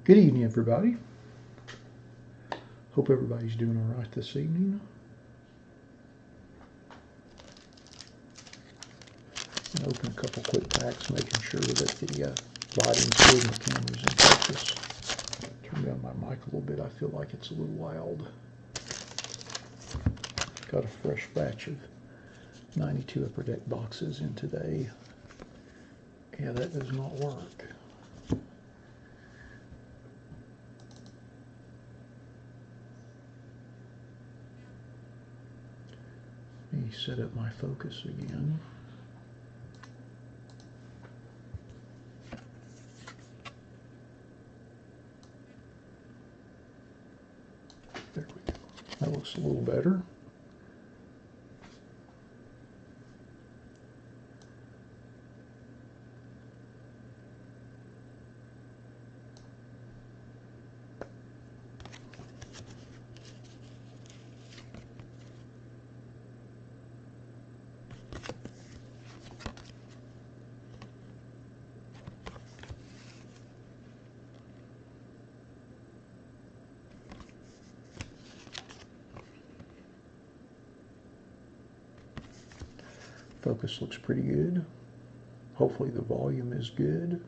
Good evening, everybody. Hope everybody's doing all right this evening. I'll open a couple quick packs, making sure that the lighting's good and the camera's in focus. Turn down my mic a little bit. I feel like it's a little loud. Got a fresh batch of 92 Upper Deck boxes in today. Yeah, that does not work. Let me set up my focus again. There we go. That looks a little better. Focus looks pretty good. Hopefully the volume is good.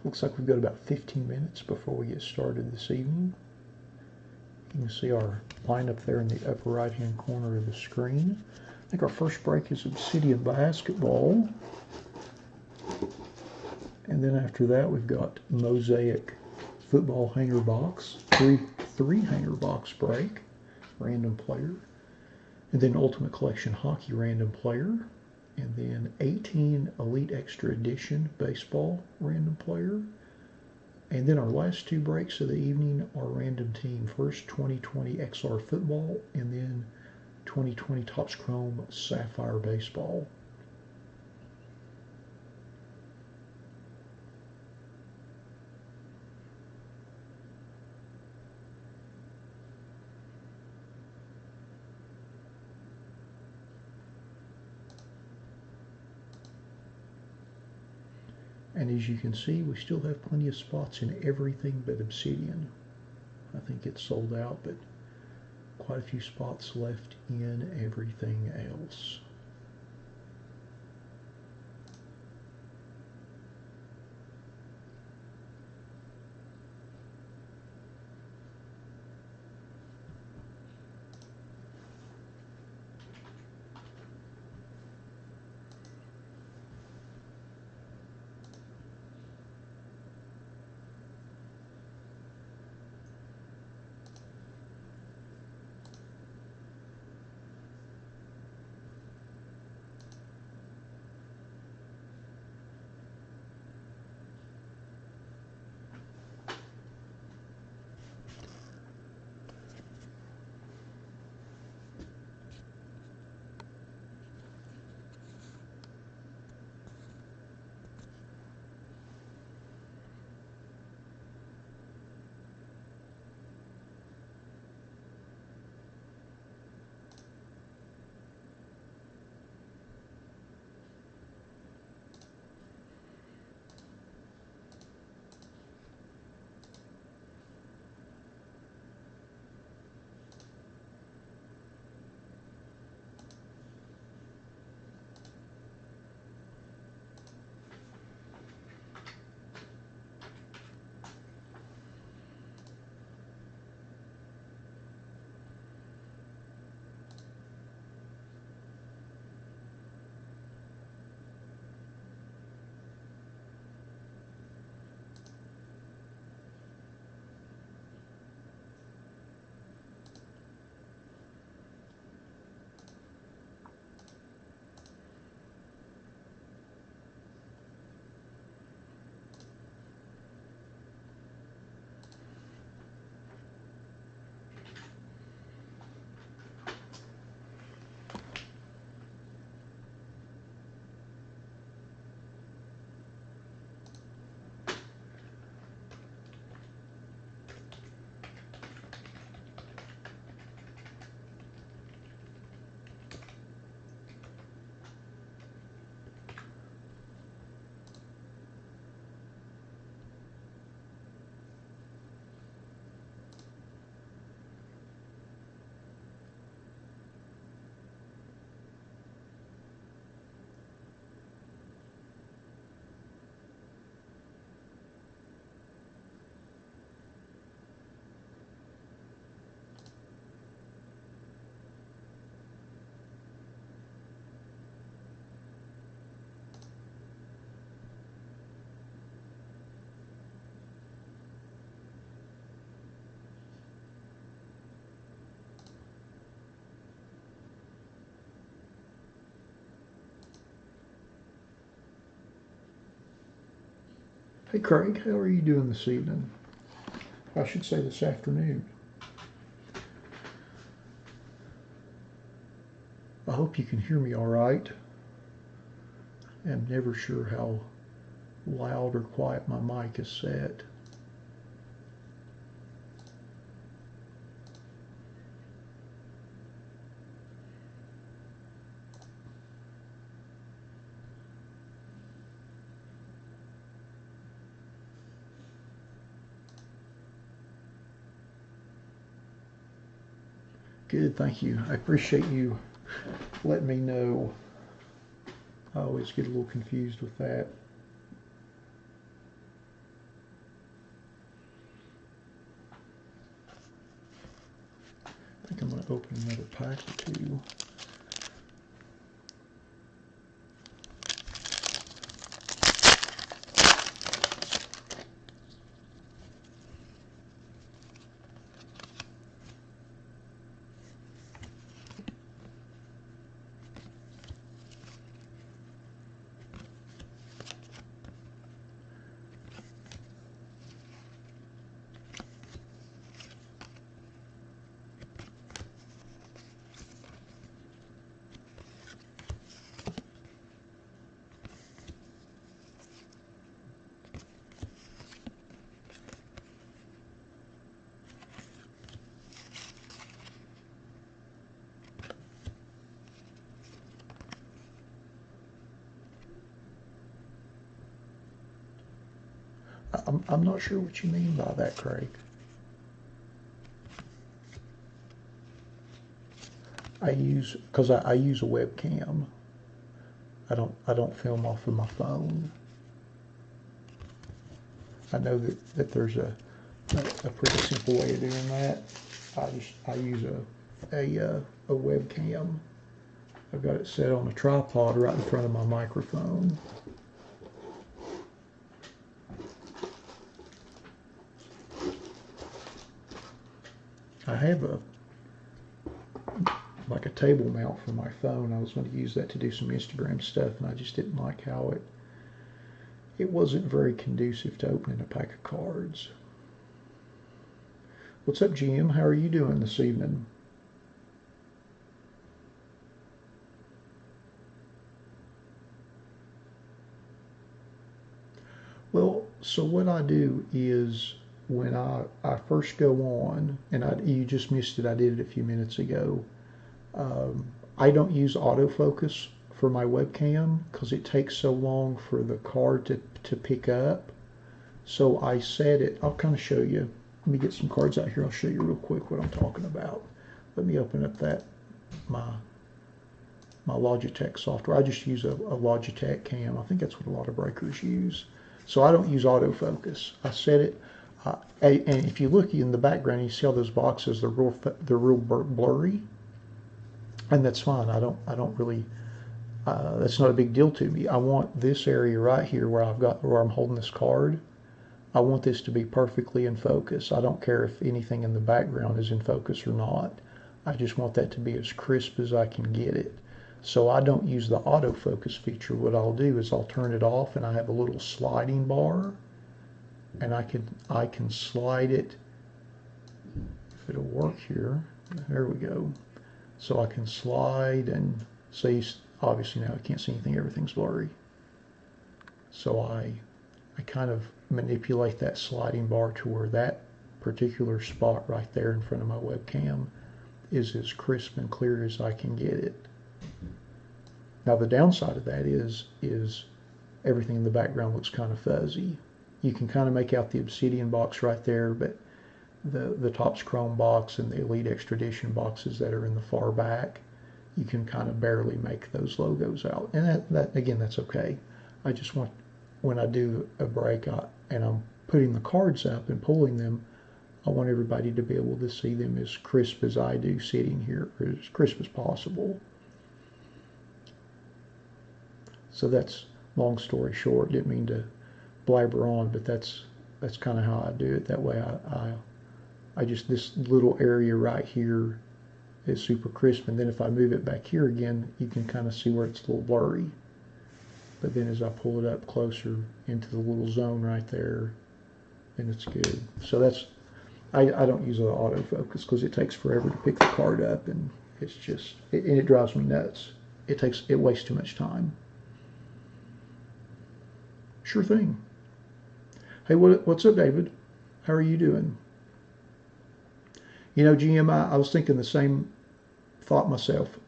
Looks like we've got about 15 minutes before we get started this evening. You can see our lineup there in the upper right hand corner of the screen. I think our first break is Obsidian Basketball. And then after that we've got Mosaic Football Hanger Box, three hanger box break, random player. And then Ultimate Collection Hockey random player. And then 18 Elite Extra Edition Baseball random player. And then our last two breaks of the evening are random team. First 2020 XR Football, and then 2020 Topps Chrome Sapphire Baseball. And as you can see, we still have plenty of spots in everything but Obsidian. I think it's sold out, but quite a few spots left in everything else. Hey Craig, how are you doing this evening? I should say this afternoon. I hope you can hear me all right. I'm never sure how loud or quiet my mic is set. Good, thank you. I appreciate you letting me know. I always get a little confused with that. I think I'm going to open another pack or two. I'm not sure what you mean by that, Craig. I use a webcam. I don't film off of my phone. I know that there's a pretty simple way of doing that. I use a webcam. I've got it set on a tripod right in front of my microphone. I have like a table mount for my phone. I was going to use that to do some Instagram stuff, and I just didn't like how it wasn't very conducive to opening a pack of cards. What's up, Jim? How are you doing this evening? Well, so what I do is when I first go on, and you just missed it, I did it a few minutes ago. I don't use autofocus for my webcam because it takes so long for the card to pick up. So I set it, I'll kind of show you. Let me get some cards out here. I'll show you real quick what I'm talking about. Let me open up my Logitech software. I just use a Logitech cam. I think that's what a lot of breakers use. So I don't use autofocus. I set it, and if you look in the background, you see all those boxes. They're real blurry, and that's fine. I don't really. That's not a big deal to me. I want this area right here where I'm holding this card. I want this to be perfectly in focus. I don't care if anything in the background is in focus or not. I just want that to be as crisp as I can get it. So I don't use the autofocus feature. What I'll do is I'll turn it off, and I have a little sliding bar, and I can slide it. If it'll work here, there we go. So I can slide and see. Obviously now I can't see anything. Everything's blurry. So I kind of manipulate that sliding bar to where that particular spot right there in front of my webcam is as crisp and clear as I can get it. Now the downside of that is everything in the background looks kind of fuzzy. You can kind of make out the Obsidian box right there, but the Topps Chrome box and the Elite Extra Edition boxes that are in the far back, you can kind of barely make those logos out. And that again, that's okay. I just want, when I do a break and I'm putting the cards up and pulling them, I want everybody to be able to see them as crisp as I do sitting here, or as crisp as possible. So that's, long story short, didn't mean to blabber on, but that's kind of how I do it. That way I just, this little area right here is super crisp, and then if I move it back here again, you can kind of see where it's a little blurry. but then as I pull it up closer into the little zone right there, then it's good. So that's, I don't use autofocus because it takes forever to pick the card up, and it's just, and it drives me nuts. It wastes too much time. Sure thing. Hey, what's up, David? How are you doing? You know, GM, I was thinking the same thought myself.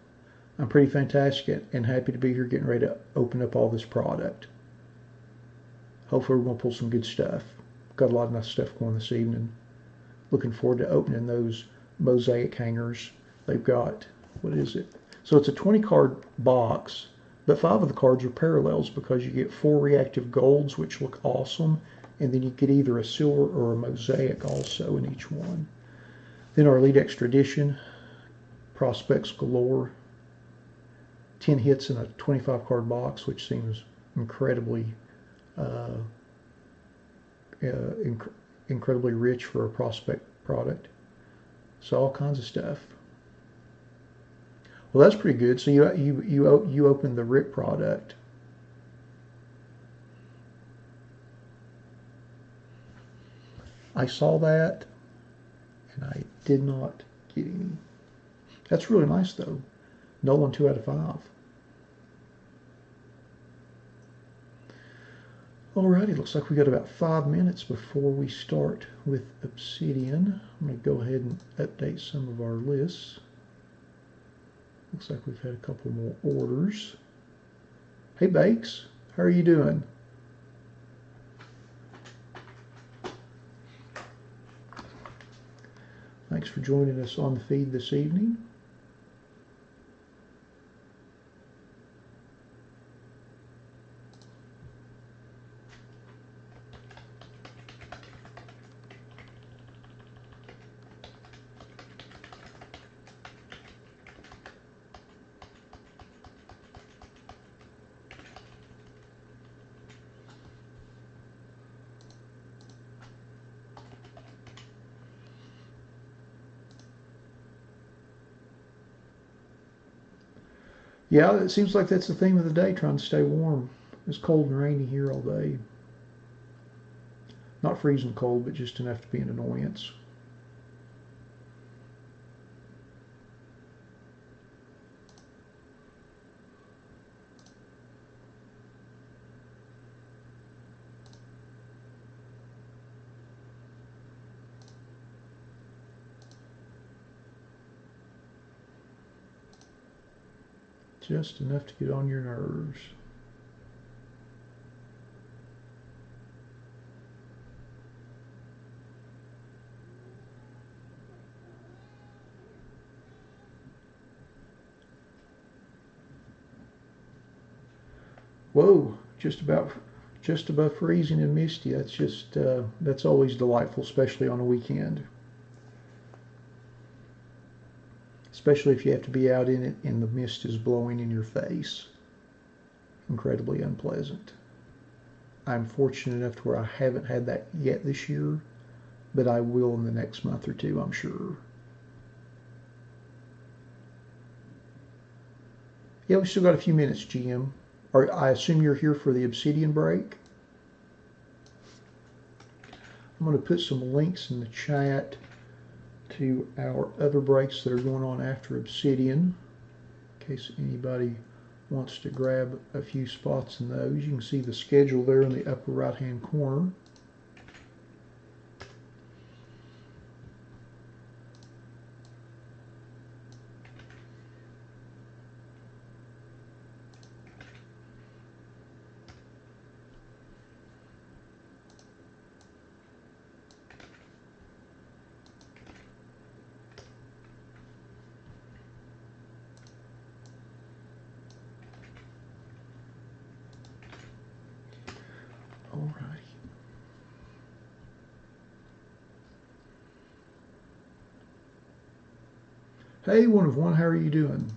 I'm pretty fantastic and happy to be here getting ready to open up all this product. Hopefully we're going to pull some good stuff. Got a lot of nice stuff going this evening. Looking forward to opening those mosaic hangers. They've got, what is it? So it's a 20 card box, but 5 of the cards are parallels because you get 4 reactive golds, which look awesome, and then you get either a silver or a mosaic also in each one. Then our Elite Extra Edition, prospects galore, 10 hits in a 25 card box, which seems incredibly incredibly rich for a prospect product. So all kinds of stuff. Well, that's pretty good. So you opened the RIP product. I saw that, and I did not get any. That's really nice, though. Nolan 2 out of 5. Alrighty, looks like we got about 5 minutes before we start with Obsidian. I'm going to go ahead and update some of our lists. Looks like we've had a couple more orders. Hey Bakes, how are you doing? Thanks for joining us on the feed this evening. Yeah, it seems like that's the theme of the day, trying to stay warm. It's cold and rainy here all day. Not freezing cold, but just enough to be an annoyance. Just enough to get on your nerves. Whoa, just above freezing and misty. That's just that's always delightful, especially on a weekend. Especially if you have to be out in it and the mist is blowing in your face. Incredibly unpleasant. I'm fortunate enough to where I haven't had that yet this year, but I will in the next month or two, I'm sure. Yeah, we still got a few minutes, GM. I assume you're here for the Obsidian break. I'm going to put some links in the chat to our other breaks that are going on after Obsidian, in case anybody wants to grab a few spots in those. You can see the schedule there in the upper right hand corner. Alrighty. Hey, one of one, how are you doing?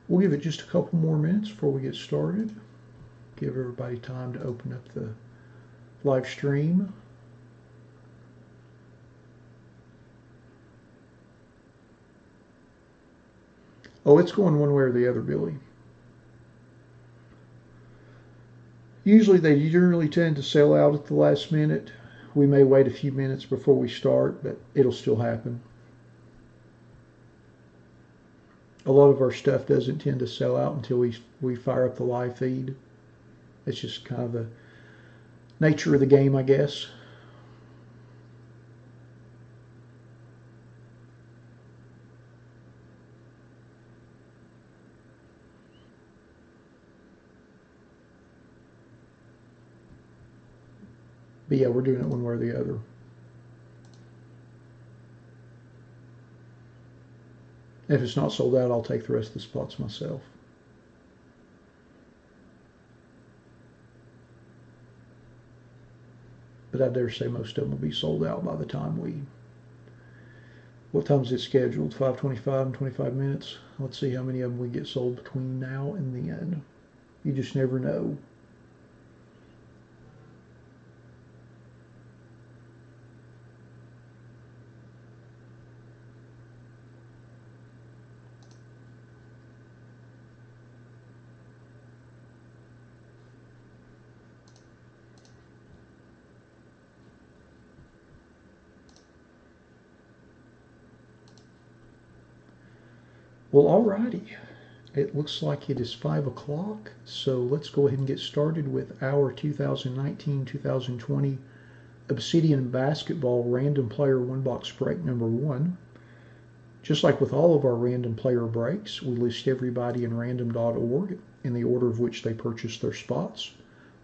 We'll give it just a couple more minutes before we get started. Give everybody time to open up the live stream. Oh, it's going one way or the other, Billy. Usually they generally tend to sell out at the last minute. We may wait a few minutes before we start, but it'll still happen. A lot of our stuff doesn't tend to sell out until we fire up the live feed. It's just kind of the nature of the game, I guess. But yeah, we're doing it one way or the other. If it's not sold out, I'll take the rest of the spots myself. But I dare say most of them will be sold out by the time we... What time is it scheduled? 5:25 and 25 minutes. Let's see how many of them we get sold between now and then. You just never know. Well, alrighty. It looks like it is 5 o'clock, so let's go ahead and get started with our 2019-2020 Obsidian Basketball Random Player One Box Break number 1. Just like with all of our random player breaks, we list everybody in random.org in the order of which they purchased their spots.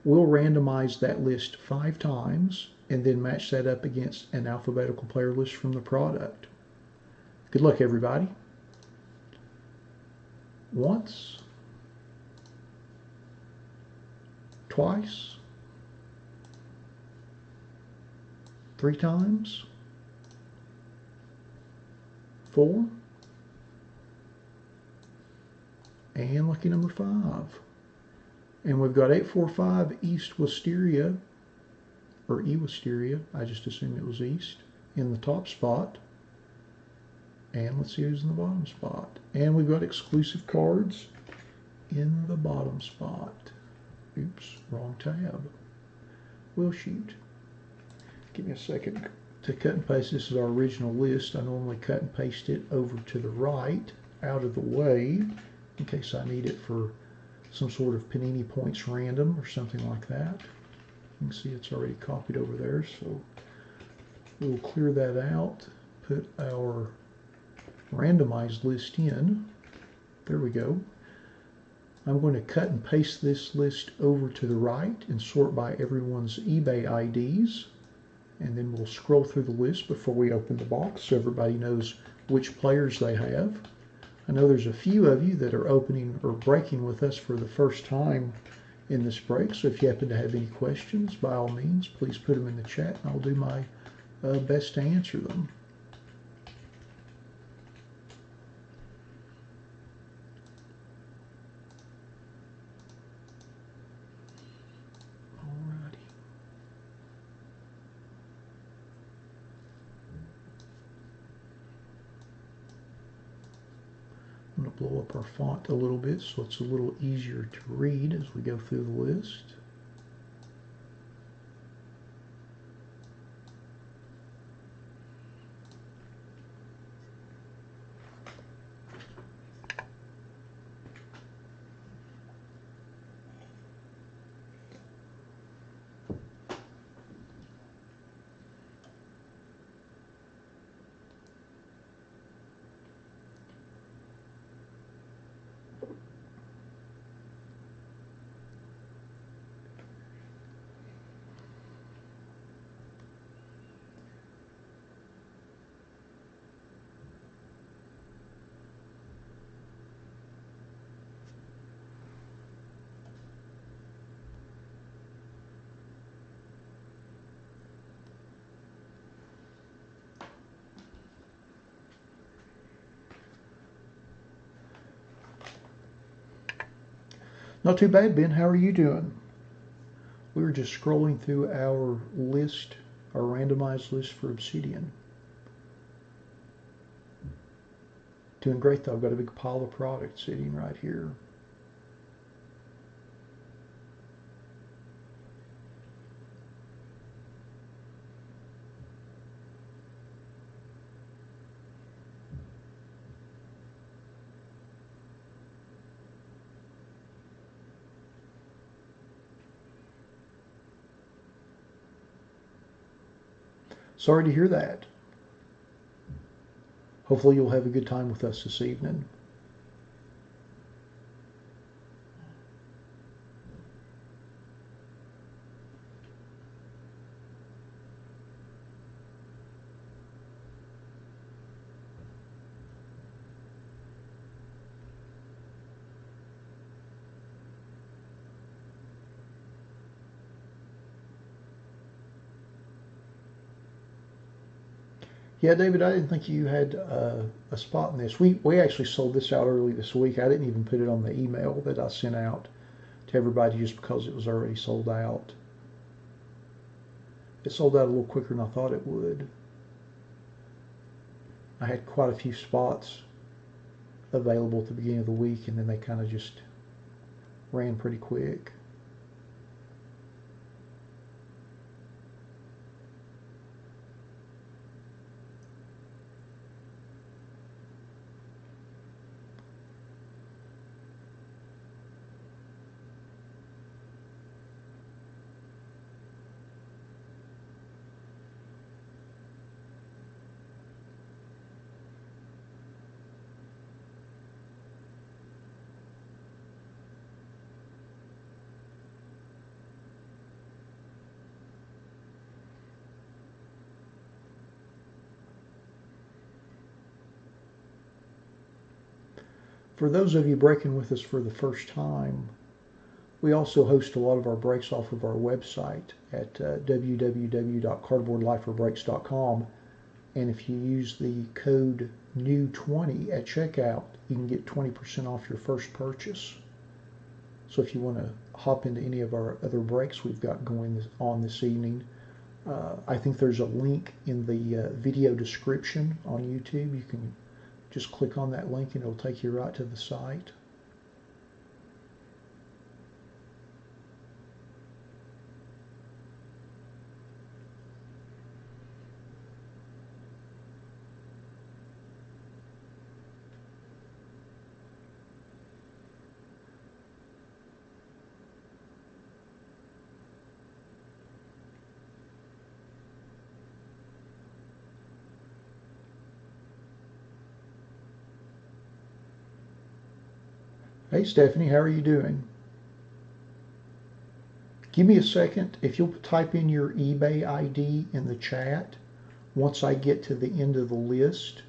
We'll randomize that list 5 times and then match that up against an alphabetical player list from the product. Good luck, everybody. Once, twice, 3 times, 4, and lucky number 5. And we've got 845 East Wisteria, or E Wisteria, I just assumed it was East, in the top spot. And let's see who's in the bottom spot. And we've got exclusive cards in the bottom spot. Oops, wrong tab. We'll shoot. Give me a second to cut and paste. This is our original list. I normally cut and paste it over to the right, out of the way, in case I need it for some sort of Panini Points random or something like that. You can see it's already copied over there, so we'll clear that out, put our randomized list in. There we go. I'm going to cut and paste this list over to the right and sort by everyone's eBay IDs, and then we'll scroll through the list before we open the box so everybody knows which players they have. I know there's a few of you that are opening or breaking with us for the first time in this break, so if you happen to have any questions, by all means, please put them in the chat and I'll do my best to answer them. I'm going to blow up our font a little bit so it's a little easier to read as we go through the list. Not too bad, Ben. How are you doing? We were just scrolling through our list, our randomized list for Obsidian. Doing great though. I've got a big pile of product sitting right here. Sorry to hear that. Hopefully you'll have a good time with us this evening. Yeah, David, I didn't think you had a spot in this. We actually sold this out early this week. I didn't even put it on the email that I sent out to everybody just because it was already sold out. It sold out a little quicker than I thought it would. I had quite a few spots available at the beginning of the week, and then they kind of just ran pretty quick. For those of you breaking with us for the first time, we also host a lot of our breaks off of our website at www.cardboardliferbreaks.com. And if you use the code NEW20 at checkout, you can get 20% off your first purchase. So if you want to hop into any of our other breaks we've got going on this evening, I think there's a link in the video description on YouTube. You can just click on that link and it'll take you right to the site. Hey Stephanie, how are you doing? Give me a second. If you'll type in your eBay ID in the chat, once I get to the end of the list,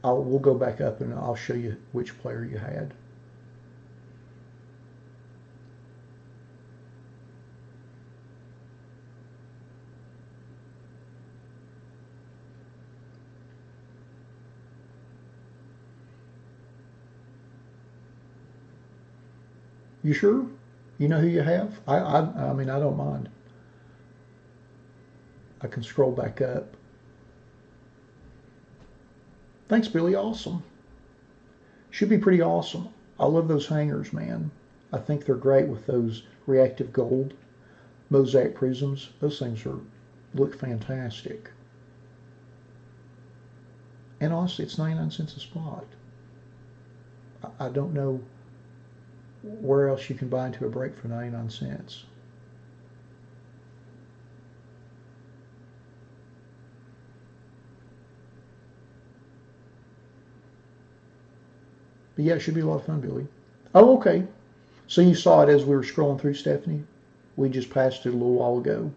we'll go back up and I'll show you which player you had. You sure? You know who you have? I mean, I don't mind. I can scroll back up. Thanks, Billy. Awesome. Should be pretty awesome. I love those hangers, man. I think they're great with those reactive gold mosaic prisms. Those things look fantastic. And honestly, it's 99 cents a spot. I don't know where else you can buy into a break for 99 cents. But yeah, it should be a lot of fun, Billy. Oh, okay. So you saw it as we were scrolling through, Stephanie? We just passed it a little while ago.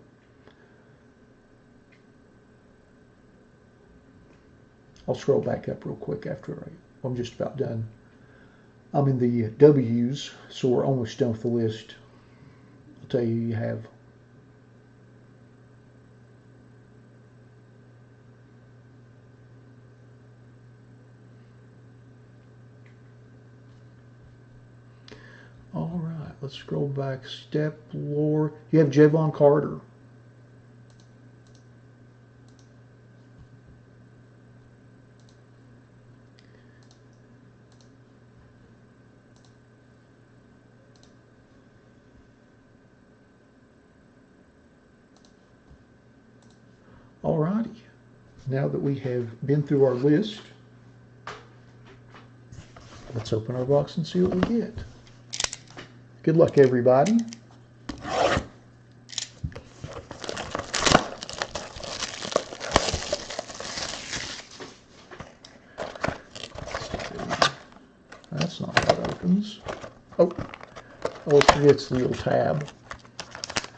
I'll scroll back up real quick after I'm just about done. I'm in the W's, so we're almost done with the list. I'll tell you, you have all right. let's scroll back. Step lore. You have Javon Carter. Alrighty. Now that we have been through our list, let's open our box and see what we get. Good luck, everybody. That's not how it opens. Oh, it's the little tab.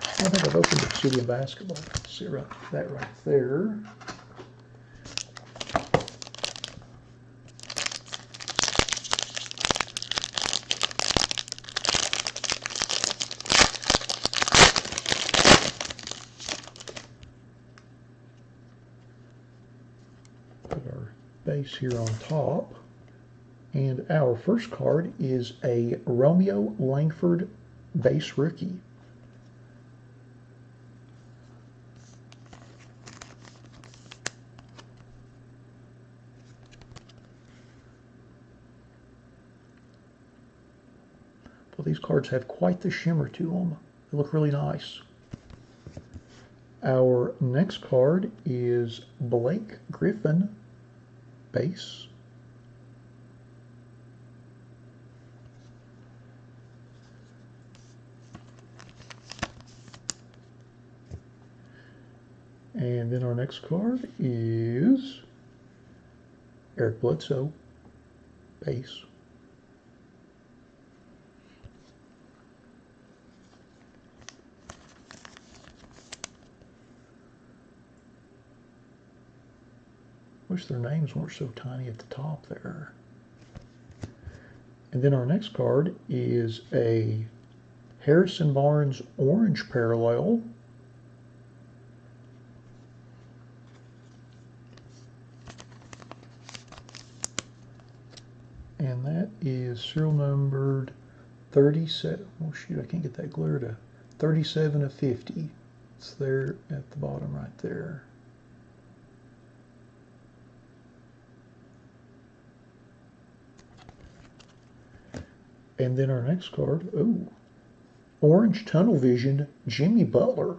I think I've opened Obsidian Basketball. See that right there. Put our base here on top. And our first card is a Romeo Langford base rookie. Well, these cards have quite the shimmer to them. They look really nice. Our next card is Blake Griffin base. And then our next card is Eric Bledsoe base. Wish their names weren't so tiny at the top there. And then our next card is a Harrison Barnes orange parallel. And that is serial numbered 37. Oh shoot, I can't get that glare to 37 of 50. It's there at the bottom right there. And then our next card, oh, orange tunnel vision Jimmy Butler.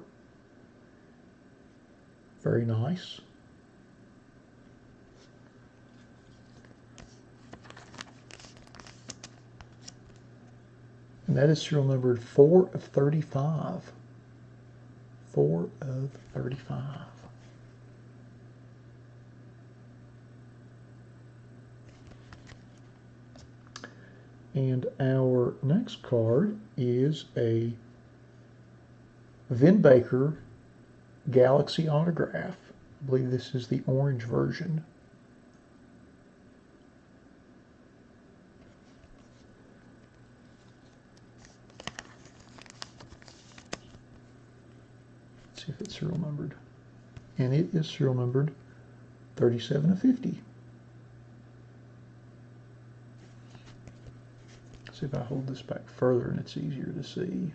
Very nice. And that is serial numbered 4 of 35. 4 of 35. And our next card is a Vin Baker Galaxy autograph. I believe this is the orange version. Let's see if it's serial numbered. And it is serial numbered 37 of 50. See if I hold this back further and it's easier to see.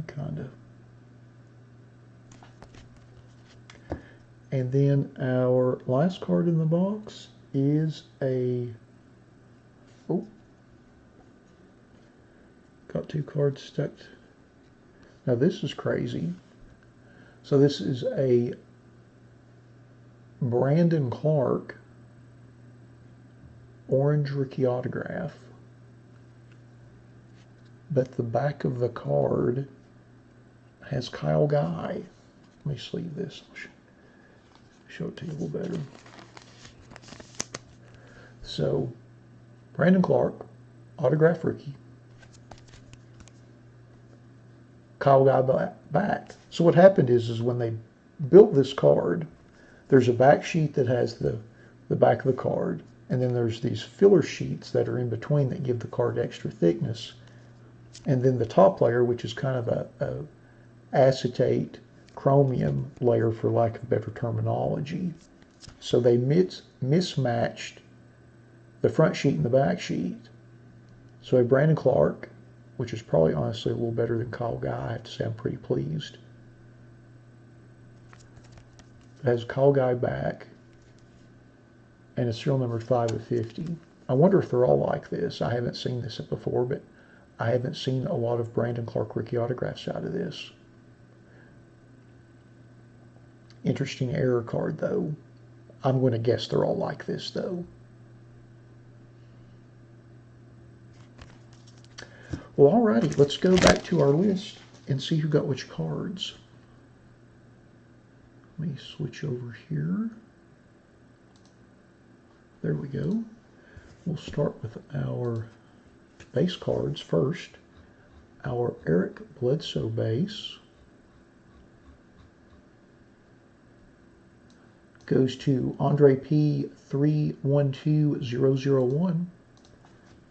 Kind of. And then our last card in the box is a, oh, got 2 cards stuck. Now this is crazy. So this is a Brandon Clark orange rookie autograph, but the back of the card has Kyle Guy. Let me sleeve this. I'll show it to you a little better. So, Brandon Clark, autograph rookie, Kyle Guy back. So what happened is when they built this card, there's a back sheet that has the back of the card, and then there's these filler sheets that are in between that give the card extra thickness. And then the top layer, which is kind of a acetate chromium layer, for lack of better terminology. So they mismatched the front sheet and the back sheet. So a Brandon Clark, which is probably honestly a little better than Kyle Guy. I have to say I'm pretty pleased. It has Kyle Guy back, and it's serial number 5 of 50. I wonder if they're all like this. I haven't seen this before, but I haven't seen a lot of Brandon Clark rookie autographs out of this. Interesting error card, though. I'm going to guess they're all like this, though. Well, alrighty, let's go back to our list and see who got which cards. Let me switch over here. There we go. We'll start with our base cards first. Our Eric Bledsoe base goes to Andre P. 312001.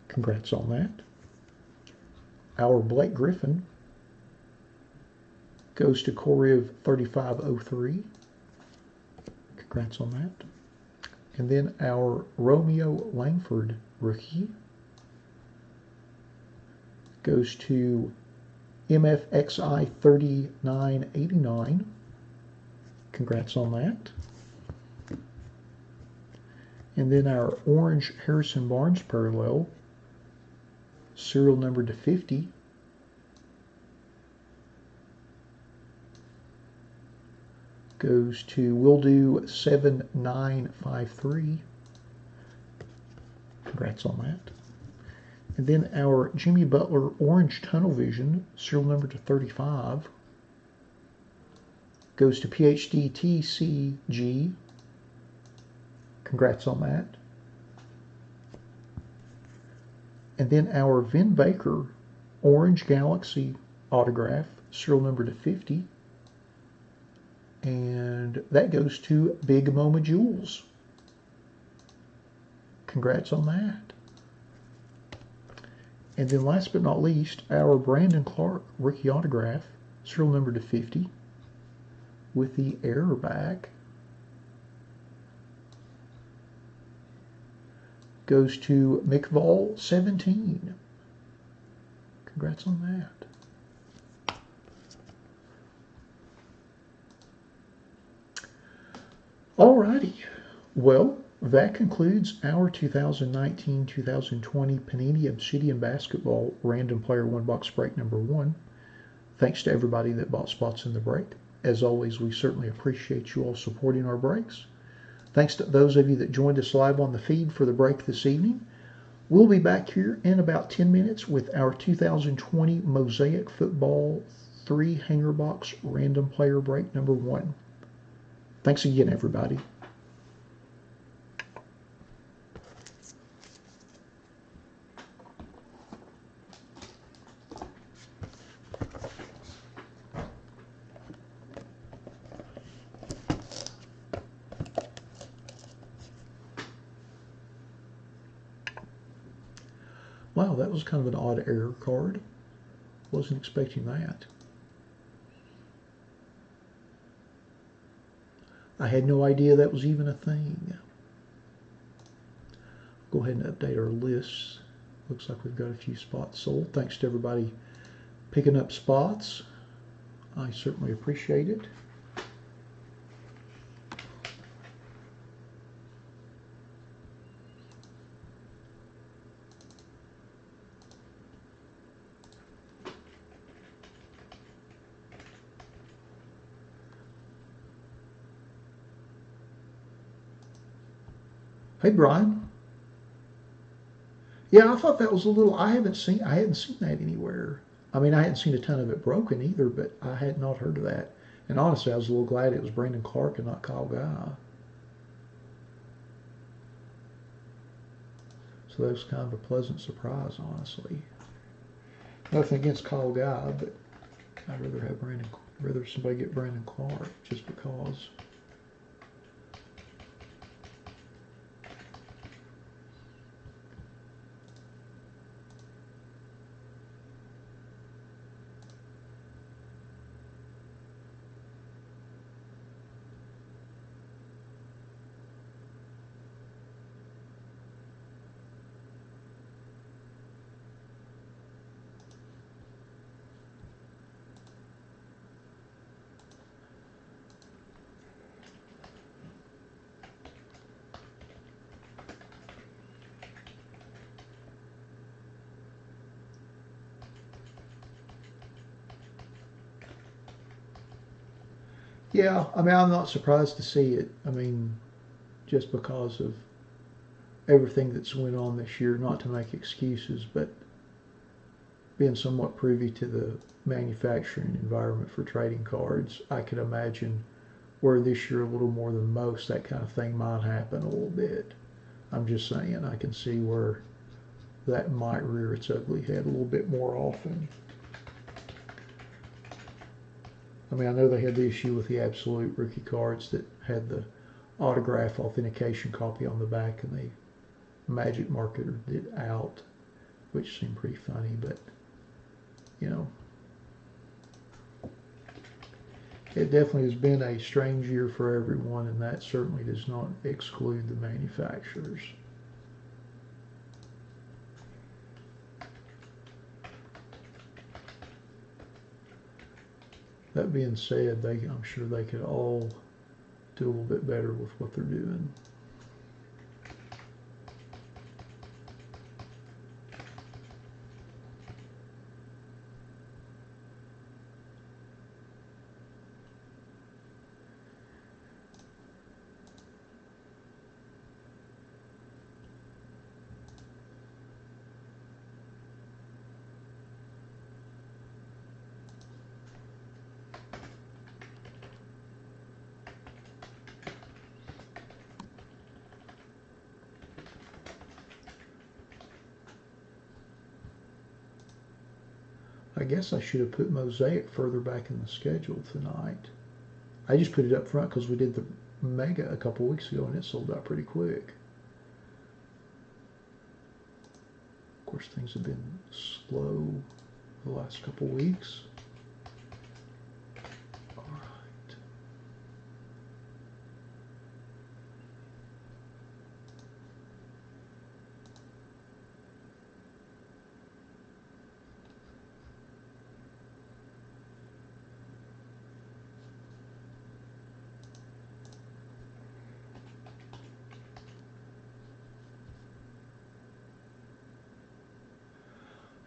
Congrats on that. Our Blake Griffin goes to Corey of 3503. Congrats on that. And then our Romeo Langford rookie goes to MFXI 3989. Congrats on that. And then our orange Harrison Barnes parallel, serial number to 50, goes to Will Do 7953. Congrats on that. And then our Jimmy Butler orange tunnel vision, serial number to 35, goes to PhD TCG. Congrats on that. And then our Vin Baker Orange Galaxy autograph, serial number to 50. And that goes to Big Moma Jules. Congrats on that. And then last but not least, our Brandon Clark rookie autograph, serial number to 50, with the error back, goes to McVall 17. Congrats on that. Alrighty, well, that concludes our 2019-2020 Panini Obsidian Basketball Random Player 1-Box Break number 1. Thanks to everybody that bought spots in the break. As always, we certainly appreciate you all supporting our breaks. Thanks to those of you that joined us live on the feed for the break this evening. We'll be back here in about 10 minutes with our 2020 Mosaic Football 3 Hanger Box Random Player Break number 1. Thanks again, everybody. Wow, that was kind of an odd error card. Wasn't expecting that. I had no idea that was even a thing. Go ahead and update our lists. Looks like we've got a few spots sold. Thanks to everybody picking up spots. I certainly appreciate it. Hey, Brian. Yeah, I thought that was a little. I hadn't seen that anywhere. I mean, I hadn't seen a ton of it broken either, but I had not heard of that. And honestly, I was a little glad it was Brandon Clark and not Kyle Guy. So that was kind of a pleasant surprise, honestly. Nothing against Kyle Guy, but I'd rather somebody get Brandon Clark just because. Yeah, I mean, I'm not surprised to see it. I mean, just because of everything that's went on this year, not to make excuses, but being somewhat privy to the manufacturing environment for trading cards, I could imagine where this year a little more than most, that kind of thing might happen a little bit. I'm just saying, I can see where that might rear its ugly head a little bit more often. I mean, I know they had the issue with the Absolute rookie cards that had the autograph authentication copy on the back, and they magic marketed it out, which seemed pretty funny, but, you know, it definitely has been a strange year for everyone, and that certainly does not exclude the manufacturers. That being said, I'm sure they could all do a little bit better with what they're doing. I guess I should have put Mosaic further back in the schedule tonight. I just put it up front because we did the Mega a couple weeks ago and it sold out pretty quick. Of course, things have been slow the last couple weeks. All right.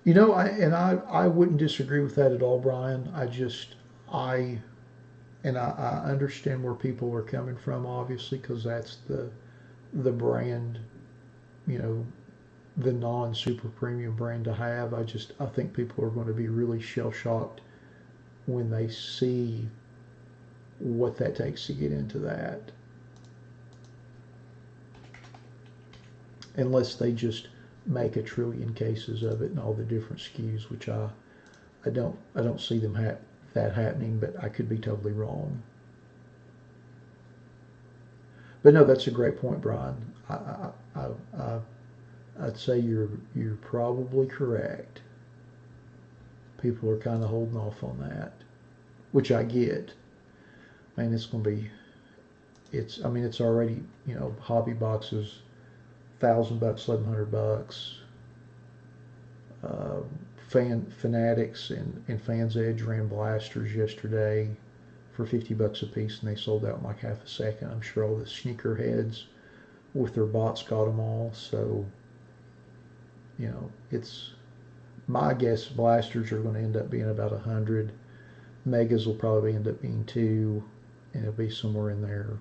You know, I wouldn't disagree with that at all, Brian. I understand where people are coming from, obviously, because that's the brand, you know, the non-super premium brand to have. I think people are going to be really shell-shocked when they see what that takes to get into that. Unless they just make a trillion cases of it and all the different SKUs, which I don't see them that happening, but I could be totally wrong. But no, that's a great point, Brian. I'd say you're probably correct. People are kind of holding off on that, which I get. Man, it's going to be, I mean, it's already, you know, hobby boxes, $1,000, $1,100. Fanatics and Fans Edge ran blasters yesterday for $50 a piece, and they sold out in like half a second. I'm sure all the sneakerheads with their bots got them all. So, you know, it's my guess. Blasters are going to end up being about 100. Megas will probably end up being 2, and it'll be somewhere in there.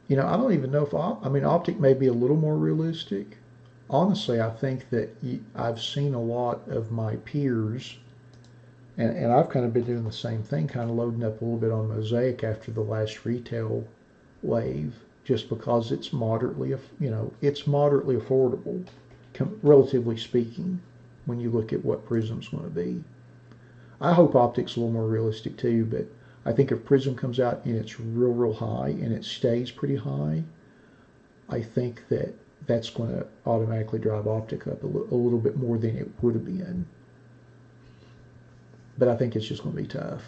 You know, I don't even know if I mean, Optic may be a little more realistic. Honestly, I think that I've seen a lot of my peers, and I've kind of been doing the same thing, kind of loading up a little bit on Mosaic after the last retail wave, just because it's moderately, you know, it's moderately affordable, relatively speaking, when you look at what Prism's going to be. I hope Optic's a little more realistic too, but I think if Prism comes out and it's real high and it stays pretty high, I think that that's going to automatically drive Optic up a little bit more than it would have been. But I think it's just going to be tough.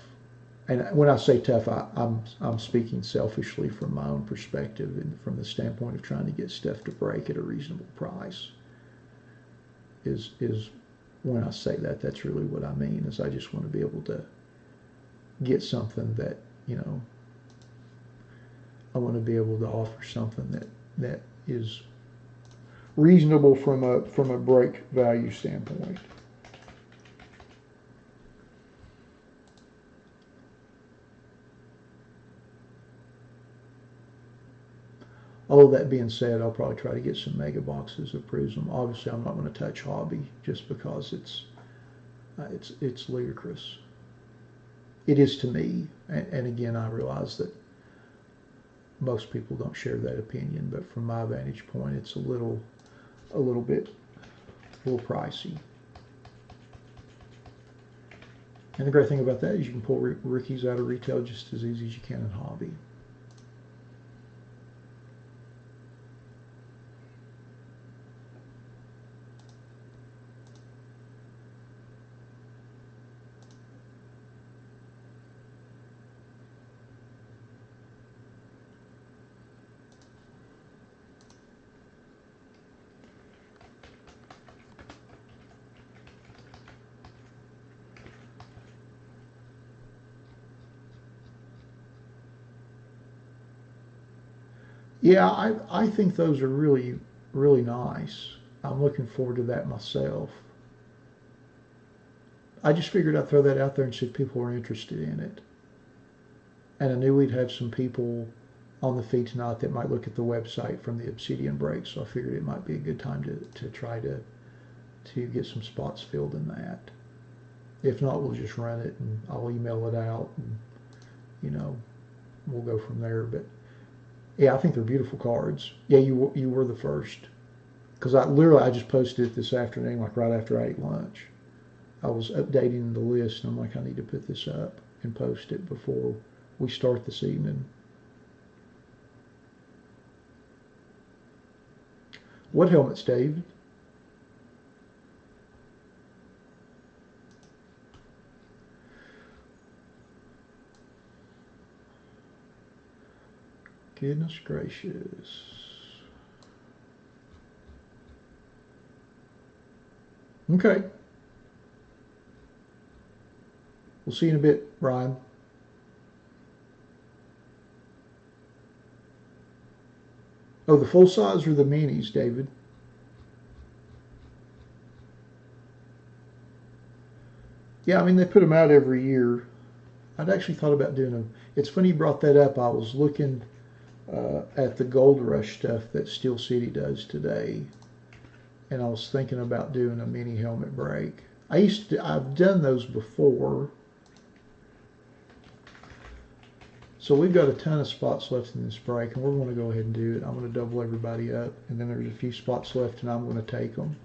And when I say tough, I'm speaking selfishly from my own perspective and from the standpoint of trying to get stuff to break at a reasonable price. Is when I say that, that's really what I mean. Is I just want to be able to get something that, you know, I want to be able to offer something that is reasonable from a break value standpoint. All of that being said, I'll probably try to get some mega boxes of Prism. Obviously, I'm not going to touch Hobby just because it's ludicrous. It is to me, and again, I realize that most people don't share that opinion, but from my vantage point, it's a little pricey. And the great thing about that is you can pull rookies out of retail just as easy as you can in Hobby. Yeah, I think those are really, really nice. I'm looking forward to that myself. I just figured I'd throw that out there and see if people were interested in it. And I knew we'd have some people on the feed tonight that might look at the website from the Obsidian break, so I figured it might be a good time to try to get some spots filled in that. If not, we'll just run it and I'll email it out and, you know, we'll go from there. But yeah, I think they're beautiful cards. Yeah, you were the first. Because I just posted it this afternoon, like right after I ate lunch. I was updating the list, and I'm like, I need to put this up and post it before we start this evening. What helmets, Dave? Goodness gracious. Okay. We'll see you in a bit, Brian. Oh, the full size or the minis, David? Yeah, I mean, they put them out every year. I'd actually thought about doing them. It's funny you brought that up. I was looking at the Gold Rush stuff that Steel City does today, and I was thinking about doing a mini helmet break. I've done those before. So we've got a ton of spots left in this break, and we're going to go ahead and do it. I'm going to double everybody up, and then there's a few spots left, and I'm going to take them.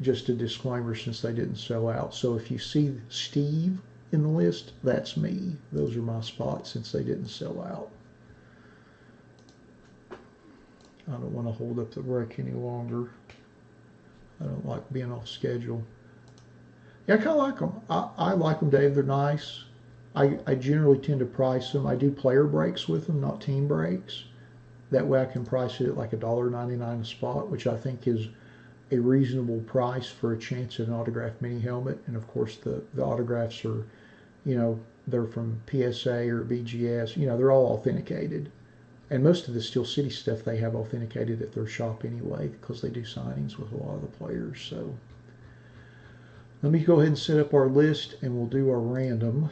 Just a disclaimer, since they didn't sell out. So if you see Steve in the list, that's me. Those are my spots since they didn't sell out. I don't want to hold up the break any longer. I don't like being off schedule. Yeah, I kind of like them. I like them, Dave. They're nice. I generally tend to price them. I do player breaks with them, not team breaks. That way I can price it at like $1.99 a spot, which I think is a reasonable price for a chance at an autographed mini helmet. And of course the autographs are, you know, they're from PSA or BGS. You know, they're all authenticated. And most of the Steel City stuff they have authenticated at their shop anyway, because they do signings with a lot of the players. So let me go ahead and set up our list, and we'll do our random.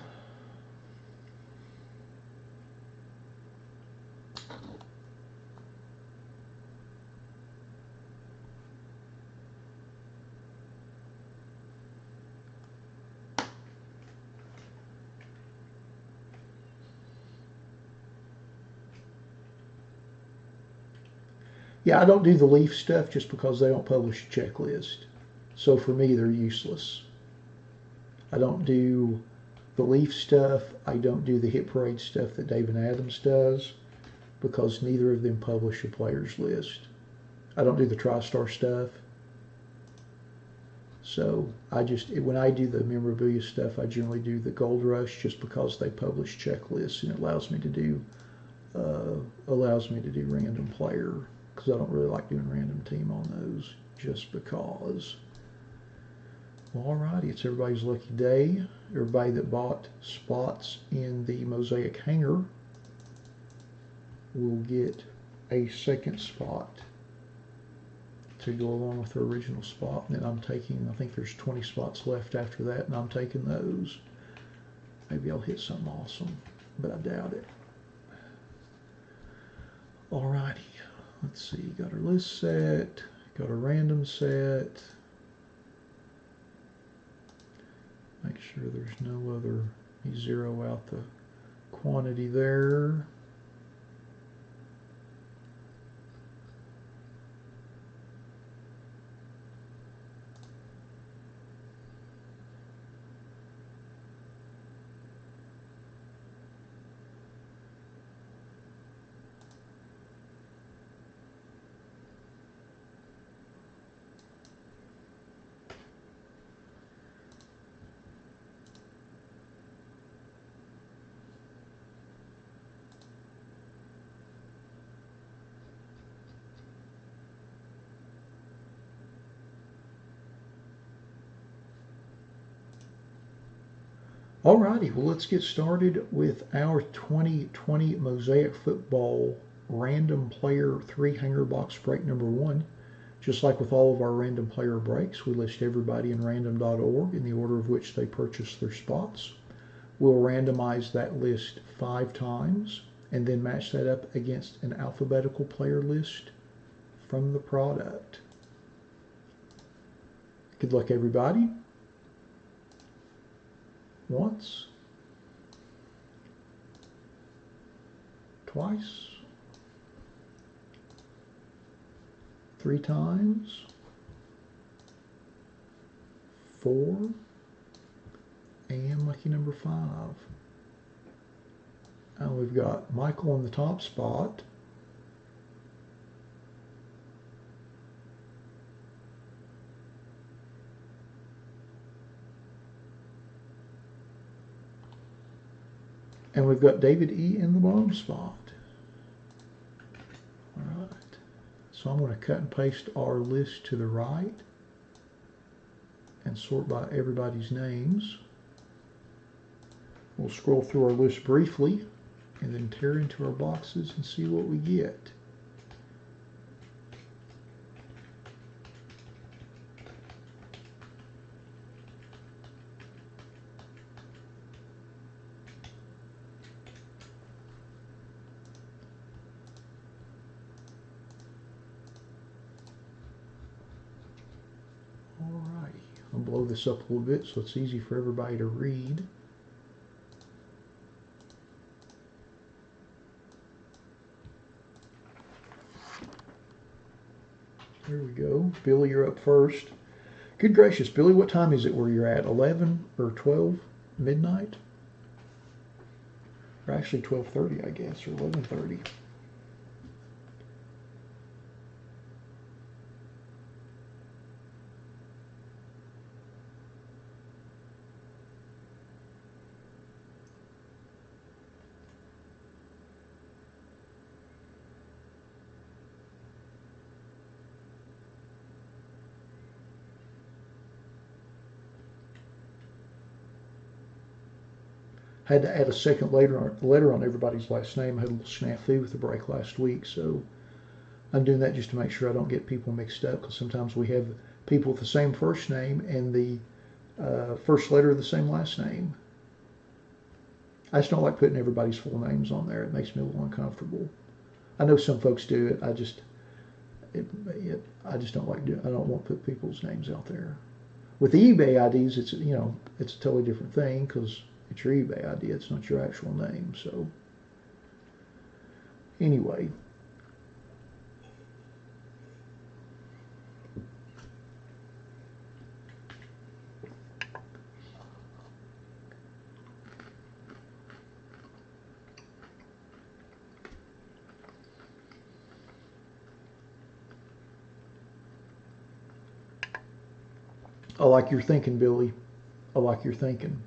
Yeah, I don't do the Leaf stuff just because they don't publish a checklist. So for me, they're useless. I don't do the Leaf stuff. I don't do the Hit Parade stuff that David Adams does because neither of them publish a players list. I don't do the TriStar stuff. So when I do the memorabilia stuff, I generally do the Gold Rush just because they publish checklists, and it allows me to do random player, because I don't really like doing random team on those just because. Well, alrighty, it's everybody's lucky day. Everybody that bought spots in the Mosaic hanger will get a second spot to go along with their original spot. And then I'm taking, I think there's 20 spots left after that, and I'm taking those. Maybe I'll hit something awesome, but I doubt it. Alrighty, Let's see, got our list set, got our random set. Make sure there's no other, you zero out the quantity there. Alrighty, well let's get started with our 2020 Mosaic Football Random Player 3 Hanger Box Break number 1. Just like with all of our random player breaks, we list everybody in random.org in the order of which they purchased their spots. We'll randomize that list 5 times and then match that up against an alphabetical player list from the product. Good luck, everybody. Once, twice, 3 times, 4, and lucky number 5. And we've got Michael in the top spot. And we've got David E. in the bottom spot. All right. So I'm going to cut and paste our list to the right and sort by everybody's names. We'll scroll through our list briefly and then tear into our boxes and see what we get. Alrighty, I'll blow this up a little bit so it's easy for everybody to read. There we go. Billy, you're up first. Good gracious, Billy, what time is it where you're at? 11 or 12 midnight? Or actually 12:30, I guess, or 11:30. Had to add a second letter on everybody's last name. I had a little snafu with the break last week, so I'm doing that just to make sure I don't get people mixed up, because sometimes we have people with the same first name and the first letter of the same last name. I just don't like putting everybody's full names on there. It makes me a little uncomfortable. I know some folks do it. I just don't like doing. I don't want to put people's names out there. With the eBay IDs, it's it's a totally different thing because it's your eBay ID. It's not your actual name. So anyway. I like your thinking, Billy. I like your thinking.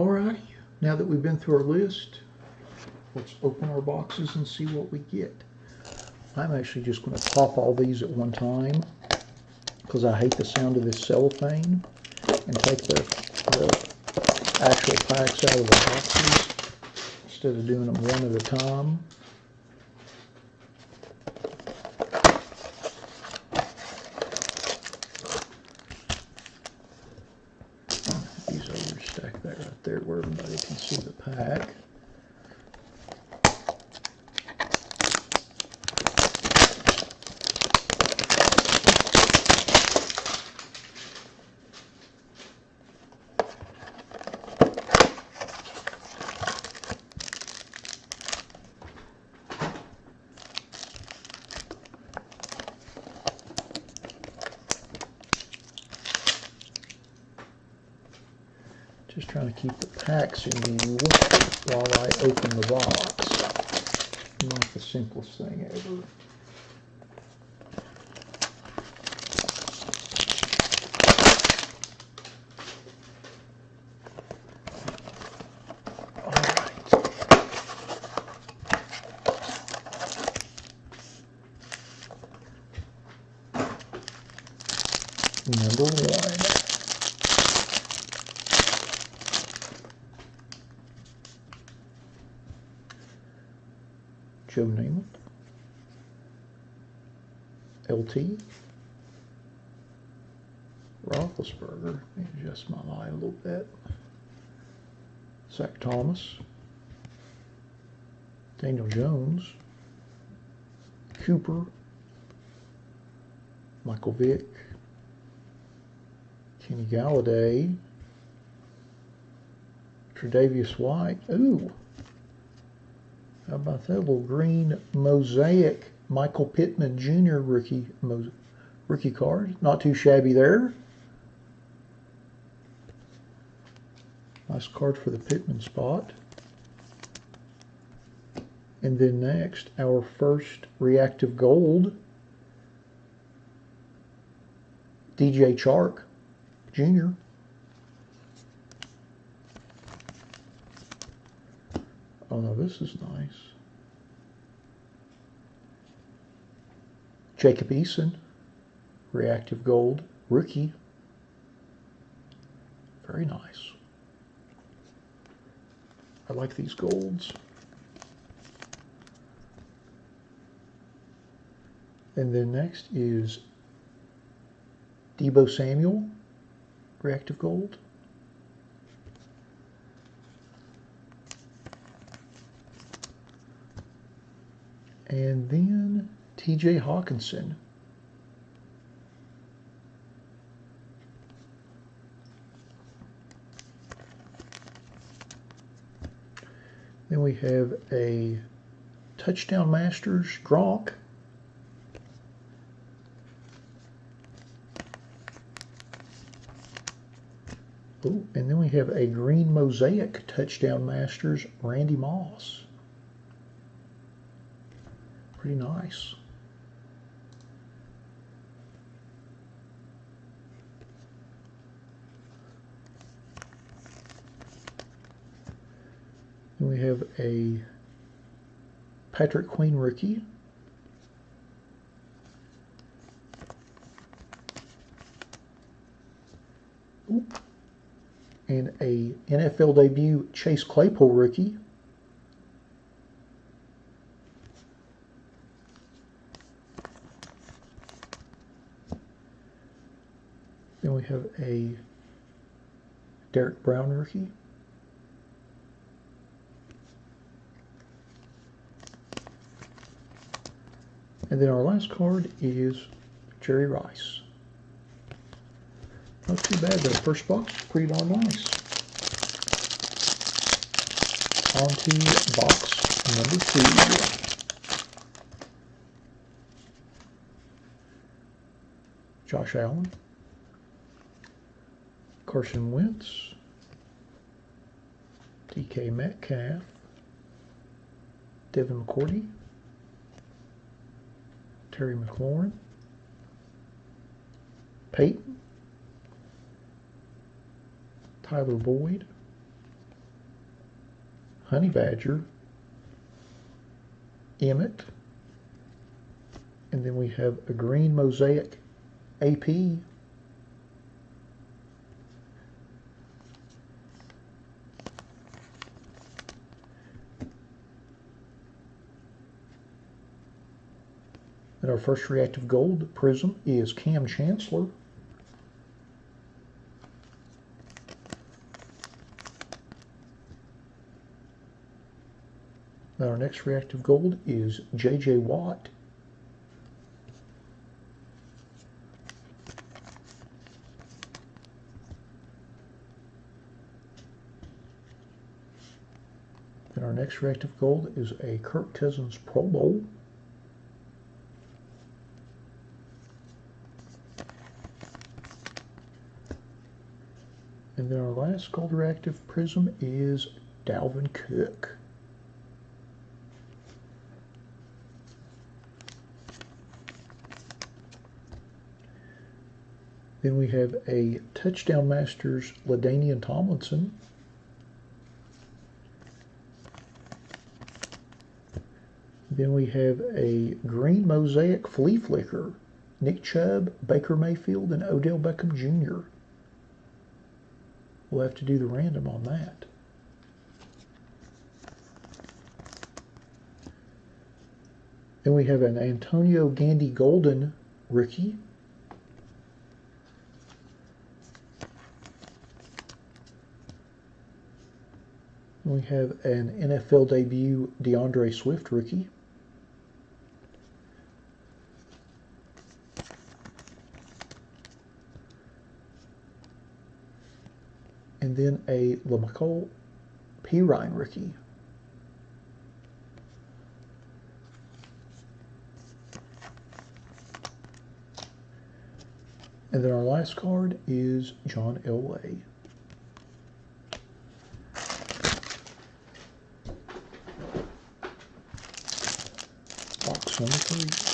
Alrighty, now that we've been through our list, let's open our boxes and see what we get. I'm actually just going to pop all these at one time because I hate the sound of this cellophane, and take the actual packs out of the boxes instead of doing them one at a time. These over, stack that right there where everybody can see the pack. Just trying to keep the packs in view while I open the box. Not the simplest thing ever. Alright. Number 1. Joe Namath, LT, Roethlisberger, let me adjust my line a little bit, Zach Thomas, Daniel Jones, Cooper, Michael Vick, Kenny Galladay, Tre'Davious White, ooh, how about that little green mosaic Michael Pittman Jr. rookie card? Not too shabby there. Nice card for the Pittman spot. And then next, our first reactive gold, DJ Chark Jr. Oh no, this is nice. Jacob Eason, reactive gold, rookie. Very nice. I like these golds. And then next is Deebo Samuel, reactive gold. And then TJ Hawkinson. Then we have a Touchdown Masters Gronk. Oh, and then we have a green mosaic Touchdown Masters Randy Moss. Pretty nice. Then we have a Patrick Queen rookie. Ooh. And a NFL debut Chase Claypool rookie. Then we have a Derek Brown rookie. And then our last card is Jerry Rice. Not too bad, the first box is pretty darn nice. On to box number 2. Josh Allen, Carson Wentz, DK Metcalf, Devin McCourty, Terry McLaurin, Peyton, Tyler Boyd, Honey Badger, Emmett, and then we have a green mosaic AP, and our first reactive gold prism is Cam Chancellor. Now our next reactive gold is J.J. Watt. And our next reactive gold is a Kirk Cousins Pro Bowl. And then our last gold reactive prism is Dalvin Cook. Then we have a Touchdown Masters LaDainian Tomlinson. Then we have a green mosaic flea flicker, Nick Chubb, Baker Mayfield, and Odell Beckham Jr. We'll have to do the random on that. Then we have an Antonio Gandy Golden rookie. We have an NFL debut DeAndre Swift rookie. And then a LaMichael Pirine rookie. And then our last card is John Elway. Box number 3.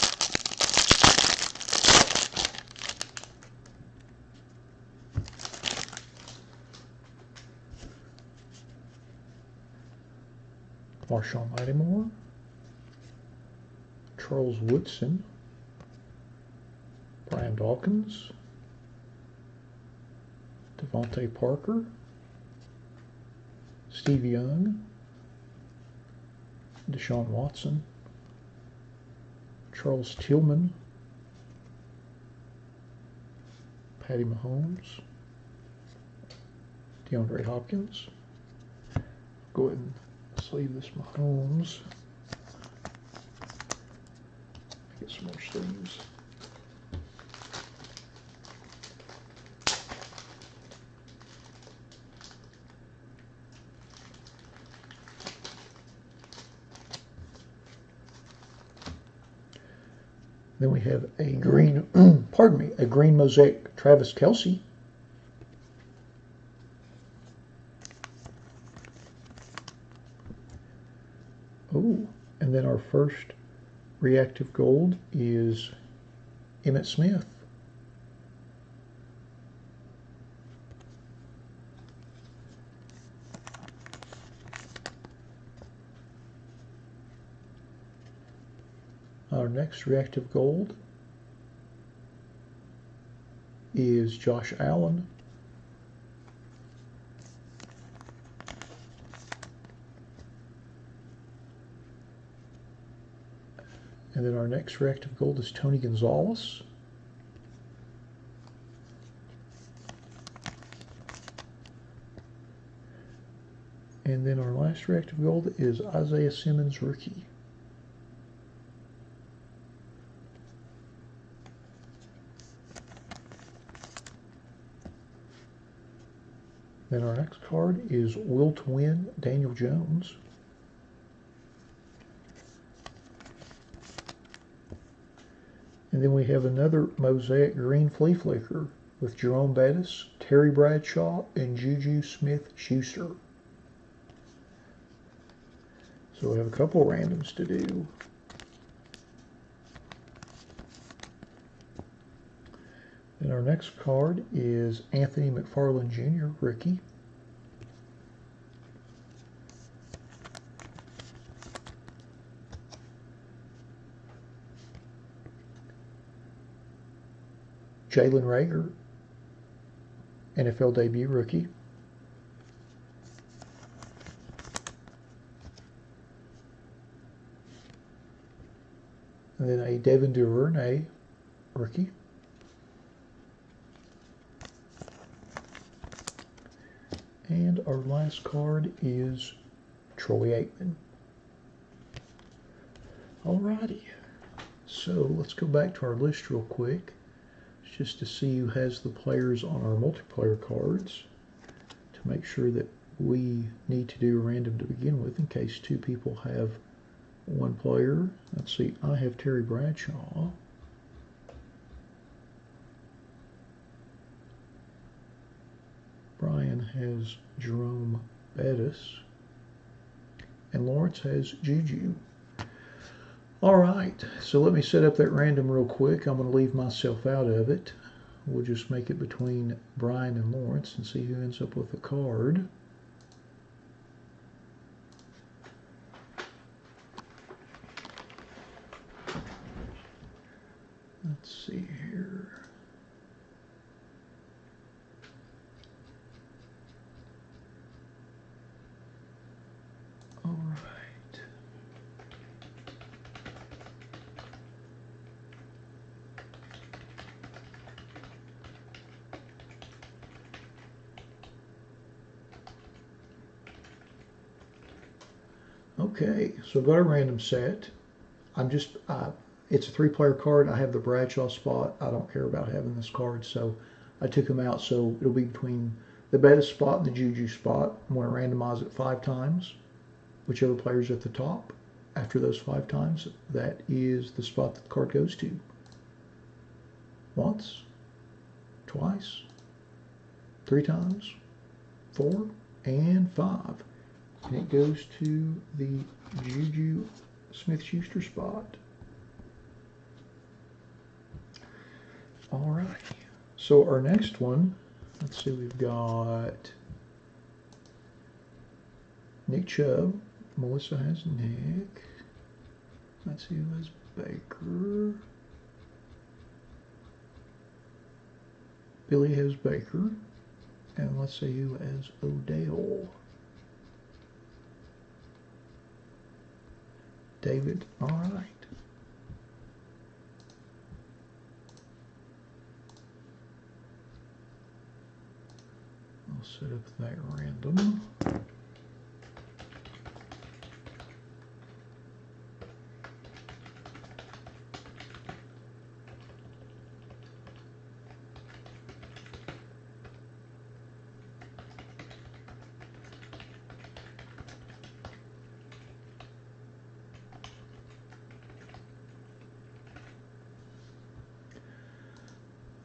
Marshawn Lattimore, Charles Woodson, Brian Dawkins, Devontae Parker, Steve Young, Deshaun Watson, Charles Tillman, Patty Mahomes, DeAndre Hopkins. Go ahead and sleeve this Mahomes. Get some more sleeves. Then we have a green, a green mosaic Travis Kelce. Oh, and then our first reactive gold is Emmitt Smith. Our next reactive gold is Josh Allen. And then our next reactive gold is Tony Gonzalez. And then our last reactive gold is Isaiah Simmons rookie. Then our next card is Will to Win Daniel Jones. And then we have another mosaic green flea flicker with Jerome Bettis, Terry Bradshaw, and Juju Smith-Schuster. So we have a couple randoms to do. And our next card is Anthony McFarland Jr., rookie. Jalen Reagor, NFL debut rookie. And then a Devin Duvernay rookie. And our last card is Troy Aikman. Alrighty, so let's go back to our list real quick, just to see who has the players on our multiplayer cards, to make sure that we need to do a random to begin with in case two people have one player. Let's see, I have Terry Bradshaw. Brian has Jerome Bettis. And Lawrence has Juju. All right, so let me set up that random real quick. I'm going to leave myself out of it. We'll just make it between Brian and Lawrence and see who ends up with a card. Let's see here. All right. Okay, so I've got a random set. It's a 3-player card. I have the Bradshaw spot. I don't care about having this card, so I took them out. So it'll be between the Bettis spot and the Juju spot. I'm going to randomize it 5 times. Whichever player's at the top after those 5 times, that is the spot that the card goes to. Once, twice, 3 times, 4, and 5. And it goes to the Juju Smith-Schuster spot. All right. So our next one, let's see, we've got Nick Chubb. Melissa has Nick. Let's see who has Baker. Billy has Baker. And let's see who has Odell. David, all right. I'll set up that random.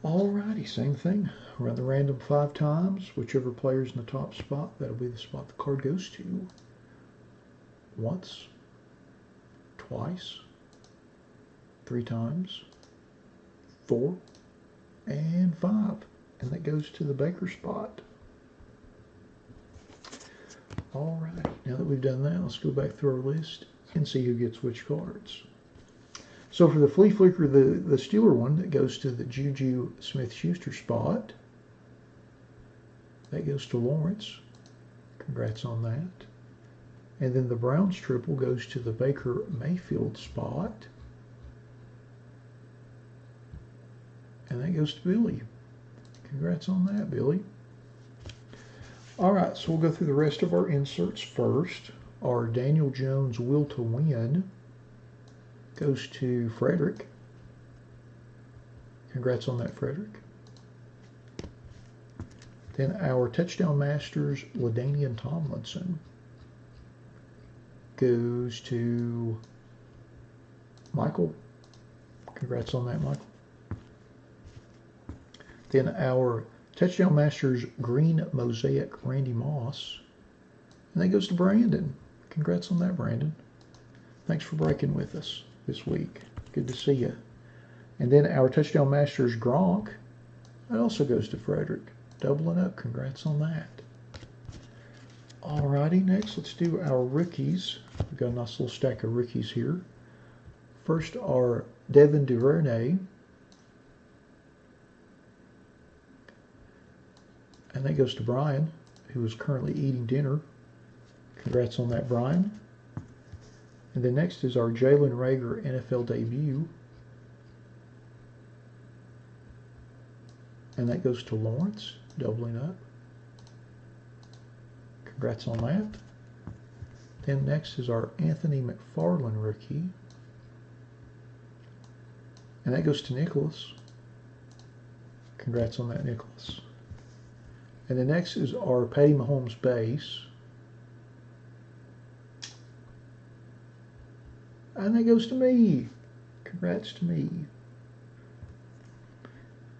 Alrighty, same thing. Run the random 5 times. Whichever player's in the top spot, that'll be the spot the card goes to. Once, twice, 3 times, 4, and 5. And that goes to the Baker spot. Alright, now that we've done that, let's go back through our list and see who gets which cards. So for the Flea Flicker, the Steeler one, that goes to the Juju Smith-Schuster spot. That goes to Lawrence. Congrats on that. And then the Browns triple goes to the Baker Mayfield spot. And that goes to Billy. Congrats on that, Billy. All right, so we'll go through the rest of our inserts first. Our Daniel Jones Will to Win goes to Frederick. Congrats on that, Frederick. Then our Touchdown Masters LaDainian Tomlinson goes to Michael. Congrats on that, Michael. Then our Touchdown Masters Green Mosaic Randy Moss, and that goes to Brandon. Congrats on that, Brandon. Thanks for breaking with us this week. Good to see you. And then our Touchdown Masters Gronk, that also goes to Frederick. Doubling up. Congrats on that. Alrighty, next let's do our rookies. We've got a nice little stack of rookies here. First are Devin Duvernay. And that goes to Brian, who is currently eating dinner. Congrats on that, Brian. And then next is our Jalen Reagor NFL debut. And that goes to Lawrence, doubling up. Congrats on that. Then next is our Anthony McFarland rookie. And that goes to Nicholas. Congrats on that, Nicholas. And the next is our Patty Mahomes base. And that goes to me. Congrats to me.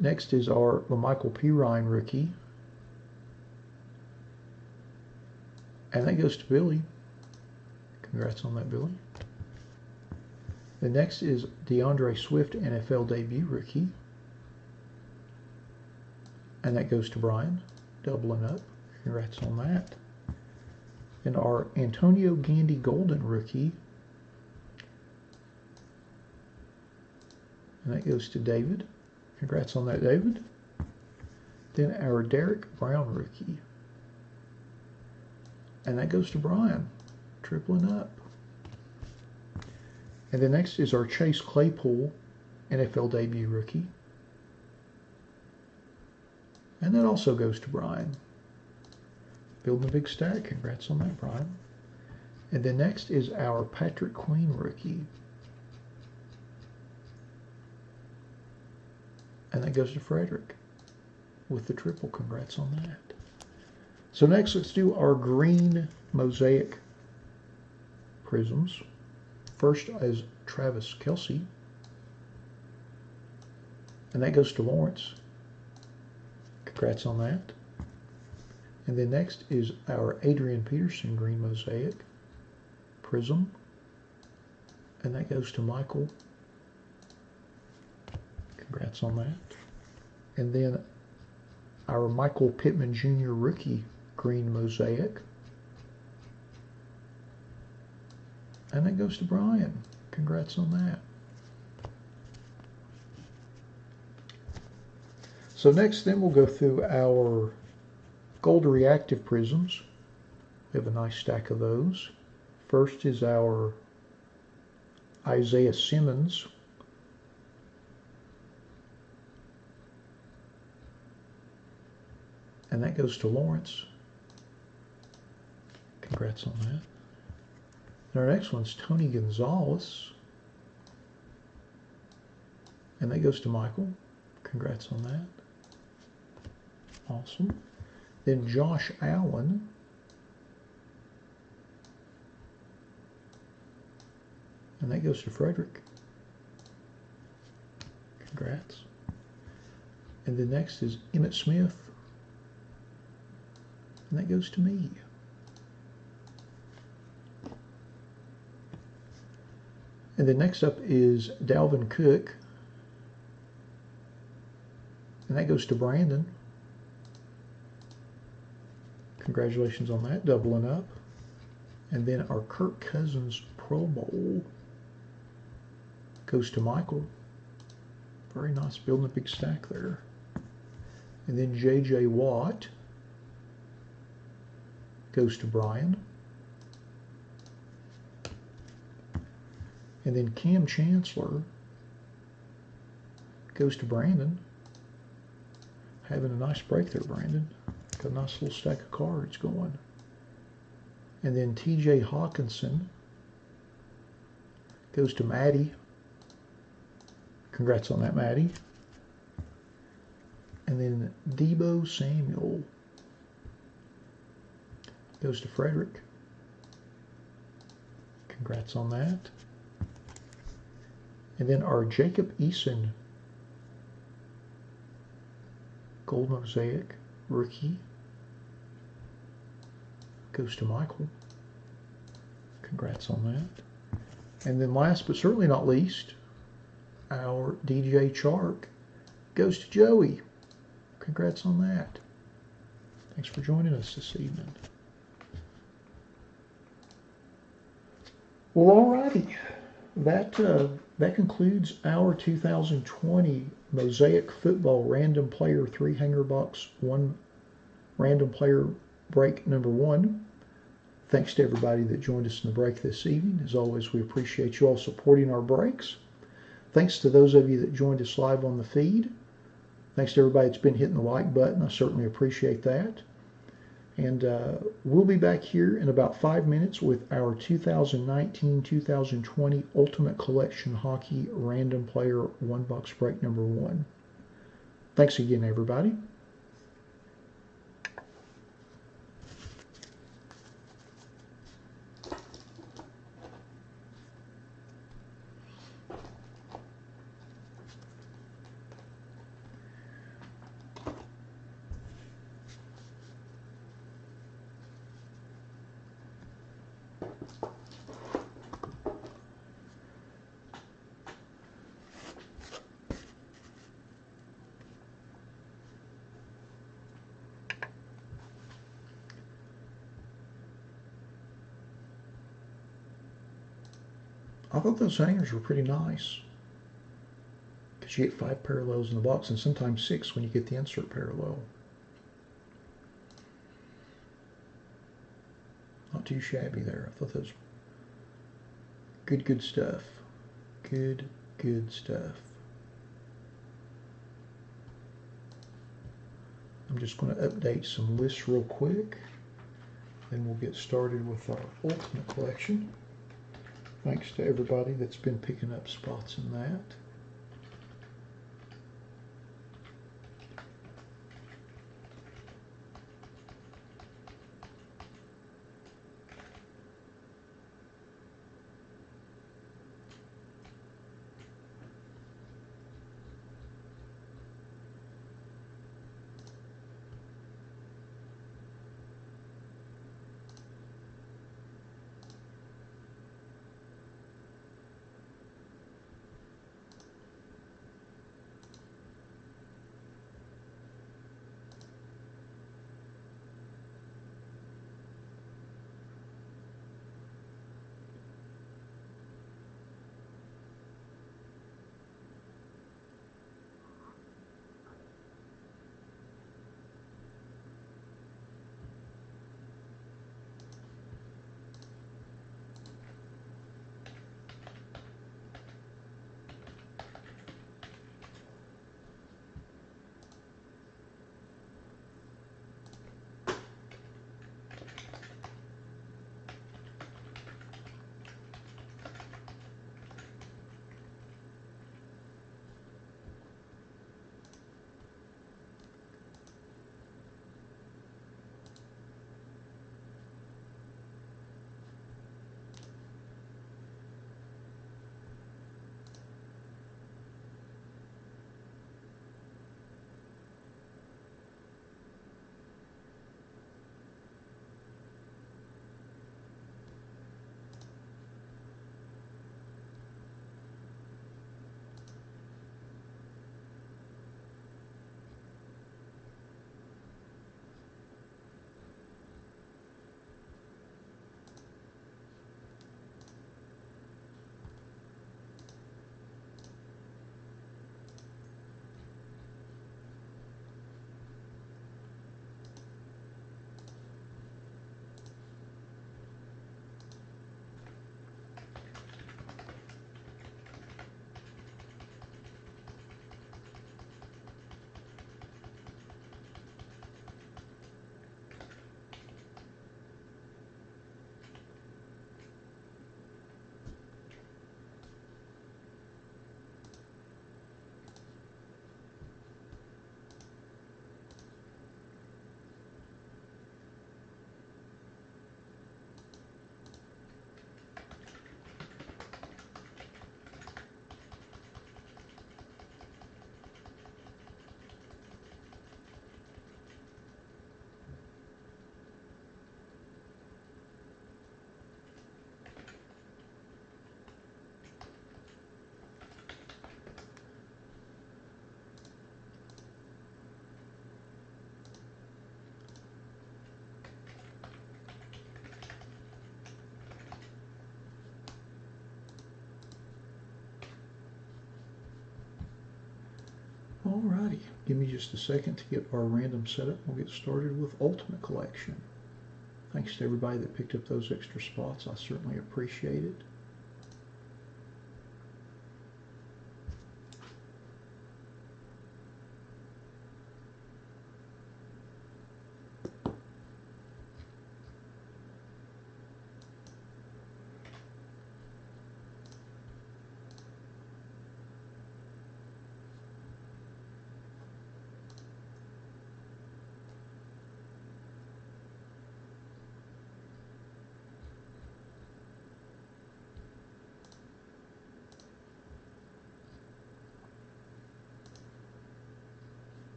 Next is our LaMichael Pirine rookie. And that goes to Billy. Congrats on that, Billy. The next is DeAndre Swift NFL debut rookie. And that goes to Brian, doubling up. Congrats on that. And our Antonio Gandy Golden rookie. And that goes to David. Congrats on that, David. Then our Derek Brown rookie. And that goes to Brian, tripling up. And the next is our Chase Claypool NFL debut rookie. And that also goes to Brian. Building a big stack. Congrats on that, Brian. And then next is our Patrick Queen rookie. And that goes to Frederick with the triple. Congrats on that. So next, let's do our green mosaic prisms. First is Travis Kelce. And that goes to Lawrence. Congrats on that. And then next is our Adrian Peterson green mosaic prism. And that goes to Michael. Congrats on that. And then our Michael Pittman Jr. rookie green mosaic. And that goes to Brian. Congrats on that. So next then we'll go through our gold reactive prisms. We have a nice stack of those. First is our Isaiah Simmons. And that goes to Lawrence. Congrats on that. And our next one's Tony Gonzalez. And that goes to Michael. Congrats on that. Awesome. Then Josh Allen. And that goes to Frederick. Congrats. And the next is Emmitt Smith. And that goes to me. And then next up is Dalvin Cook. And that goes to Brandon. Congratulations on that, doubling up. And then our Kirk Cousins Pro Bowl goes to Michael. Very nice, building a big stack there. And then J.J. Watt goes to Brian. And then Cam Chancellor goes to Brandon. Having a nice break there, Brandon. Got a nice little stack of cards going. And then T.J. Hawkinson goes to Maddie. Congrats on that, Maddie. And then Debo Samuel goes to Frederick. Congrats on that. And then our Jacob Eason gold mosaic rookie goes to Michael. Congrats on that. And then last but certainly not least, our DJ Chark goes to Joey. Congrats on that. Thanks for joining us this evening. Well, alrighty. That concludes our 2020 Mosaic Football Random Player 3 Hanger Box 1 Random player break number 1. Thanks to everybody that joined us in the break this evening. As always, we appreciate you all supporting our breaks. Thanks to those of you that joined us live on the feed. Thanks to everybody that's been hitting the like button. I certainly appreciate that. And we'll be back here in about 5 minutes with our 2019-2020 Ultimate Collection Hockey Random Player 1-box break number 1. Thanks again, everybody. I thought those hangers were pretty nice, because you get 5 parallels in the box and sometimes 6 when you get the insert parallel. Not too shabby there. I thought those good stuff. Good stuff. I'm just going to update some lists real quick, then we'll get started with our Ultimate Collection. Thanks to everybody that's been picking up spots in that. Alrighty. Give me just a second to get our random set up. We'll get started with Ultimate Collection. Thanks to everybody that picked up those extra spots. I certainly appreciate it.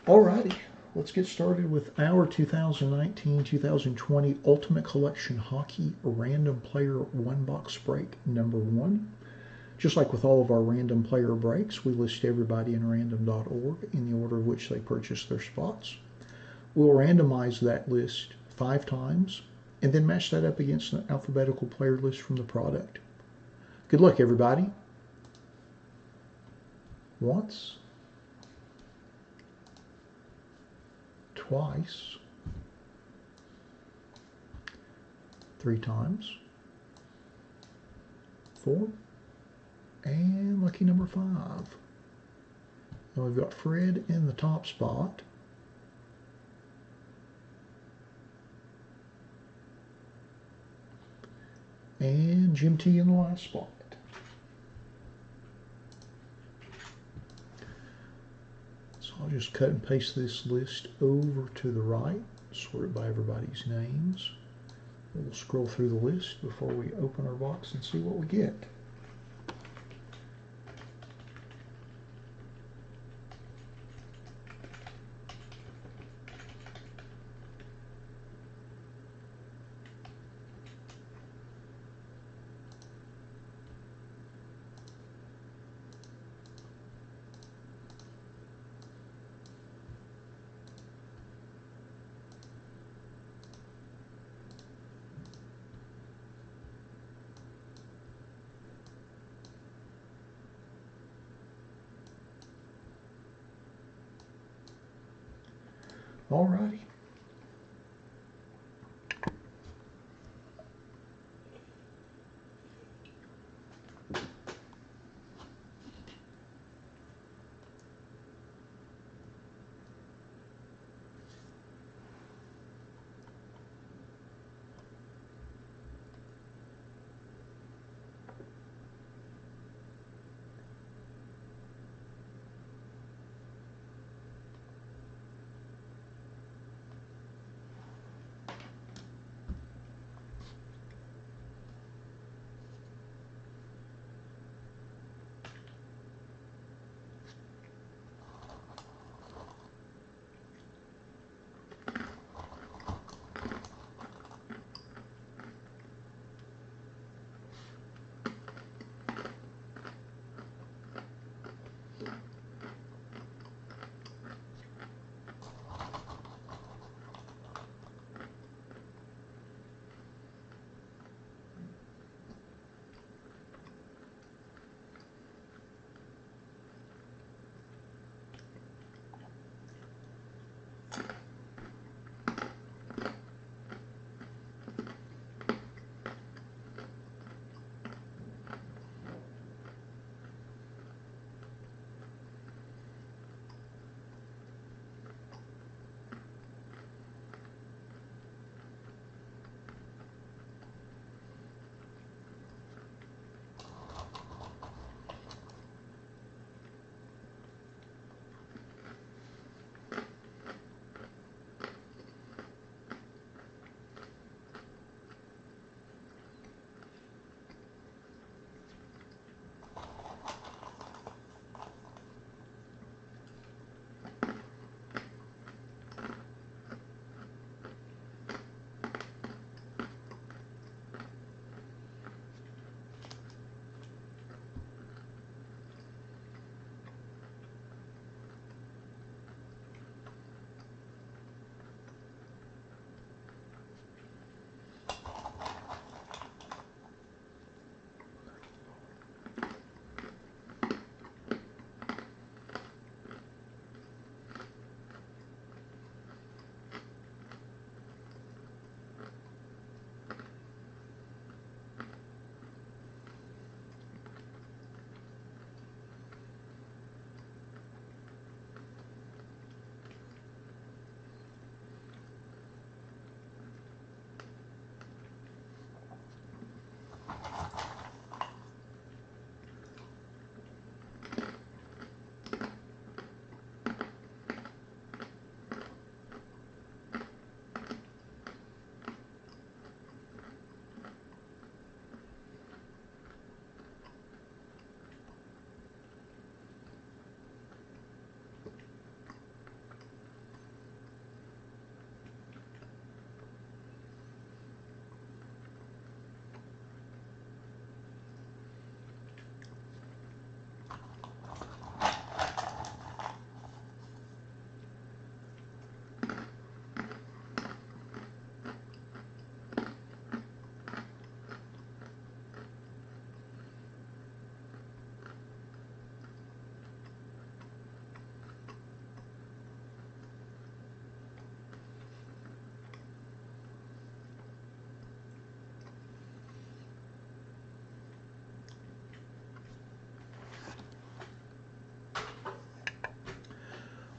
Alrighty, let's get started with our 2019-2020 Ultimate Collection Hockey Random Player One Box Break number 1. Just like with all of our random player breaks, we list everybody in random.org in the order of which they purchased their spots. We'll randomize that list 5 times and then match that up against an alphabetical player list from the product. Good luck, everybody. Once. Twice, 3 times, 4, and lucky number 5. Now we've got Fred in the top spot, and Jim T in the last spot. I'll just cut and paste this list over to the right, sort it by everybody's names. We'll scroll through the list before we open our box and see what we get. Alrighty.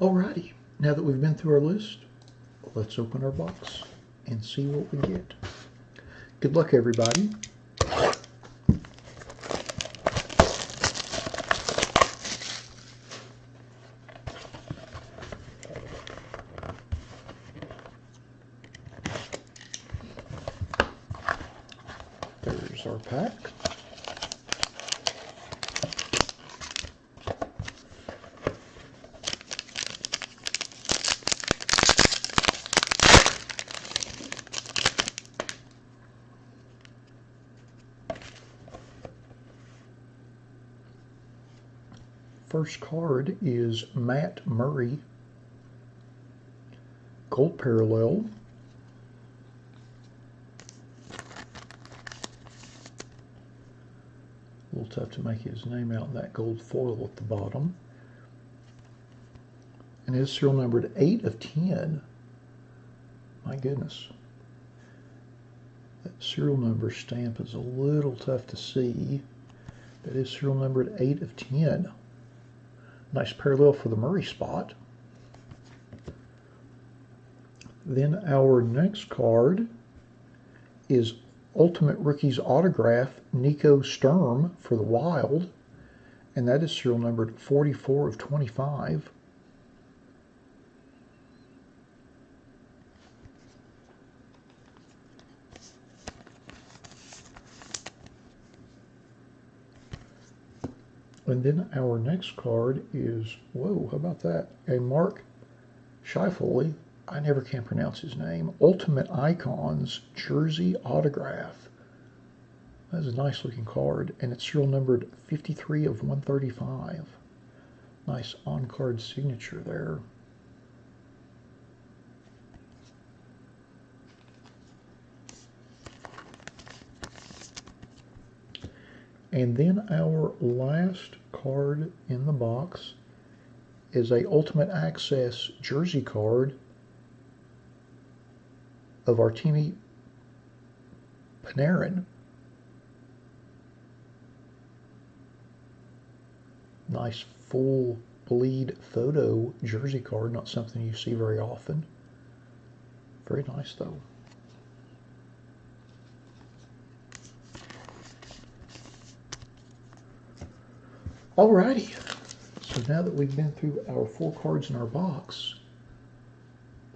Alrighty, now that we've been through our list, let's open our box and see what we get. Good luck, everybody. There's our pack. First card is Matt Murray, gold parallel. A little tough to make his name out in that gold foil at the bottom. And it's serial numbered 8 of 10. My goodness. That serial number stamp is a little tough to see. That is serial numbered 8 of 10. Nice parallel for the Murray spot. Then our next card is Ultimate Rookies Autograph, Nico Sturm for the Wild. And that is serial numbered 44 of 25. And then our next card is, whoa, how about that? A Mark Scheifele, I never can pronounce his name, Ultimate Icons Jersey Autograph. That's a nice looking card, and it's serial numbered 53 of 135. Nice on-card signature there. And then our last card in the box is a Ultimate Access jersey card of Artemi Panarin. Nice full bleed photo jersey card, not something you see very often. Very nice though. Alrighty, so now that we've been through our 4 cards in our box,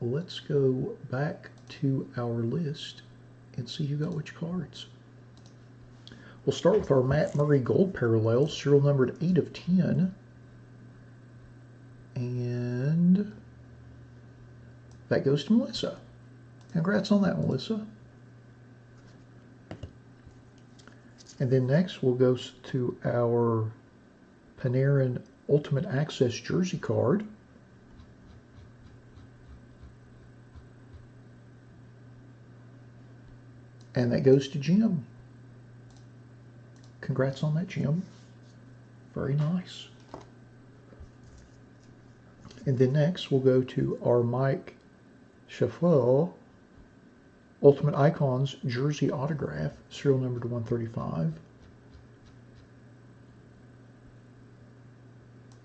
let's go back to our list and see who got which cards. We'll start with our Matt Murray gold parallel, serial numbered 8 of 10. And that goes to Melissa. Congrats on that, Melissa. And then next we'll go to our Panarin Ultimate Access jersey card. And that goes to Jim. Congrats on that, Jim. Very nice. And then next we'll go to our Mike Scheifele Ultimate Icons jersey autograph, serial number to 135.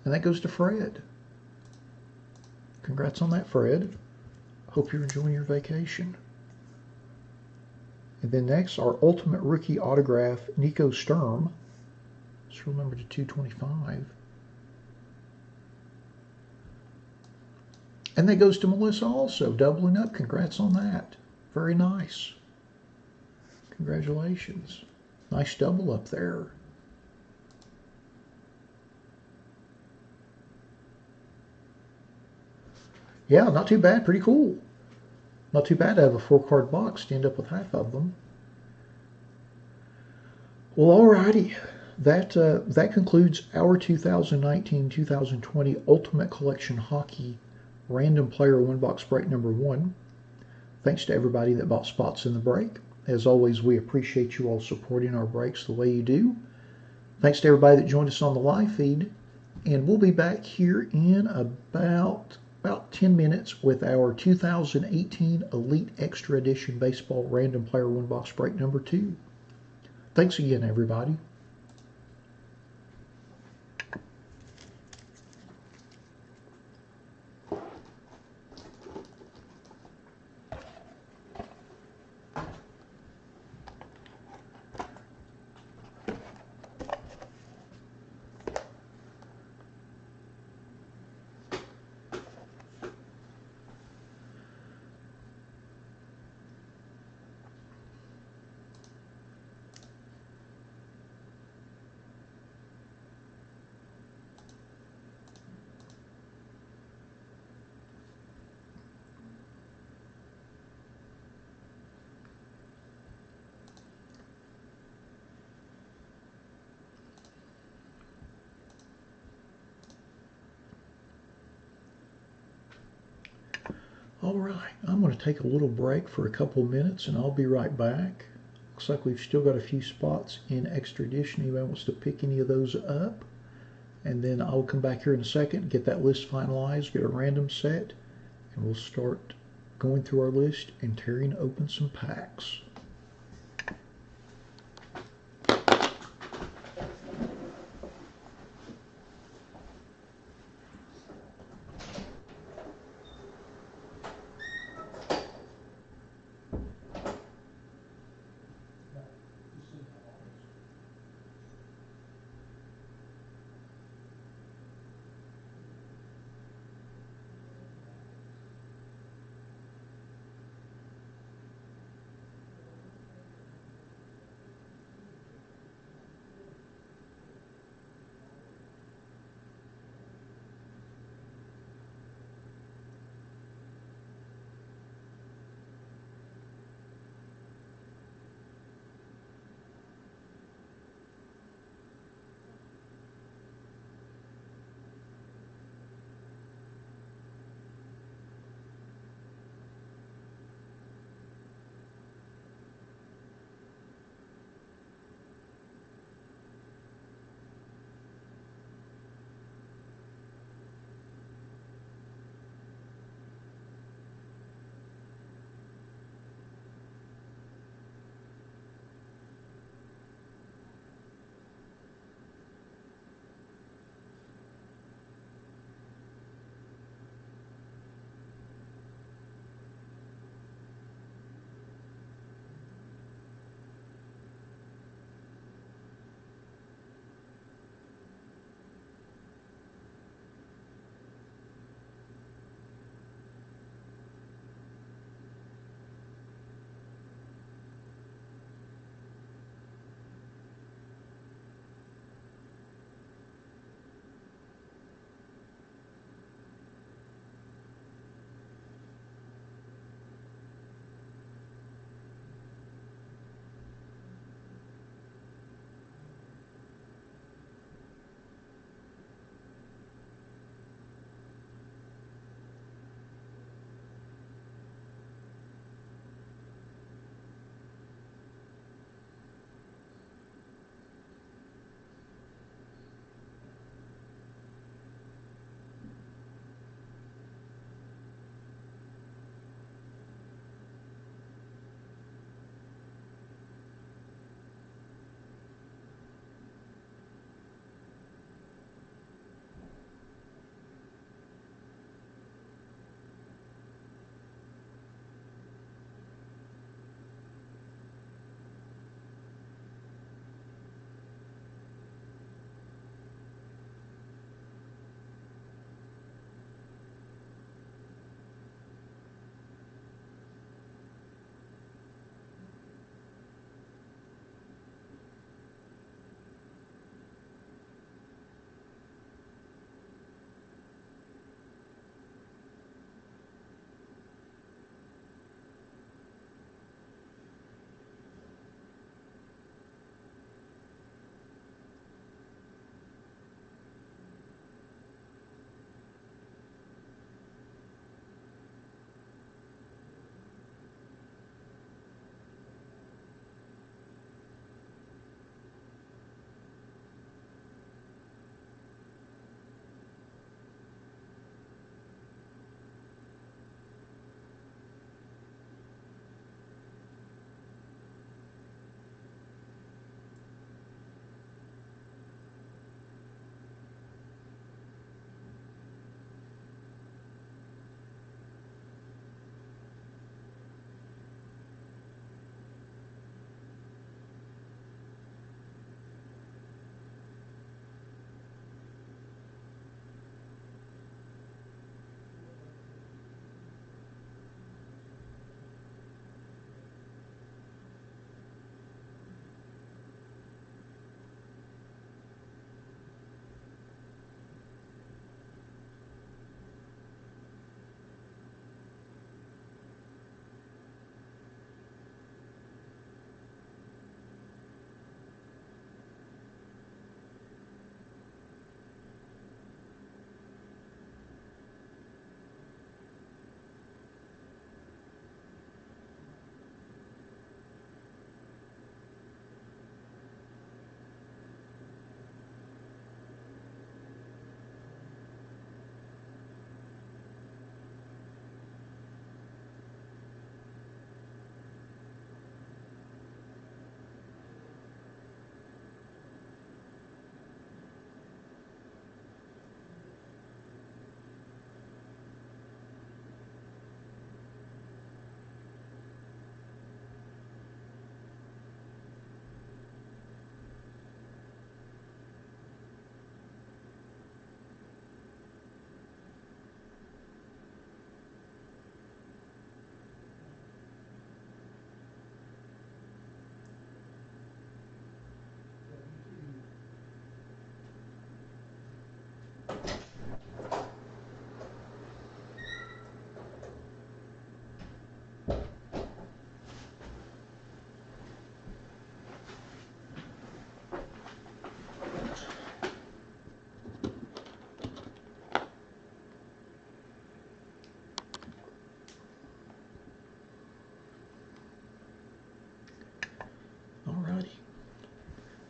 And that goes to Fred. Congrats on that, Fred. Hope you're enjoying your vacation. And then next, our Ultimate Rookie Autograph, Nico Sturm, serial number to 225. And that goes to Melissa also, doubling up. Congrats on that. Very nice. Congratulations. Nice double up there. Yeah, not too bad. Pretty cool. Not too bad to have a 4-card box to end up with half of them. Well, alrighty. That concludes our 2019-2020 Ultimate Collection Hockey Random Player 1-Box Break number 1. Thanks to everybody that bought spots in the break. As always, we appreciate you all supporting our breaks the way you do. Thanks to everybody that joined us on the live feed. And we'll be back here in about 10 minutes with our 2018 Elite Extra Edition Baseball Random Player 1-Box Break number 2. Thanks again, everybody. All right, I'm going to take a little break for a couple minutes and I'll be right back. Looks like we've still got a few spots in extra edition. Anybody wants to pick any of those up? And then I'll come back here in a second, get that list finalized, get a random set, and we'll start going through our list and tearing open some packs.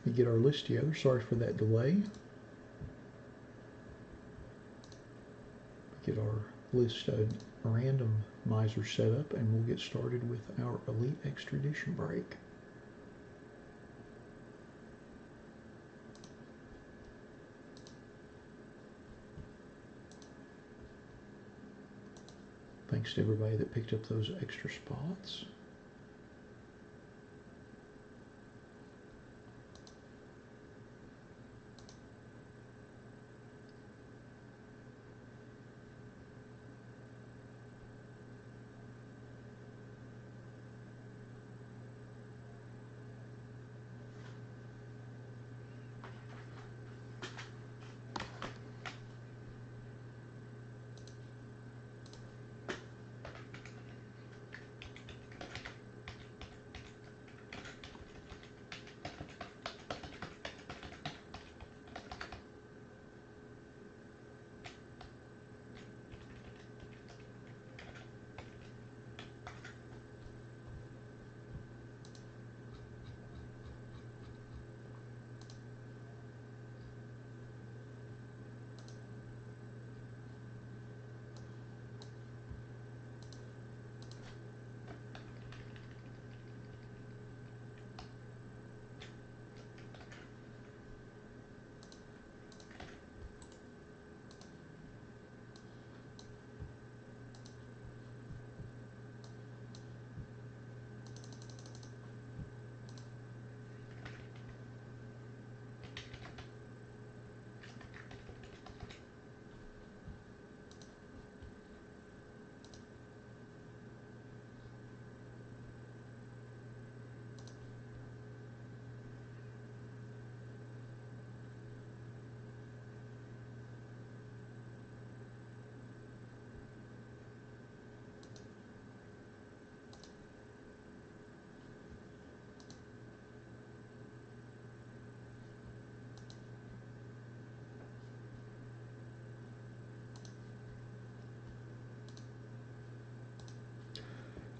Let me get our list together. Sorry for that delay. Get our list randomizer set up, and we'll get started with our Elite Extra Edition break. Thanks to everybody that picked up those extra spots.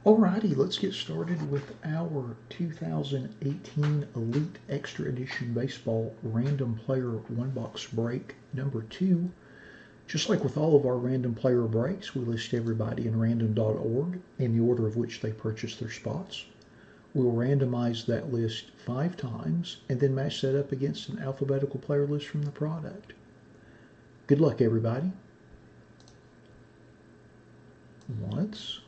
Alrighty, let's get started with our 2018 Elite Extra Edition Baseball Random Player One Box Break number 2. Just like with all of our random player breaks, we list everybody in random.org in the order of which they purchased their spots. We'll randomize that list 5 times and then match that up against an alphabetical player list from the product. Good luck, everybody. Once.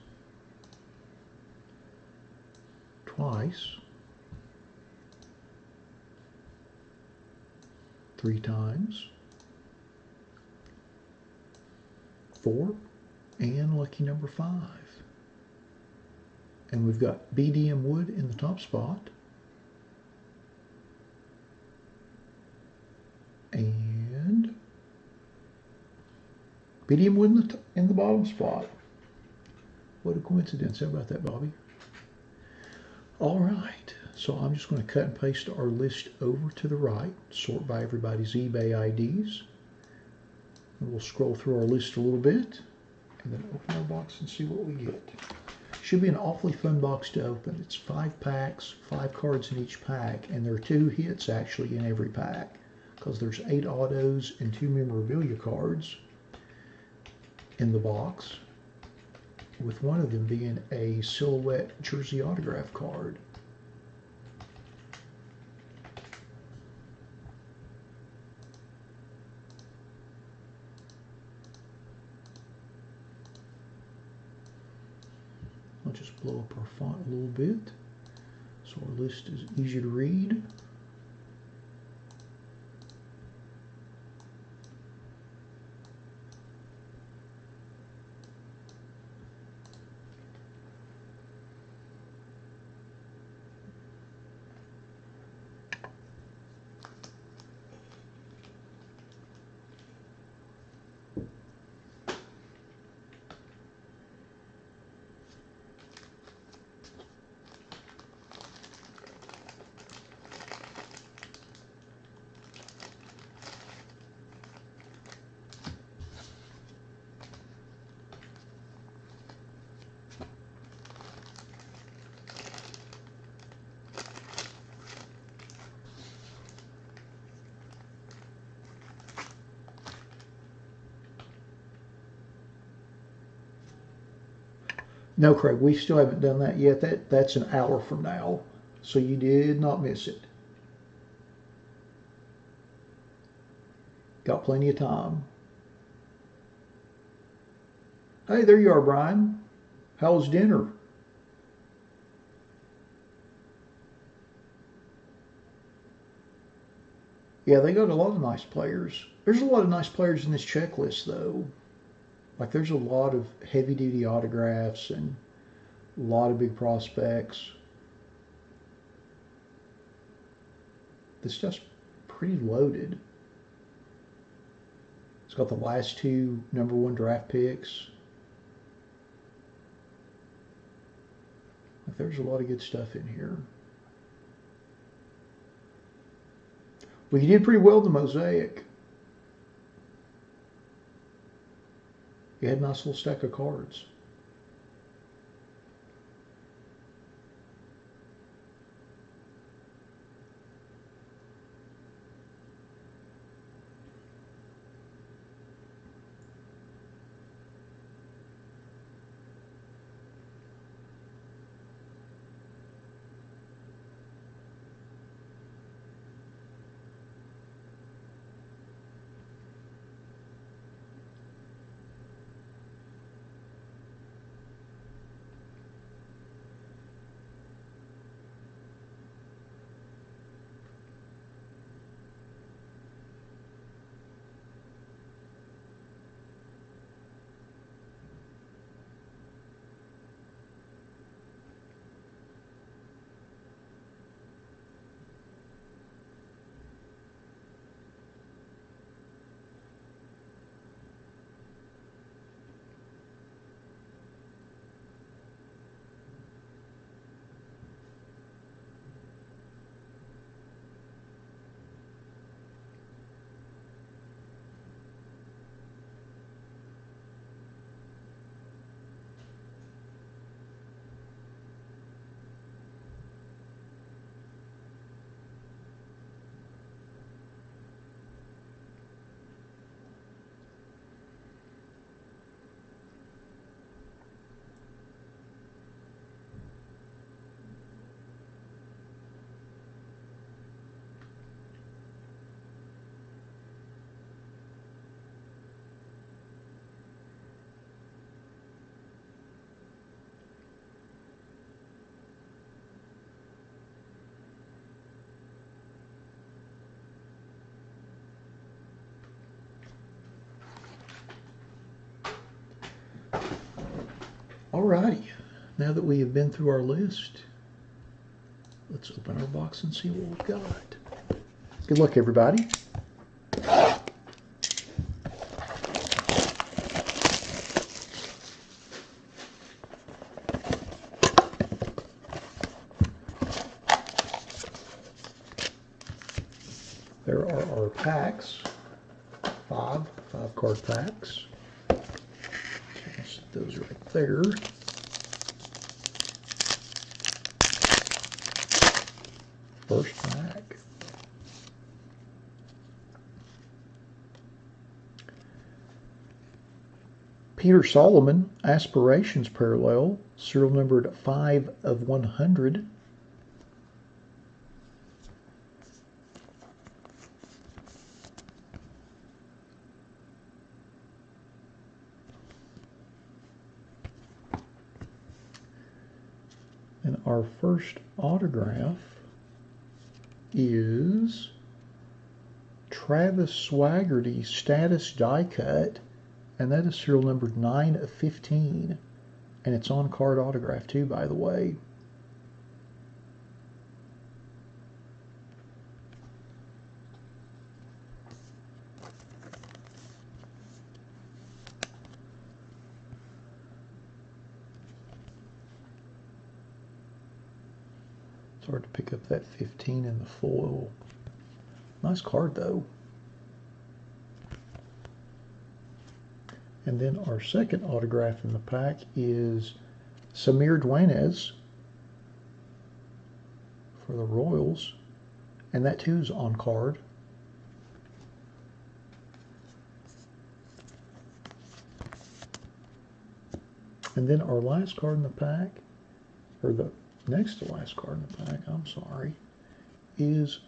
Twice, 3 times, 4, and lucky number 5. And we've got BDM Wood in the top spot, and BDM Wood in the bottom spot. What a coincidence. How about that, Bobby? All right, so I'm just going to cut and paste our list over to the right, sort by everybody's eBay IDs. And we'll scroll through our list a little bit, and then open our box and see what we get. Should be an awfully fun box to open. It's 5 packs, 5 cards in each pack, and there are 2 hits actually in every pack, because there's 8 autos and 2 memorabilia cards in the box, with one of them being a silhouette jersey autograph card. I'll just blow up our font a little bit so our list is easy to read. No, Craig, we still haven't done that yet. That's an hour from now, so you did not miss it. Got plenty of time. Hey, there you are, Brian. How was dinner? Yeah, they got a lot of nice players. There's a lot of nice players in this checklist, though. Like, there's a lot of heavy-duty autographs and a lot of big prospects. This stuff's pretty loaded. It's got the last two #1 draft picks. Like, there's a lot of good stuff in here. Well, you did pretty well in the mosaic. You had a nice little stack of cards. Alrighty, now that we have been through our list, let's open our box and see what we've got. Good luck, everybody. There are our packs, five card packs. Those right there. First pack. Peter Solomon, Aspirations Parallel, serial numbered 5/100. And our first autograph is Travis Swaggerty Status Die Cut, and that is serial numbered 9/15, and it's on card autograph too, by the way. It's hard to pick up that 15 in the foil. Nice card, though. And then our second autograph in the pack is Samir Duenas for the Royals. And that, too, is on card. And And then our last card in the pack, or the next to last card in the pack, I'm sorry, is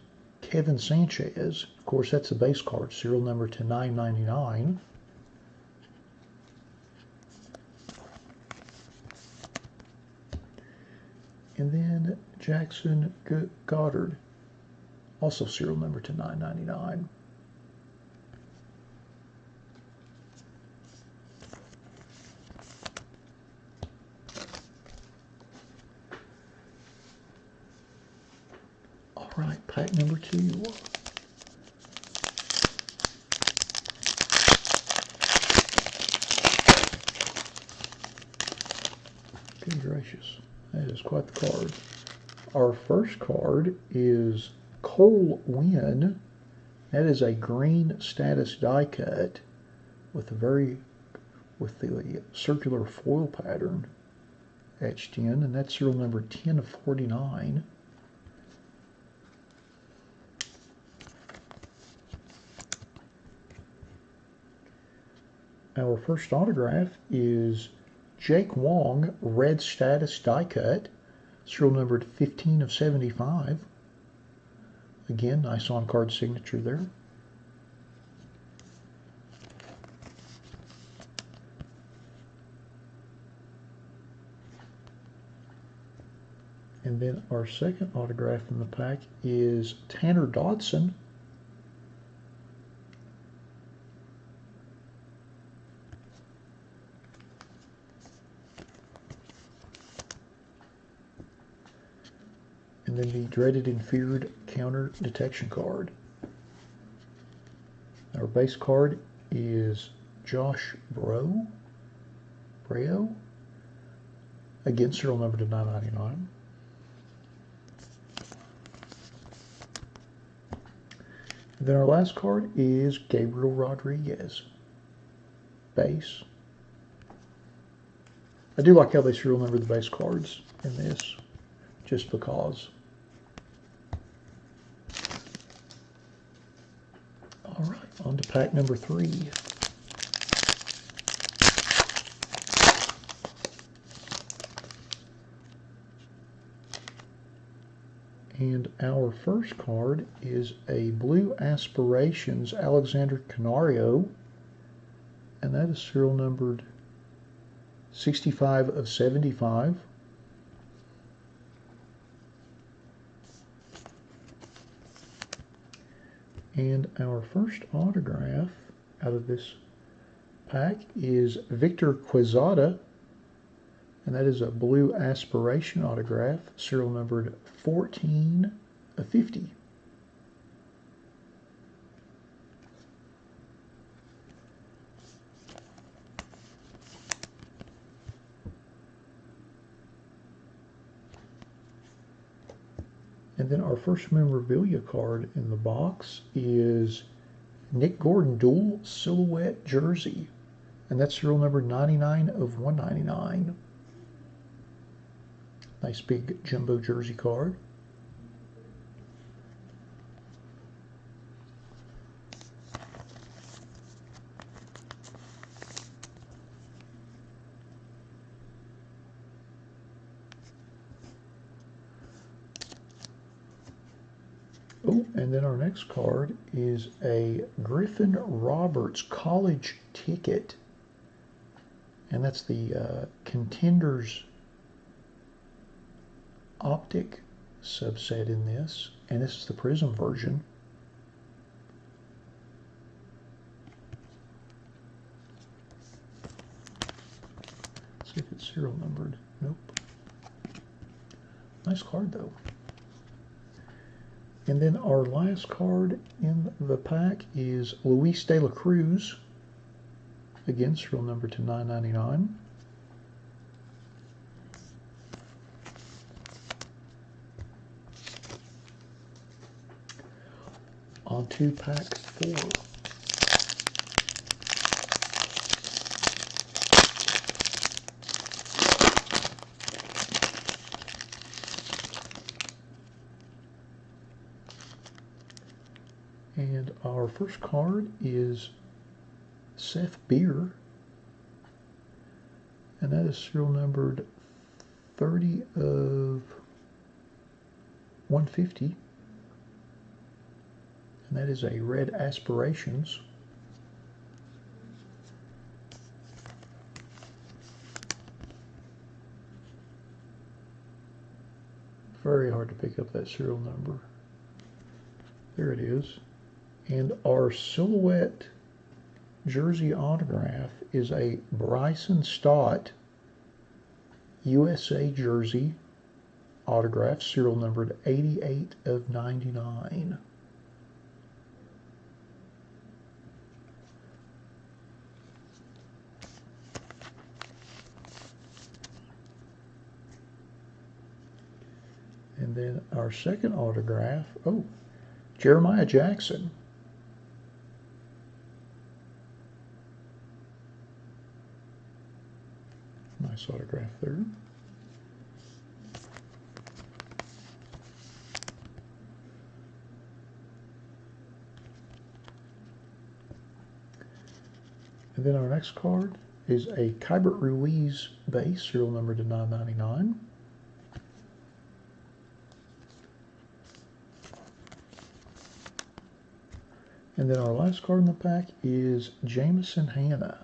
Kevin Sanchez. Of course, that's the base card, serial number to 999. And then Jackson Goddard, also serial number to 999. All right, pack number 2. Good gracious, that is quite the card. Our first card is Cole Wynn. That is a green status die cut with the circular foil pattern etched in, and that's serial number 1049. Our first autograph is Jake Wong, red status die cut, serial numbered 15 of 75. Again, nice on-card signature there. And then our second autograph in the pack is Tanner Dodson. And then the dreaded and feared counter detection card. Our base card is Josh Breo. Again, serial number to 999. And then our last card is Gabriel Rodriguez. Base. I do like how they serial number the base cards in this, just because. All right, on to pack number 3. And our first card is a Blue Aspirations Alexander Canario, and that is serial numbered 65 of 75. And our first autograph out of this pack is Victor Quezada, and that is a Blue Aspiration autograph, serial numbered 14 of 50. And then our first memorabilia card in the box is Nick Gordon dual silhouette jersey, and that's serial number 99 of 199. Nice big jumbo jersey card. Oh, and then our next card is a Griffin Roberts college ticket, and that's the Contenders Optic subset in this, and this is the Prism version. Let's see if it's serial numbered. Nope. Nice card though. And then our last card in the pack is Luis de la Cruz, again serial number to 999. On to pack 4. And our first card is Seth Beer, and that is serial numbered 30 of 150. And that is a red Aspirations. Very hard to pick up that serial number. There it is. And our silhouette jersey autograph is a Bryson Stott USA jersey autograph, serial numbered 88 of 99. And then our second autograph, oh, Jeremiah Jackson. Nice autograph there. And then our next card is a Kybert Ruiz base, serial number to 999. And then our last card in the pack is Jamison Hannah,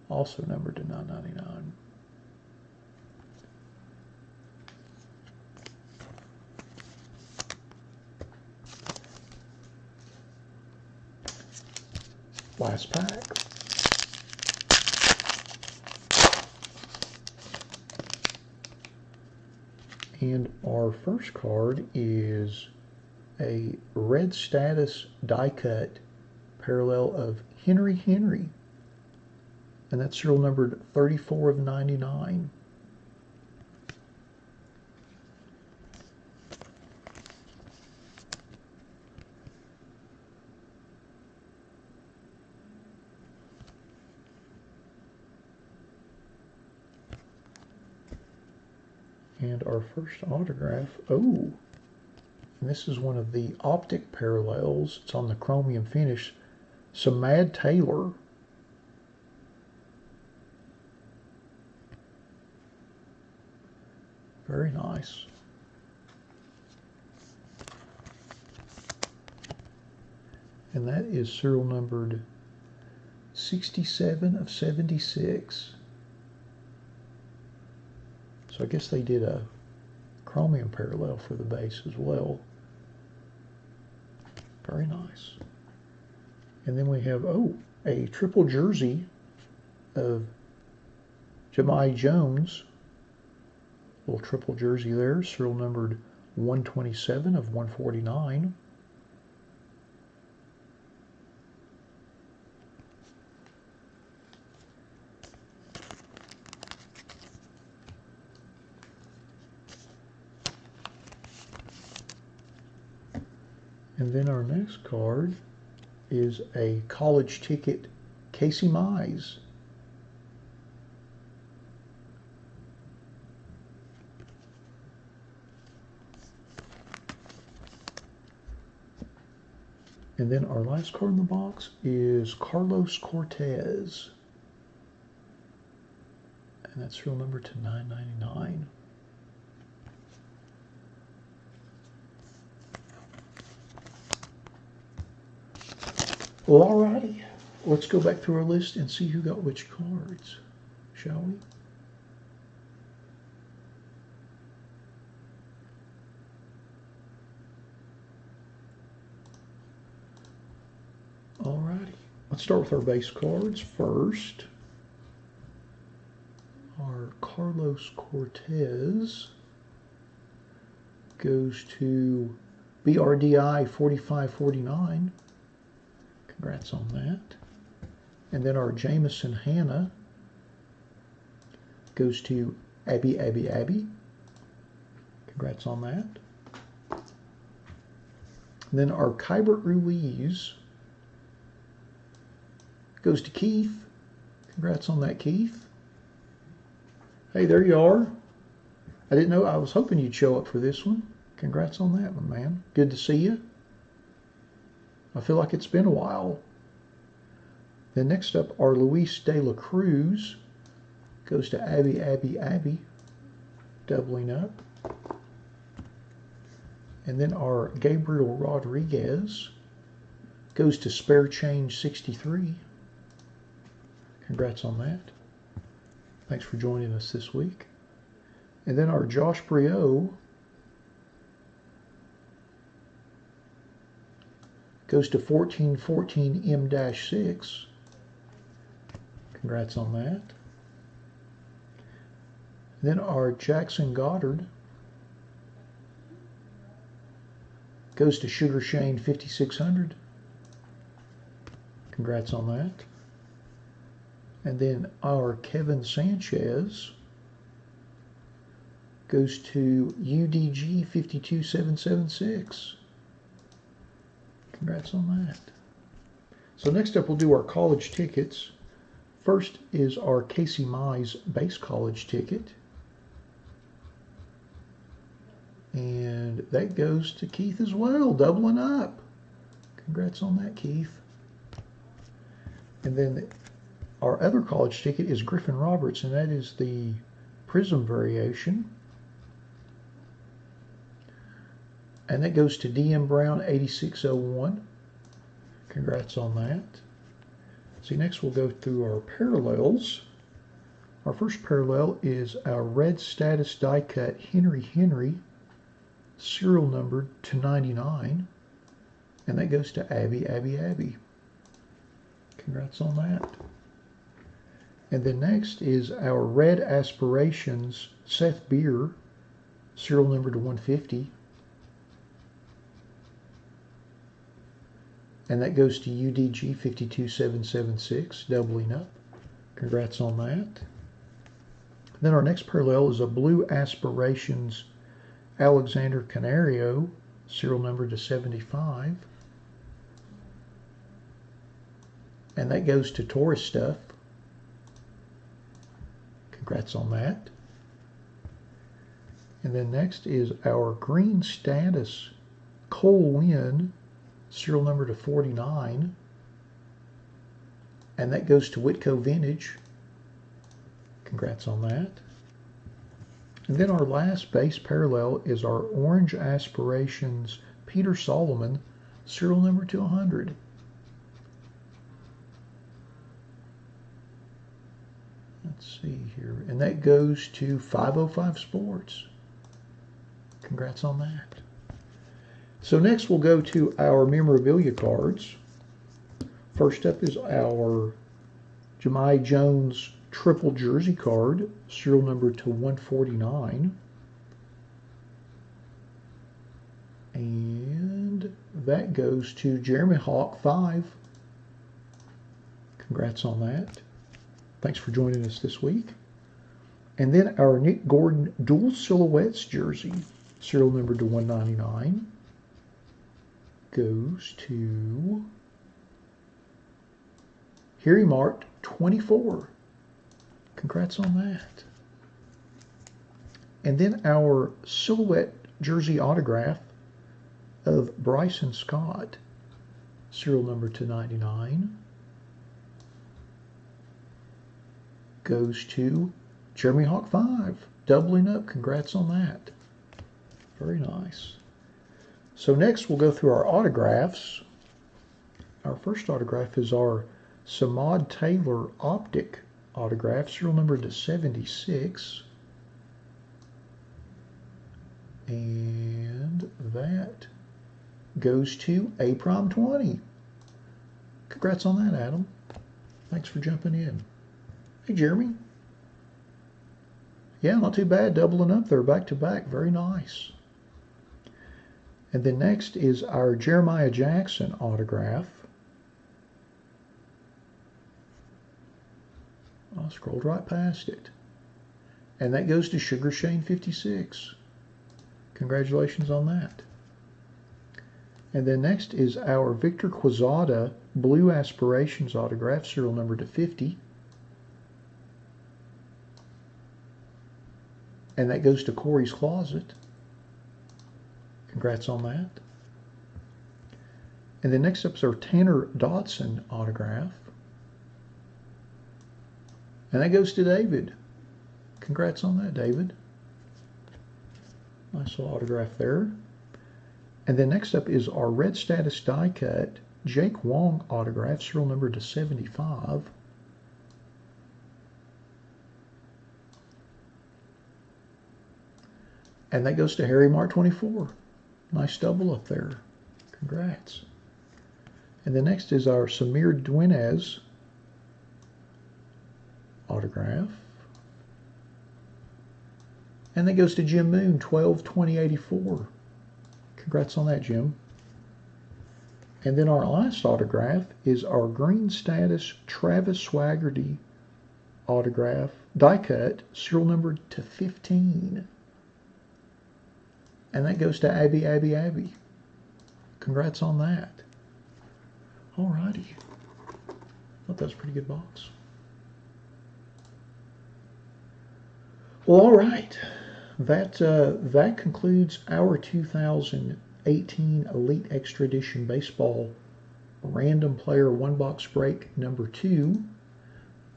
also numbered to 999. Last pack. And our first card is a red status die cut parallel of Henry, and that's serial numbered 34 of 99. And our first autograph, oh, and this is one of the optic parallels. It's on the chromium finish. Samad Taylor. Very nice. And that is serial numbered 67 of 76. So I guess they did a chromium parallel for the base as well. Very nice. And then we have, oh, a triple jersey of Jahmai Jones. Little triple jersey there, serial numbered 127 of 149. And then our next card is a college ticket, Casey Mize. And then our last card in the box is Carlos Cortez. And that's serial number to 999. Well, alrighty. Let's go back through our list and see who got which cards, shall we? Alrighty. Let's start with our base cards first. Our Carlos Cortez goes to BRDI 4549. Congrats on that. And then our Jamison Hannah goes to Abby. Congrats on that. And then our Kybert Ruiz goes to Keith. Congrats on that, Keith. Hey, there you are. I didn't know, I was hoping you'd show up for this one. Congrats on that one, man. Good to see you. I feel like it's been a while. Then next up are Luis de la Cruz Goes to Abby, doubling up. And then our Gabriel Rodriguez goes to Spare Change 63. Congrats on that. Thanks for joining us this week. And then our Josh Brio goes to 1414 M-6. Congrats on that. And then our Jackson Goddard goes to Sugar Shane 5600. Congrats on that. And then our Kevin Sanchez goes to UDG 52776. Congrats on that. So next up we'll do our college tickets. First is our Casey Mize base college ticket. And that goes to Keith as well, doubling up. Congrats on that, Keith. And then our other college ticket is Griffin Roberts, and that is the Prism variation. And that goes to DM Brown 8601. Congrats on that. See, next we'll go through our parallels. Our first parallel is our red status die cut Henry, serial numbered to 99. And that goes to Abby. Congrats on that. And then next is our red aspirations Seth Beer, serial number to 150. And that goes to UDG 52776, doubling up. Congrats on that. Then our next parallel is a blue aspirations Alexander Canario, serial number to 75. And that goes to Taurus Stuff. Congrats on that. And then next is our green status Cole Wynn, serial number to 49. And that goes to Whitco Vintage. Congrats on that. And then our last base parallel is our orange aspirations Peter Solomon, serial number to 100. Let's see here. And that goes to 505 Sports. Congrats on that. So next we'll go to our memorabilia cards. First up is our Jahmai Jones triple jersey card, serial number to 149. And that goes to Jeremy Hawk 5. Congrats on that. Thanks for joining us this week. And then our Nick Gordon dual silhouettes jersey, serial number to 199, goes to Harry Marked 24. Congrats on that. And then our silhouette jersey autograph of Bryson Scott, serial number to 99, goes to Jeremy Hawk 5, doubling up. Congrats on that. Very nice. So next we'll go through our autographs. Our first autograph is our Samad Taylor Optic autograph, serial number to 76. And that goes to A-Prom 20. Congrats on that, Adam. Thanks for jumping in. Hey, Jeremy. Yeah, not too bad, doubling up there, back to back. Very nice. And then next is our Jeremiah Jackson autograph. I scrolled right past it. And that goes to Sugar Shane 56. Congratulations on that. And then next is our Victor Quezada Blue Aspirations autograph, serial number to 50. And that goes to Corey's Closet. Congrats on that. And then next up is our Tanner Dodson autograph. And that goes to David. Congrats on that, David. Nice little autograph there. And then next up is our red status die cut Jake Wong autograph, serial number to 75. And that goes to Harry Mark 24. Nice double up there. Congrats. And then next is our Samir Duinez autograph. And that goes to Jim Moon, 12/20/84. Congrats on that, Jim. And then our last autograph is our green status Travis Swaggerty autograph, die cut, serial numbered to 15. And that goes to Abby. Congrats on that. Alrighty. Thought that was a pretty good box. Well, all right. That concludes our 2018 Elite Extra Edition Baseball Random Player One Box Break number 2.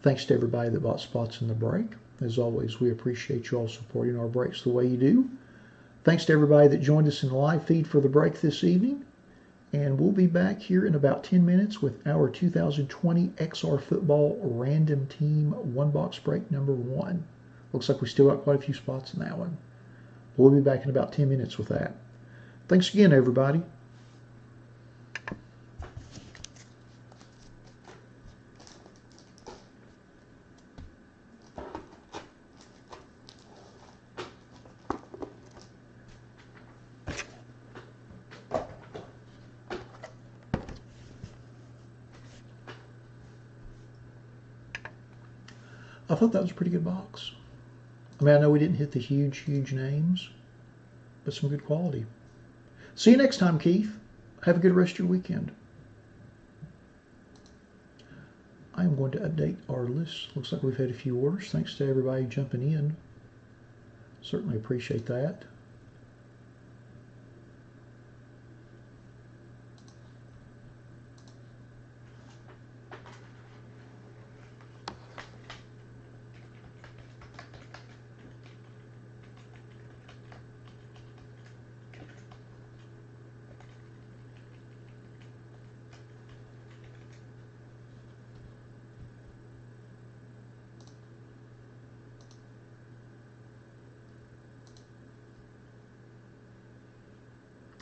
Thanks to everybody that bought spots in the break. As always, we appreciate you all supporting our breaks the way you do. Thanks to everybody that joined us in the live feed for the break this evening. And we'll be back here in about 10 minutes with our 2020 XR Football Random Team One Box Break number 1. Looks like we still got quite a few spots in that one. We'll be back in about 10 minutes with that. Thanks again, everybody. I thought that was a pretty good box. I mean, I know we didn't hit the huge names, but some good quality. See you next time, Keith. Have a good rest of your weekend. I am going to update our list. Looks like we've had a few orders. Thanks to everybody jumping in. Certainly appreciate that.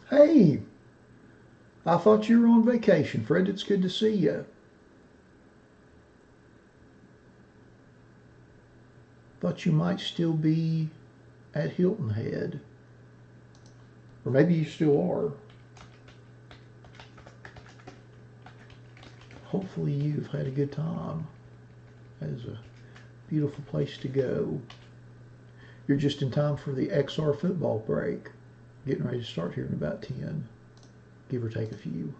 Hey, I thought you were on vacation, Fred. It's good to see you. Thought you might still be at Hilton Head. Or maybe you still are. Hopefully you've had a good time. That is a beautiful place to go. You're just in time for the XR football break. Getting ready to start here in about 10, give or take a few.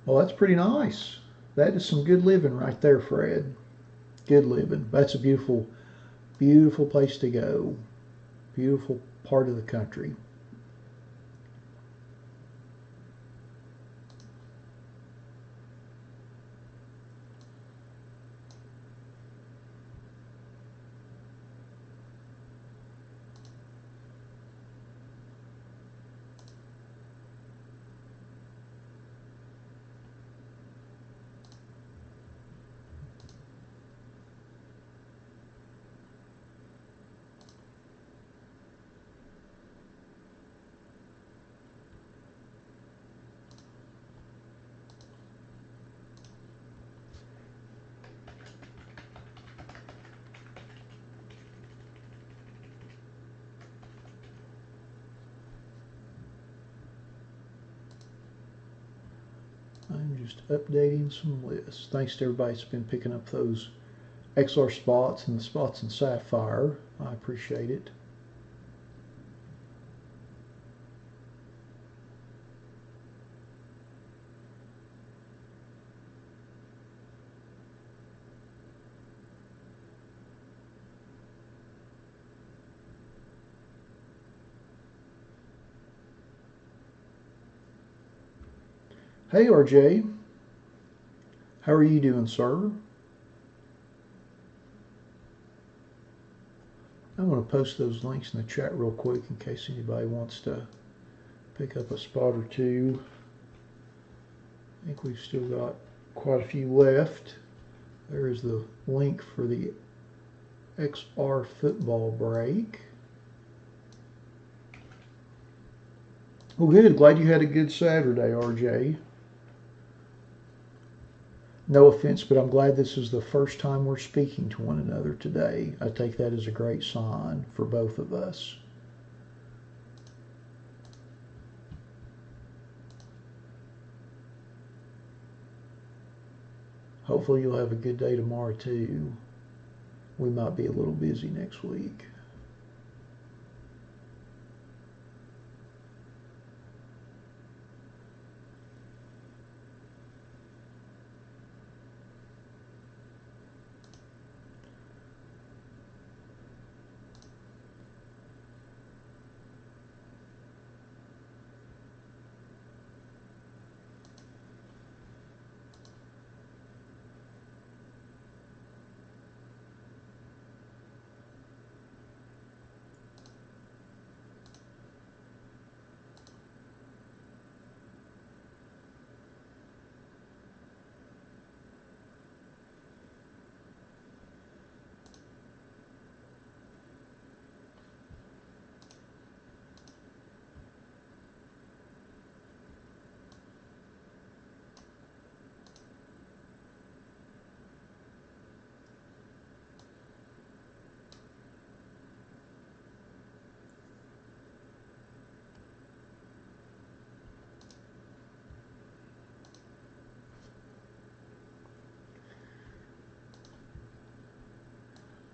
Well, that's pretty nice. That is some good living right there, Fred. Good living. That's a beautiful, beautiful place to go. Beautiful part of the country. I'm just updating some lists. Thanks to everybody that's been picking up those XR spots and the spots in Sapphire. I appreciate it. Hey RJ, how are you doing, sir? I'm going to post those links in the chat real quick in case anybody wants to pick up a spot or two. I think we've still got quite a few left. There is the link for the XR football break. Well, good. Glad you had a good Saturday, RJ. No offense, but I'm glad this is the first time we're speaking to one another today. I take that as a great sign for both of us. Hopefully you'll have a good day tomorrow too. We might be a little busy next week.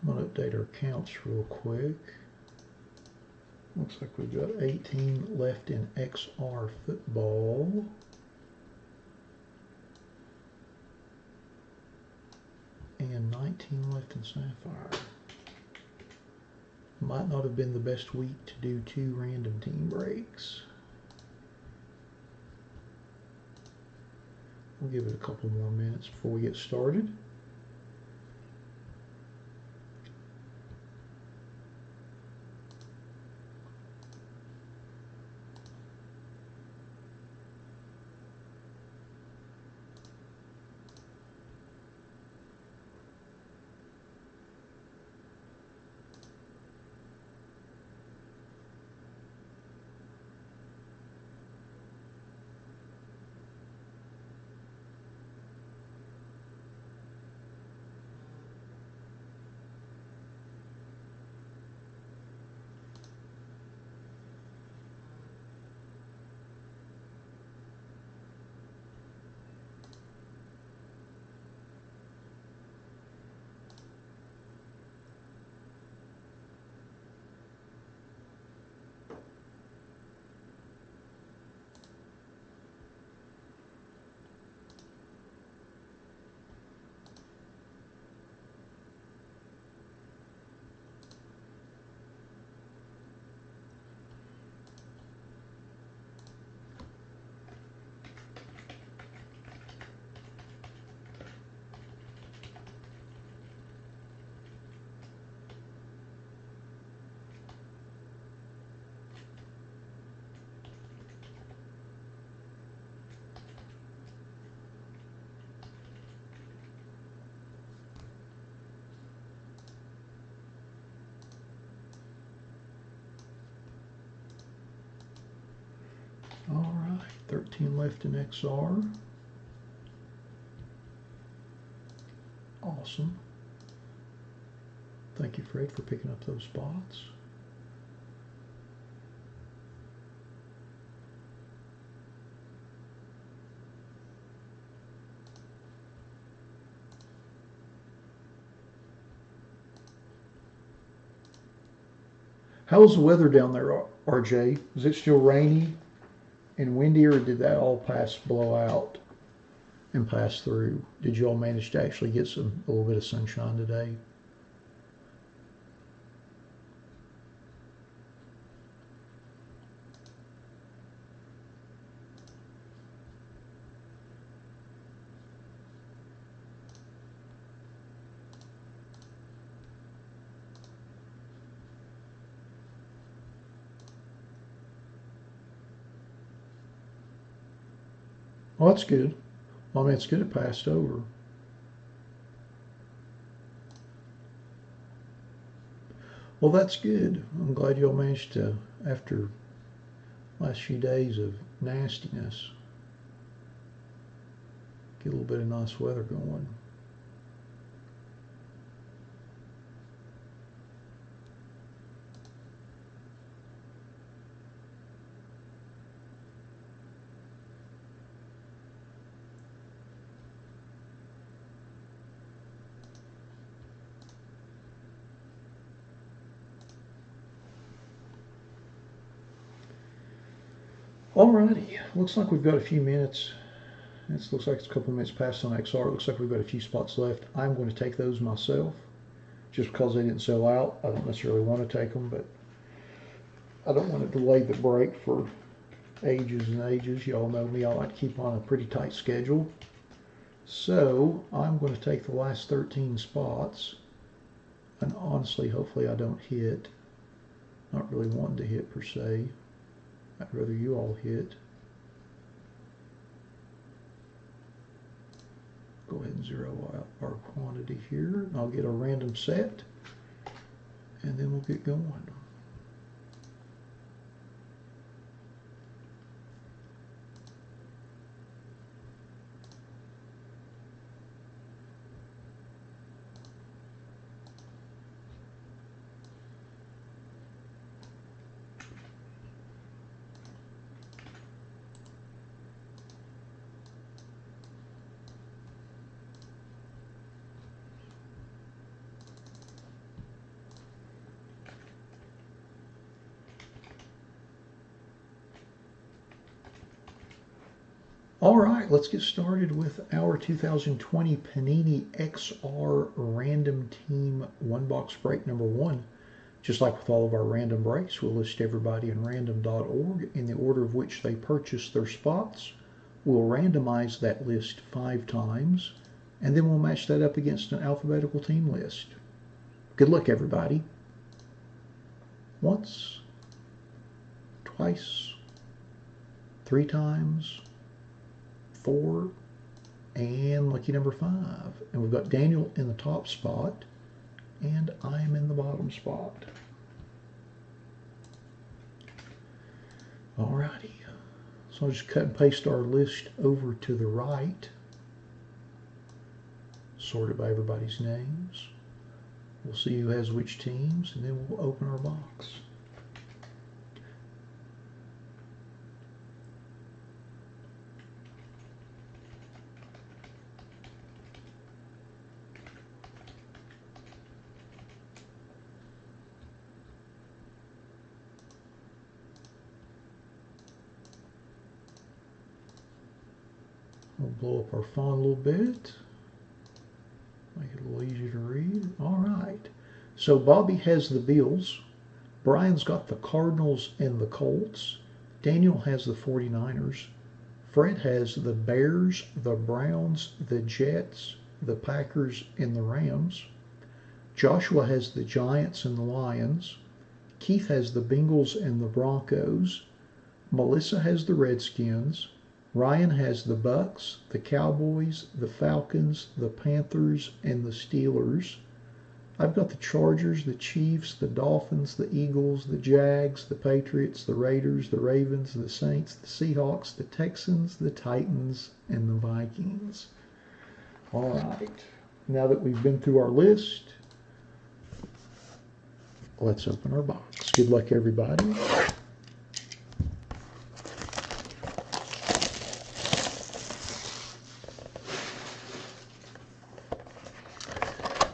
I'm going to update our counts real quick. Looks like we've got 18 left in XR football. And 19 left in Sapphire. Might not have been the best week to do 2 random team breaks. We'll give it a couple more minutes before we get started. All right, 13 left in XR. Awesome. Thank you, Fred, for picking up those spots. How's the weather down there, RJ? Is it still rainy and windy, or did that all blow out and pass through? Did you all manage to actually get a little bit of sunshine today? Oh, that's good. Well, I mean, it's good it passed over. Well, that's good. I'm glad y'all managed to, after last few days of nastiness, get a little bit of nice weather going. Alrighty, looks like we've got a few minutes. It looks like it's a couple of minutes past on XR. It looks like we've got a few spots left. I'm going to take those myself, just because they didn't sell out. I don't necessarily want to take them, but I don't want to delay the break for ages and ages. Y'all know me, I like to keep on a pretty tight schedule. So I'm going to take the last 13 spots, and honestly, hopefully I don't hit. Not really wanting to hit per se. I'd rather you all hit. Go ahead and zero out our quantity here. And I'll get a random set, and then we'll get going. All right, let's get started with our 2020 Panini XR Random Team One Box Break number 1. Just like with all of our random breaks, we'll list everybody in random.org in the order of which they purchased their spots. We'll randomize that list 5 times, and then we'll match that up against an alphabetical team list. Good luck, everybody. Once, twice, 3 times, 4, and lucky number 5. And we've got Daniel in the top spot, and I'm in the bottom spot. Alrighty, so I'll just cut and paste our list over to the right, sort it by everybody's names. We'll see who has which teams, and then we'll open our box. We'll blow up our font a little bit, make it a little easier to read. All right, so Bobby has the Bills, Brian's got the Cardinals and the Colts, Daniel has the 49ers, Fred has the Bears, the Browns, the Jets, the Packers, and the Rams, Joshua has the Giants and the Lions, Keith has the Bengals and the Broncos, Melissa has the Redskins, Ryan has the Bucks, the Cowboys, the Falcons, the Panthers, and the Steelers. I've got the Chargers, the Chiefs, the Dolphins, the Eagles, the Jags, the Patriots, the Raiders, the Ravens, the Saints, the Seahawks, the Texans, the Titans, and the Vikings. All right, now that we've been through our list, let's open our box. Good luck, everybody.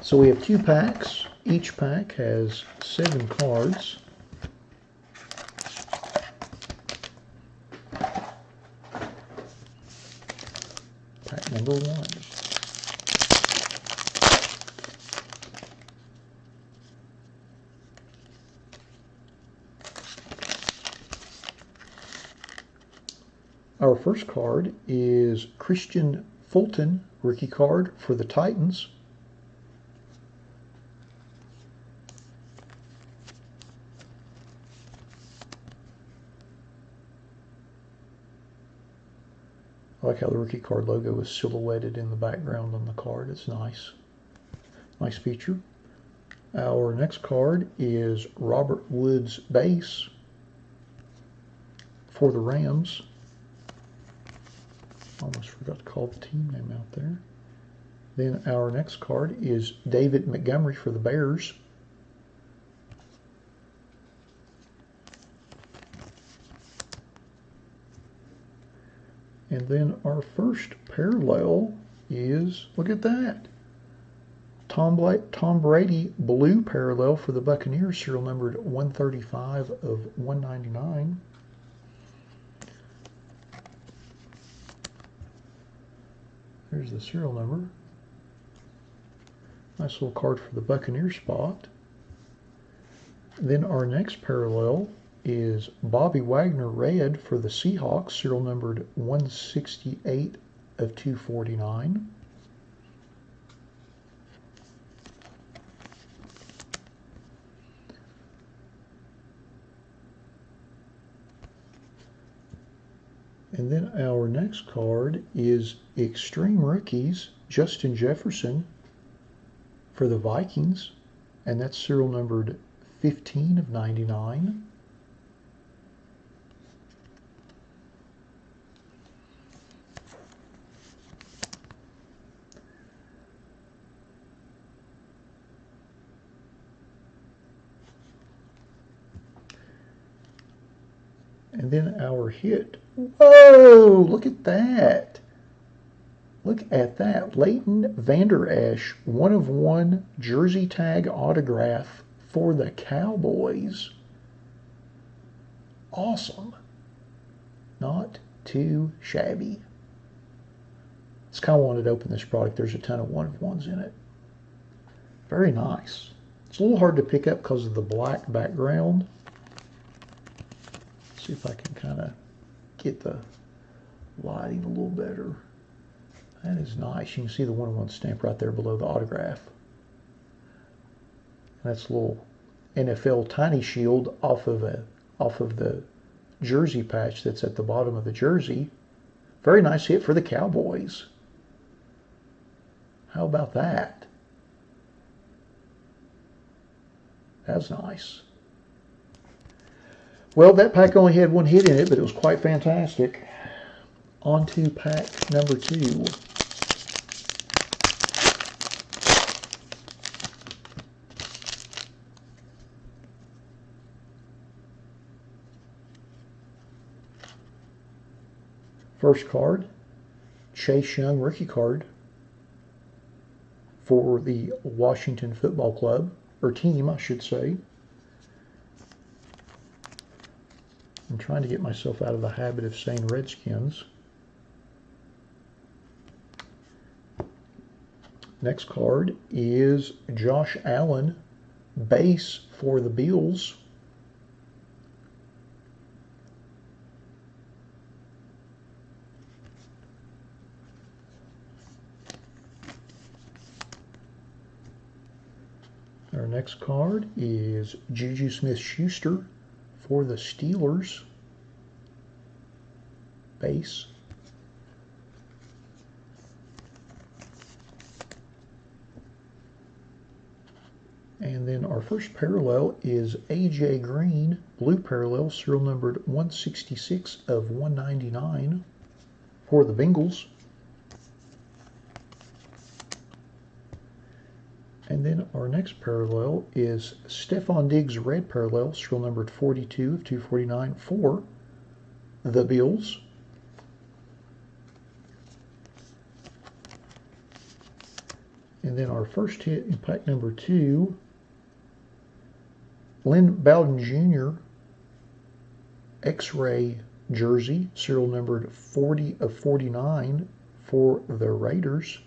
So we have 2 packs. Each pack has 7 cards. Pack number 1. Our first card is Christian Fulton, rookie card for the Titans. like how the rookie card logo is silhouetted in the background on the card. It's nice. Nice feature. Our next card is Robert Woods base for the Rams. Almost forgot to call the team name out there. Then our next card is David Montgomery for the Bears. And then our first parallel is, look at that, Tom Brady blue parallel for the Buccaneers, serial numbered 135 of 199. There's the serial number. Nice little card for the Buccaneer spot. Then our next parallel is Bobby Wagner red for the Seahawks, serial numbered 168 of 249. And then our next card is Extreme Rookies, Justin Jefferson for the Vikings, and that's serial numbered 15 of 99. And then our hit. Whoa, look at that. Look at that. Leighton Vander Esch, 1 of 1 jersey tag autograph for the Cowboys. Awesome. Not too shabby. It's kind of wanted to open this product. There's a ton of 1 of 1s in it. Very nice. It's a little hard to pick up because of the black background. See if I can kind of get the lighting a little better. That is nice. You can see the 1 of 1 stamp right there below the autograph. And that's a little NFL tiny shield off of the jersey patch that's at the bottom of the jersey. Very nice hit for the Cowboys. How about that? That's nice. Well, that pack only had 1 hit in it, but it was quite fantastic. On to pack number 2. First card, Chase Young rookie card for the Washington Football Club, or team, I should say. I'm trying to get myself out of the habit of saying Redskins. Next card is Josh Allen, base for the Bills. Our next card is Juju Smith-Schuster for the Steelers, base. And then our first parallel is A.J. Green, blue parallel, serial numbered 166 of 199 for the Bengals. And then our next parallel is Stephon Diggs red parallel, serial numbered 42 of 249 for the Bills. And then our first hit in pack number 2, Lynn Bowden Jr. X-ray jersey, serial numbered 40 of 49 for the Raiders.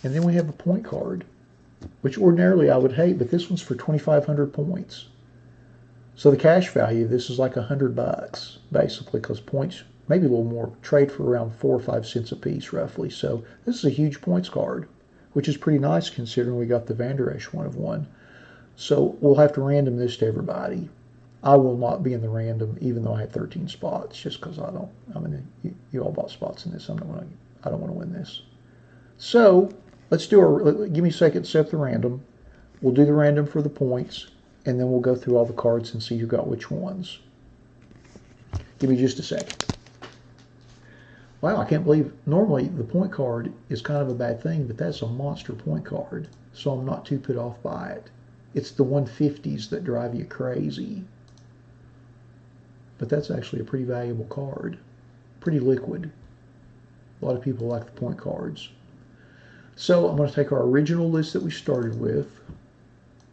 And then we have a point card, which ordinarily I would hate, but this one's for 2,500 points. So the cash value, this is like $100 basically, because points, maybe a little more, trade for around 4 or 5 cents a piece roughly. So this is a huge points card, which is pretty nice considering we got the Vander Esch 1 of 1. So we'll have to random this to everybody. I will not be in the random, even though I had 13 spots, just because I don't. I mean, you all bought spots in this. I don't want to win this. So let's do give me a second to set the random. We'll do the random for the points, and then we'll go through all the cards and see who got which ones. Give me just a second. Wow, I can't believe, normally the point card is kind of a bad thing, but that's a monster point card, so I'm not too put off by it. It's the 150s that drive you crazy. But that's actually a pretty valuable card. Pretty liquid. A lot of people like the point cards. So I'm going to take our original list that we started with.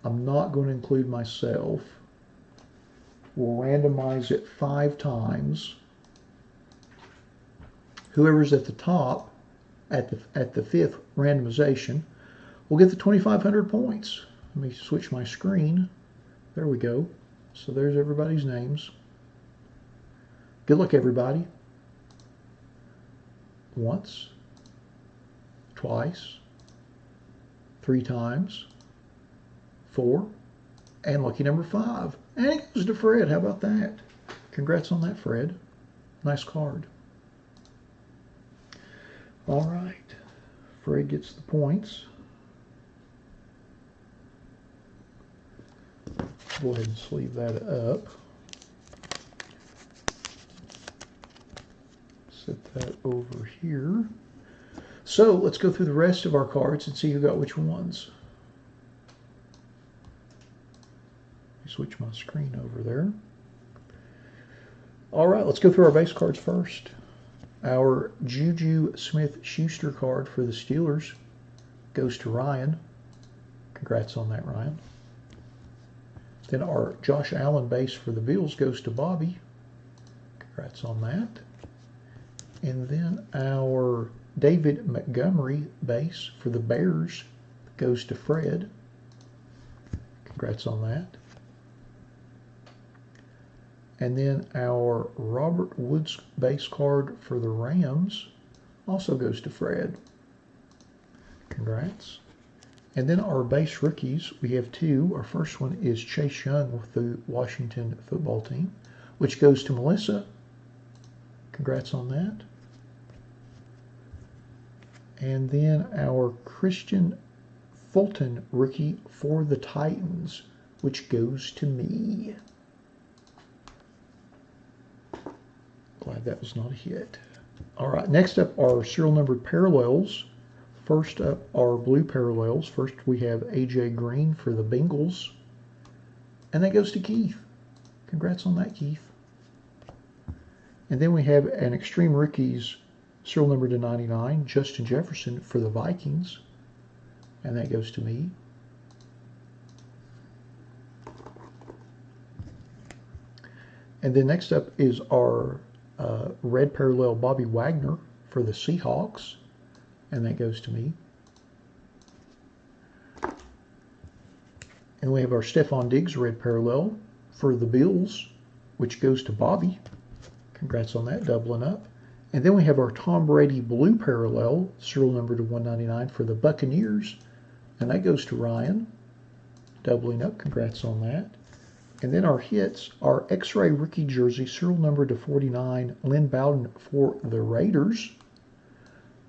I'm not going to include myself. We'll randomize it 5 times. Whoever's at the top at the 5th randomization will get the 2,500 points. Let me switch my screen. There we go. So there's everybody's names. Good luck, everybody. Once, twice, 3 times, 4, and lucky number 5. And it goes to Fred. How about that? Congrats on that, Fred. Nice card. All right. Fred gets the points. Go ahead and sleeve that up. Set that over here. So let's go through the rest of our cards and see who got which ones. Switch my screen over there. All right, let's go through our base cards first. Our Juju Smith-Schuster card for the Steelers goes to Ryan. Congrats on that, Ryan. Then our Josh Allen base for the Bills goes to Bobby. Congrats on that. And then our David Montgomery base for the Bears goes to Fred. Congrats on that. And then our Robert Woods base card for the Rams also goes to Fred. Congrats. And then our base rookies, we have 2. Our first one is Chase Young with the Washington football team, which goes to Melissa. Congrats on that. And then our Christian Fulton rookie for the Titans, which goes to me. Glad that was not a hit. All right, next up are serial numbered parallels. First up are blue parallels. First we have A.J. Green for the Bengals. And that goes to Keith. Congrats on that, Keith. And then we have an Extreme Rookies serial number to 99, Justin Jefferson for the Vikings. And that goes to me. And then next up is our red parallel Bobby Wagner for the Seahawks. And that goes to me. And we have our Stephon Diggs red parallel for the Bills, which goes to Bobby. Congrats on that, doubling up. And then we have our Tom Brady blue parallel, serial number to 199 for the Buccaneers. And that goes to Ryan, doubling up. Congrats on that. And then our hits, our X-Ray rookie jersey, serial number to 49, Lynn Bowden for the Raiders.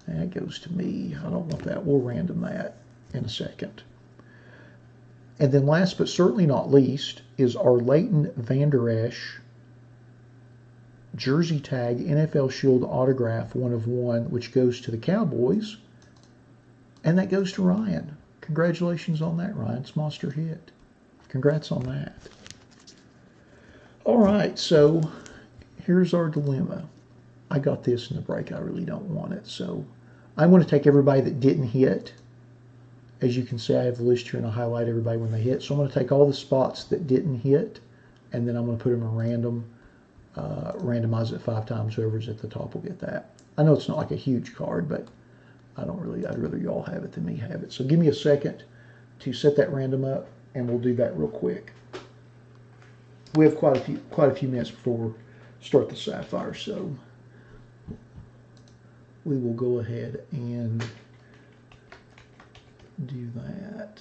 That goes to me. I don't want that. We'll random that in a second. And then last but certainly not least is our Leighton Vander Esch jersey tag NFL Shield autograph 1 of 1, which goes to the Cowboys. And that goes to Ryan. Congratulations on that, Ryan. It's monster hit. Congrats on that. All right, so here's our dilemma. I got this in the break. I really don't want it. So I'm going to take everybody that didn't hit. As you can see, I have the list here and I highlight everybody when they hit. So I'm going to take all the spots that didn't hit, and then I'm going to put them in random, randomize it 5 times. Whoever's at the top will get that. I know it's not like a huge card, but I'd rather you all have it than me have it. So give me a second to set that random up, and we'll do that real quick. We have quite a few minutes before we start the Sapphire, so we will go ahead and do that.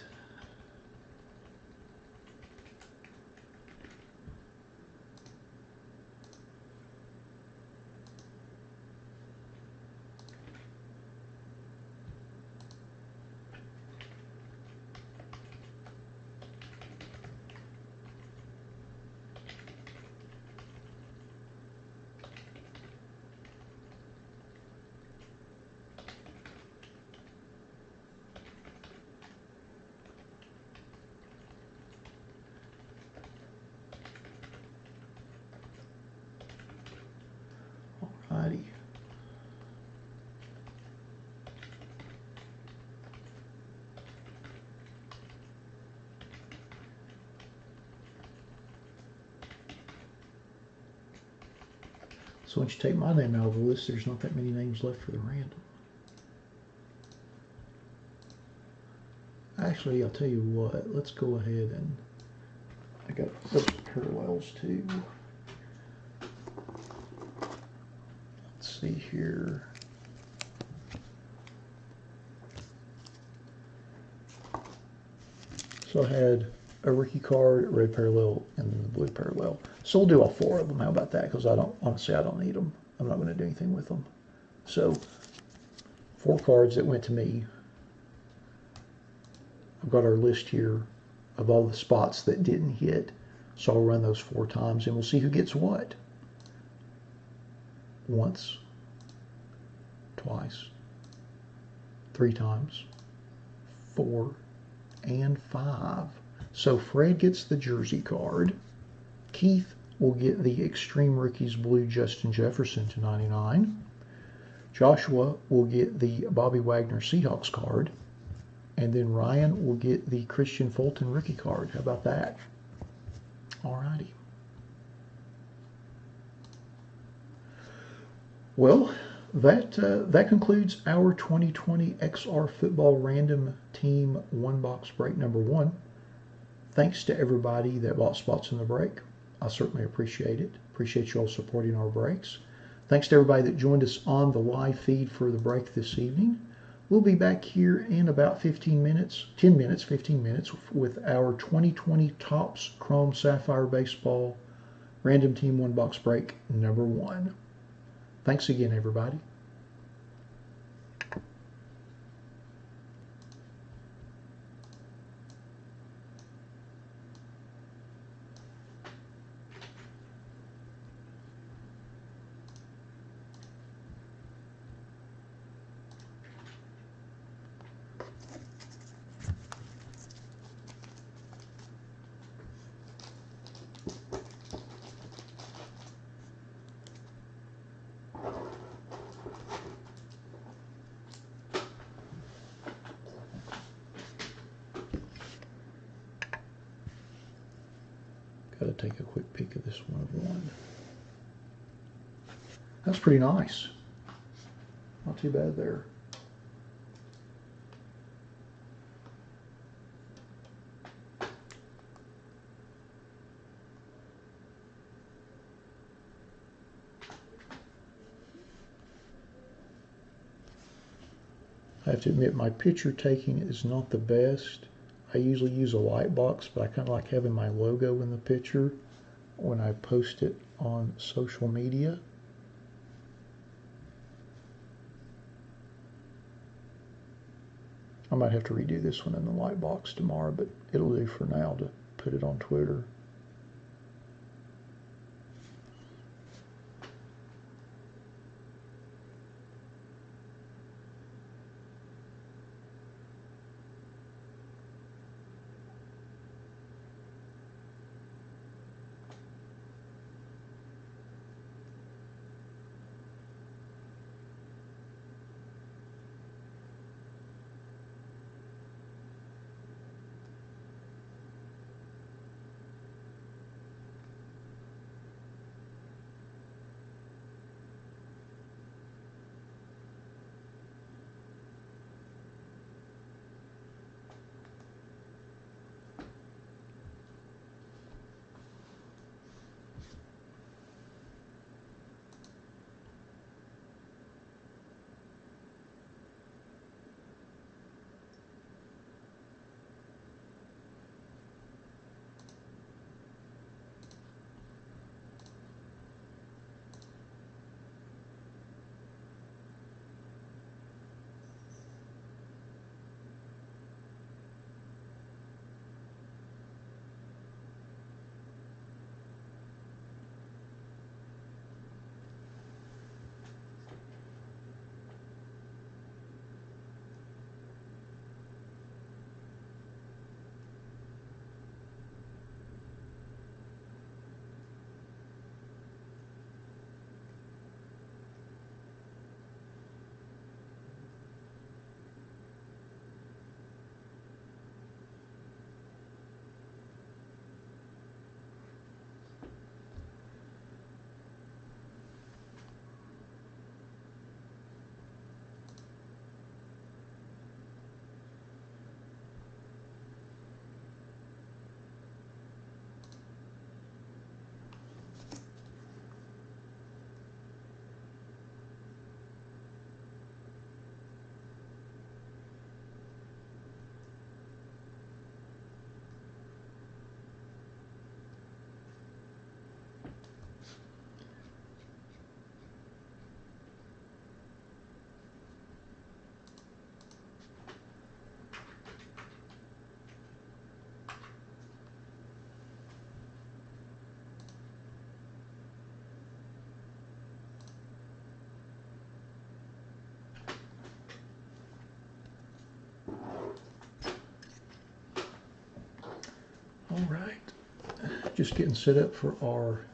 So once you take my name out of the list, there's not that many names left for the random. Actually, I'll tell you what, let's go ahead and, I got those parallels too. Let's see here. So I had a rookie card, a red parallel, and then the blue parallel. So we'll do all 4 of them. How about that? Because honestly, I don't need them. I'm not going to do anything with them. So 4 cards that went to me. I've got our list here of all the spots that didn't hit. So I'll run those 4 times and we'll see who gets what. Once, twice, 3 times, 4, and 5. So Fred gets the jersey card. Keith will get the Extreme Rookies Blue Justin Jefferson /99. Joshua will get the Bobby Wagner Seahawks card. And then Ryan will get the Christian Fulton rookie card. How about that? Alrighty. Well, that concludes our 2020 XR Football Random Team 1-box break number 1. Thanks to everybody that bought spots in the break. I certainly appreciate it. Appreciate you all supporting our breaks. Thanks to everybody that joined us on the live feed for the break this evening. We'll be back here in about 15 minutes with our 2020 Topps Chrome Sapphire Baseball Random Team 1-box break number 1. Thanks again, everybody. Got to take a quick peek of this 1 of 1. That's pretty nice. Not too bad there. I have to admit my picture taking is not the best. I usually use a light box, but I kind of like having my logo in the picture when I post it on social media. I might have to redo this one in the light box tomorrow, but it'll do for now to put it on Twitter. All right, just getting set up for our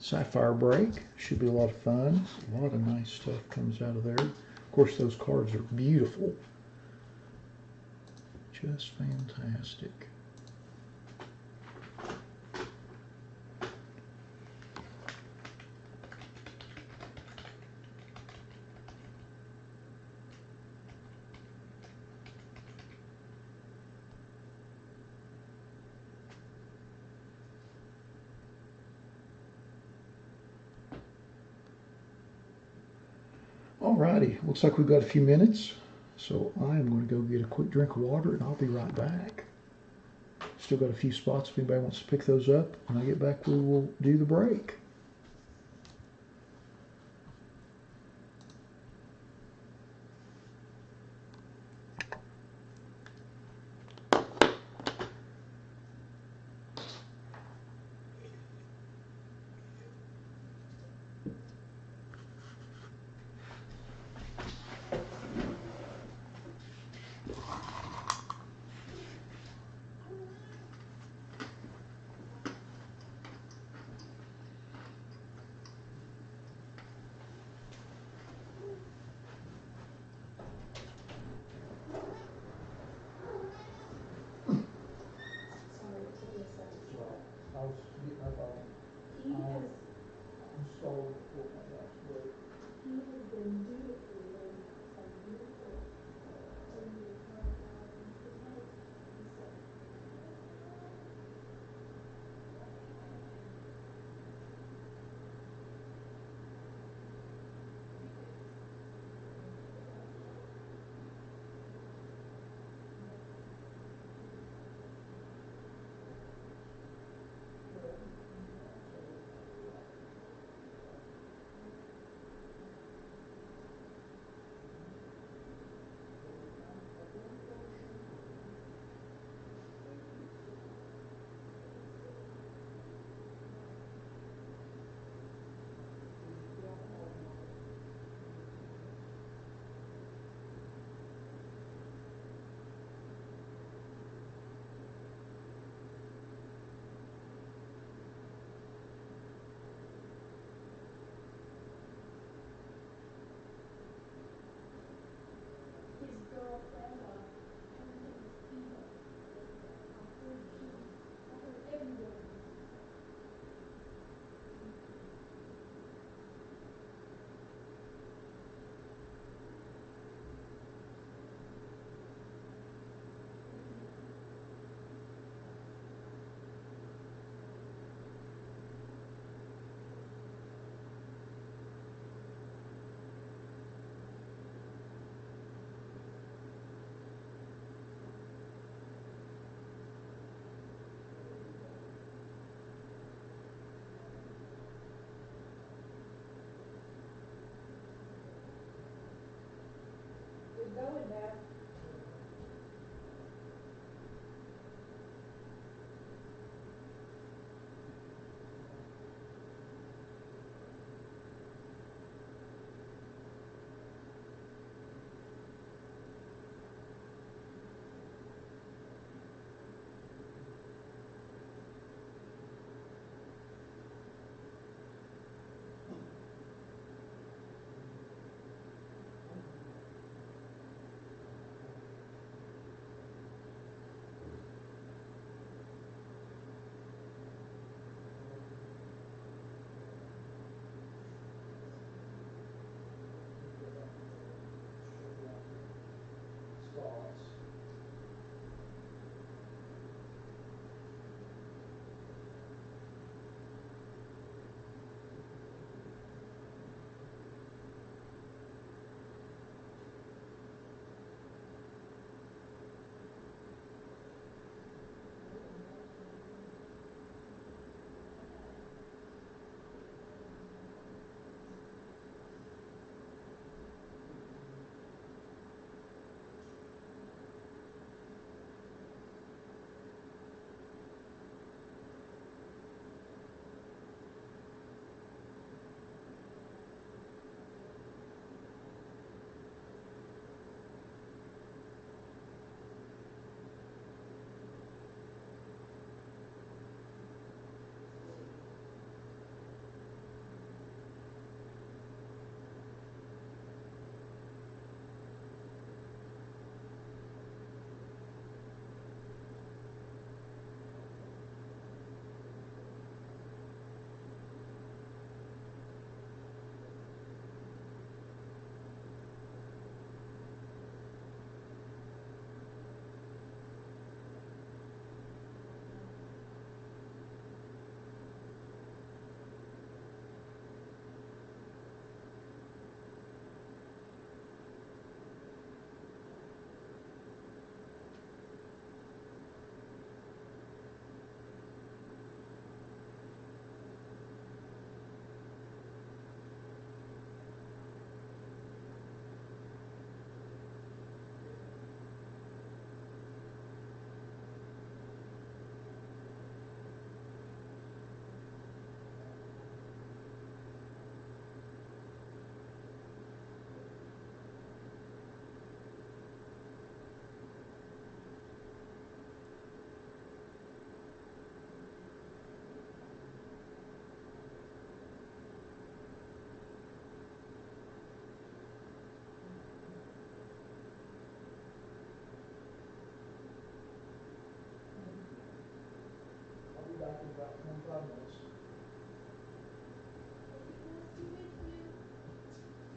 Sapphire break. Should be a lot of fun. A lot of nice stuff comes out of there. Of course, those cards are beautiful. Just fantastic. Alrighty, looks like we've got a few minutes, so I am going to go get a quick drink of water and I'll be right back. Still got a few spots if anybody wants to pick those up. When I get back, we will do the break.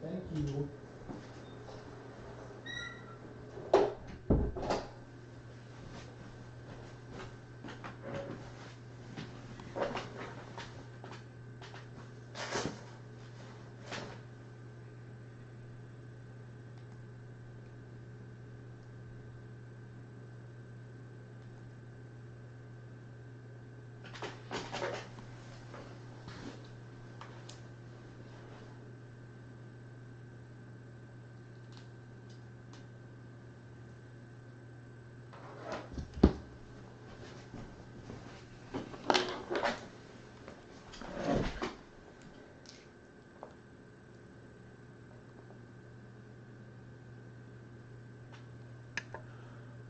Thank you.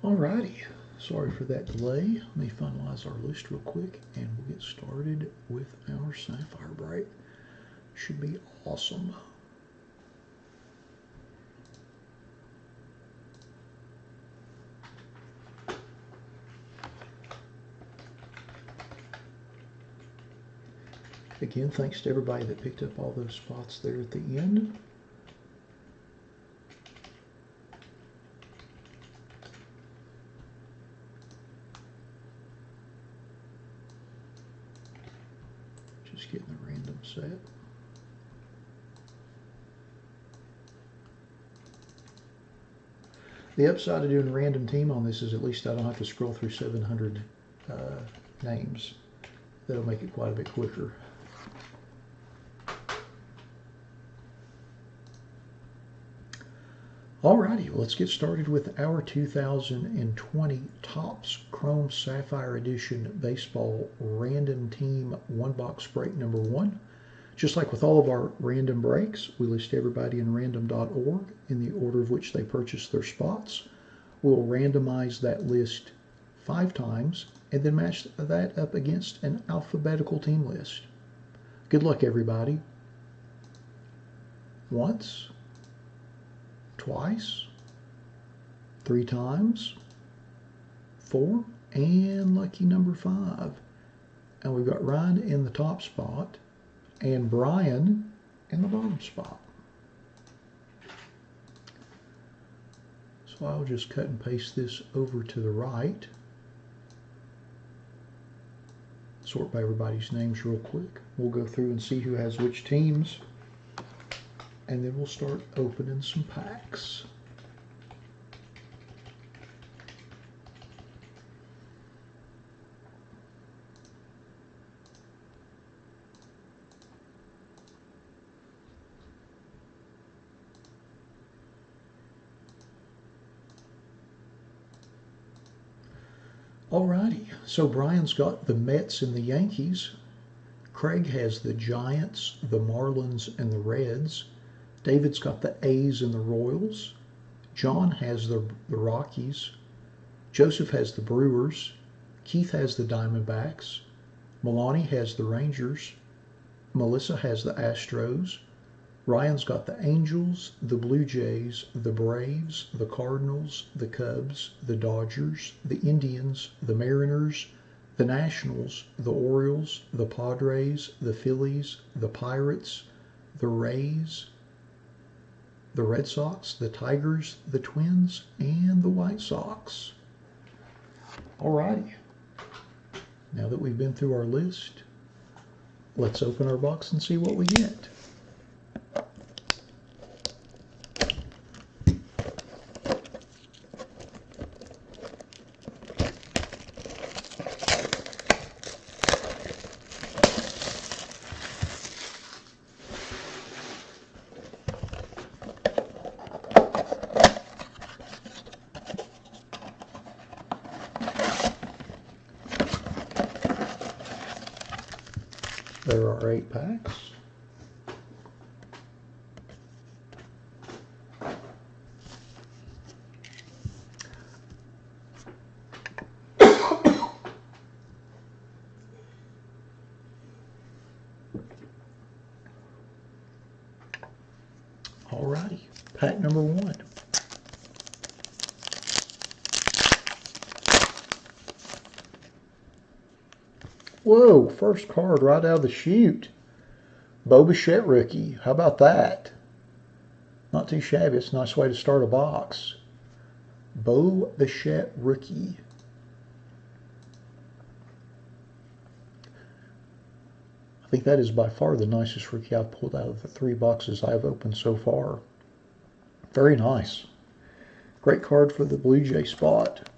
Alrighty, sorry for that delay. Let me finalize our list real quick and we'll get started with our Sapphire break. Should be awesome. Again, thanks to everybody that picked up all those spots there at the end. Just getting the random set. The upside of doing a random team on this is at least I don't have to scroll through 700 names. That'll make it quite a bit quicker. Alrighty, well, let's get started with our 2020 Topps Chrome Sapphire Edition Baseball Random Team One Box Break number 1. Just like with all of our random breaks, we list everybody in random.org in the order of which they purchased their spots. We'll randomize that list 5 times and then match that up against an alphabetical team list. Good luck, everybody. Once, twice, 3 times, 4, and lucky number 5. And we've got Ryan in the top spot and Brian in the bottom spot. So I'll just cut and paste this over to the right. Sort by everybody's names real quick. We'll go through and see who has which teams. And then we'll start opening some packs. Alrighty, so Brian's got the Mets and the Yankees. Craig has the Giants, the Marlins, and the Reds. David's got the A's and the Royals. John has the Rockies. Joseph has the Brewers. Keith has the Diamondbacks. Milani has the Rangers. Melissa has the Astros. Ryan's got the Angels, the Blue Jays, the Braves, the Cardinals, the Cubs, the Dodgers, the Indians, the Mariners, the Nationals, the Orioles, the Padres, the Phillies, the Pirates, the Rays, the Red Sox, the Tigers, the Twins, and the White Sox. Alrighty. Now that we've been through our list, let's open our box and see what we get. There are 8 packs. Alrighty, pack number 1. Whoa, first card right out of the chute. Bo Bichette rookie. How about that? Not too shabby. It's a nice way to start a box. Bo Bichette rookie. I think that is by far the nicest rookie I've pulled out of the 3 boxes I've opened so far. Very nice. Great card for the Blue Jay spot.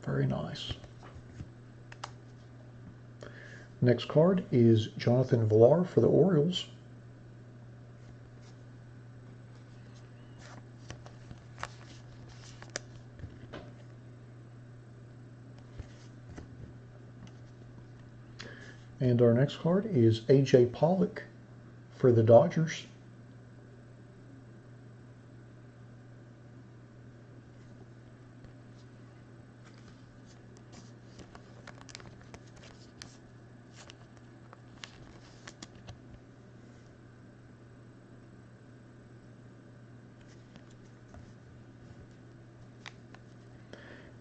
Very nice. Next card is Jonathan Villar for the Orioles. And our next card is A.J. Pollock for the Dodgers.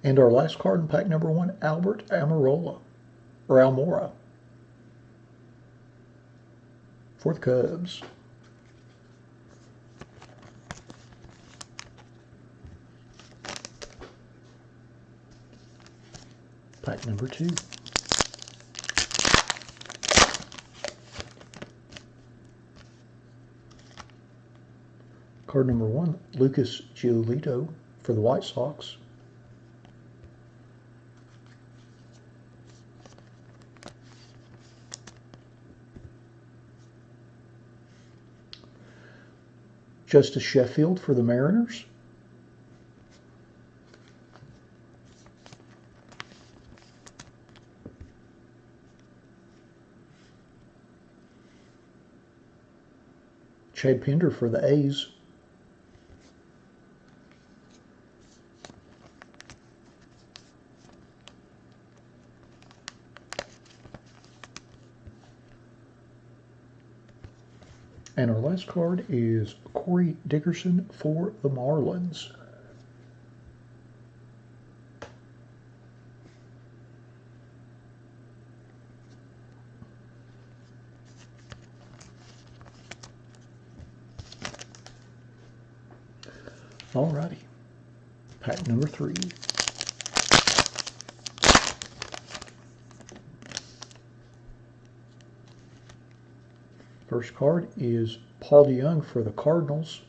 And our last card in pack number 1, Albert Almora for the Cubs. Pack number 2. Card number 1, Lucas Giolito for the White Sox. Justice Sheffield for the Mariners. Chad Pinder for the A's. And our last card is Corey Dickerson for the Marlins. Alrighty, pack number 3. First card is Paul DeYoung for the Cardinals.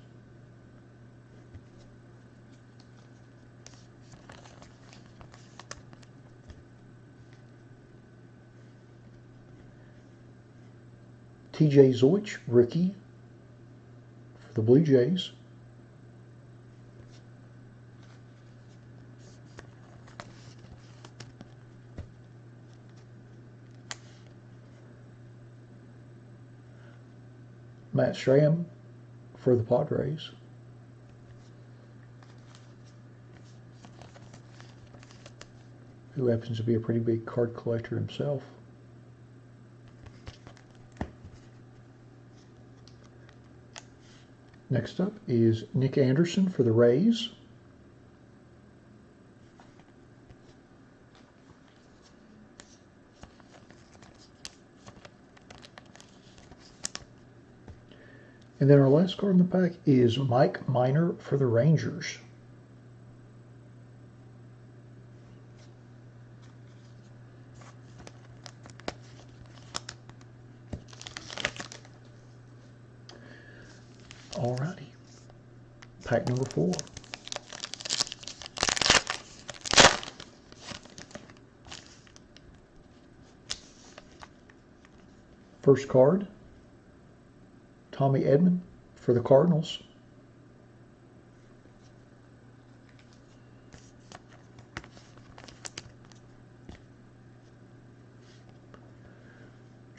TJ Zeuch, rookie for the Blue Jays. Matt Strahm for the Padres. Who happens to be a pretty big card collector himself. Next up is Nick Anderson for the Rays. And then our last card in the pack is Mike Minor for the Rangers. Alrighty, pack number 4. First card, Tommy Edman for the Cardinals.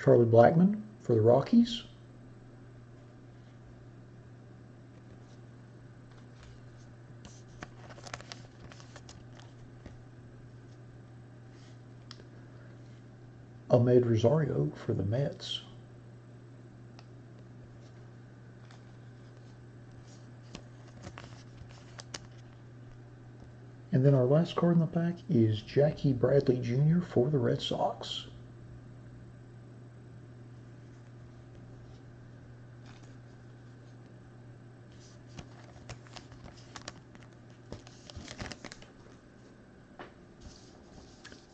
Charlie Blackmon for the Rockies. Ahmed Rosario for the Mets. And then our last card in the pack is Jackie Bradley Jr. for the Red Sox.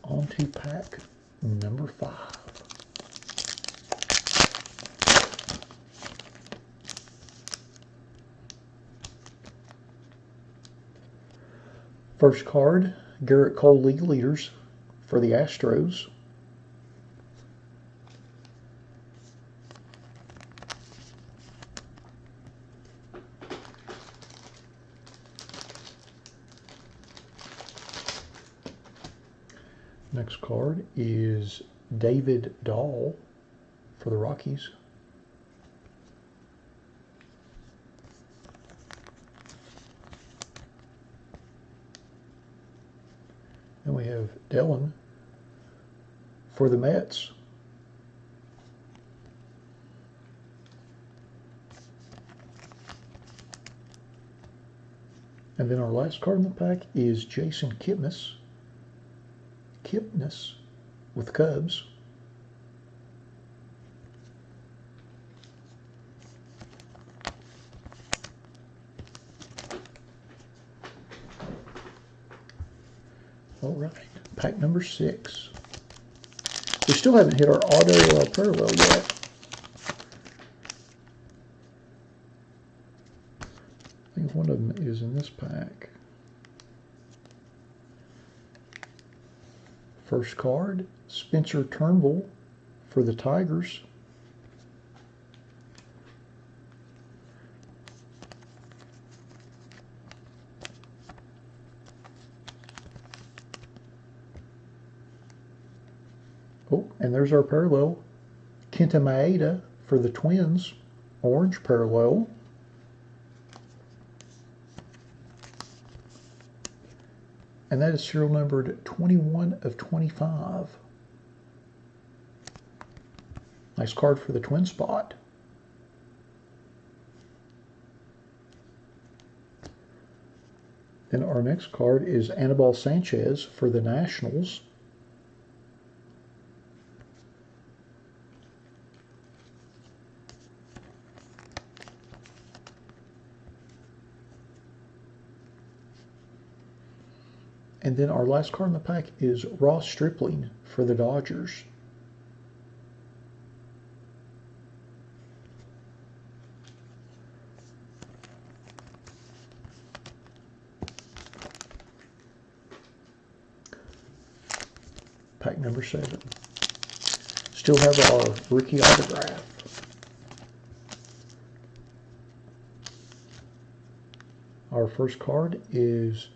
On to pack number 5. First card, Garrett Cole League Leaders for the Astros. Next card is David Dahl for the Rockies. And we have Dellin for the Mets. And then our last card in the pack is Jason Kipnis with the Cubs. All right, pack number 6. We still haven't hit our auto parallel yet. I think one of them is in this pack. First card, Spencer Turnbull for the Tigers. Oh, and there's our parallel. Kenta Maeda for the Twins, orange parallel. And that is serial numbered 21 of 25. Nice card for the twin spot. Then our next card is Anibal Sanchez for the Nationals. And then our last card in the pack is Ross Stripling for the Dodgers. Pack number 7. Still have our rookie autograph. Our first card is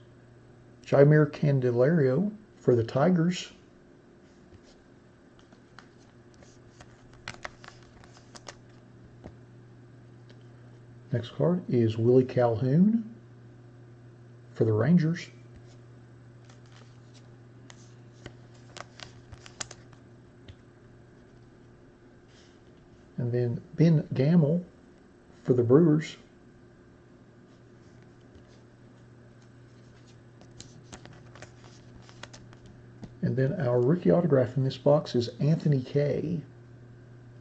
Jaimir Candelario for the Tigers. Next card is Willie Calhoun for the Rangers. And then Ben Gamel for the Brewers. And then our rookie autograph in this box is Anthony Kay,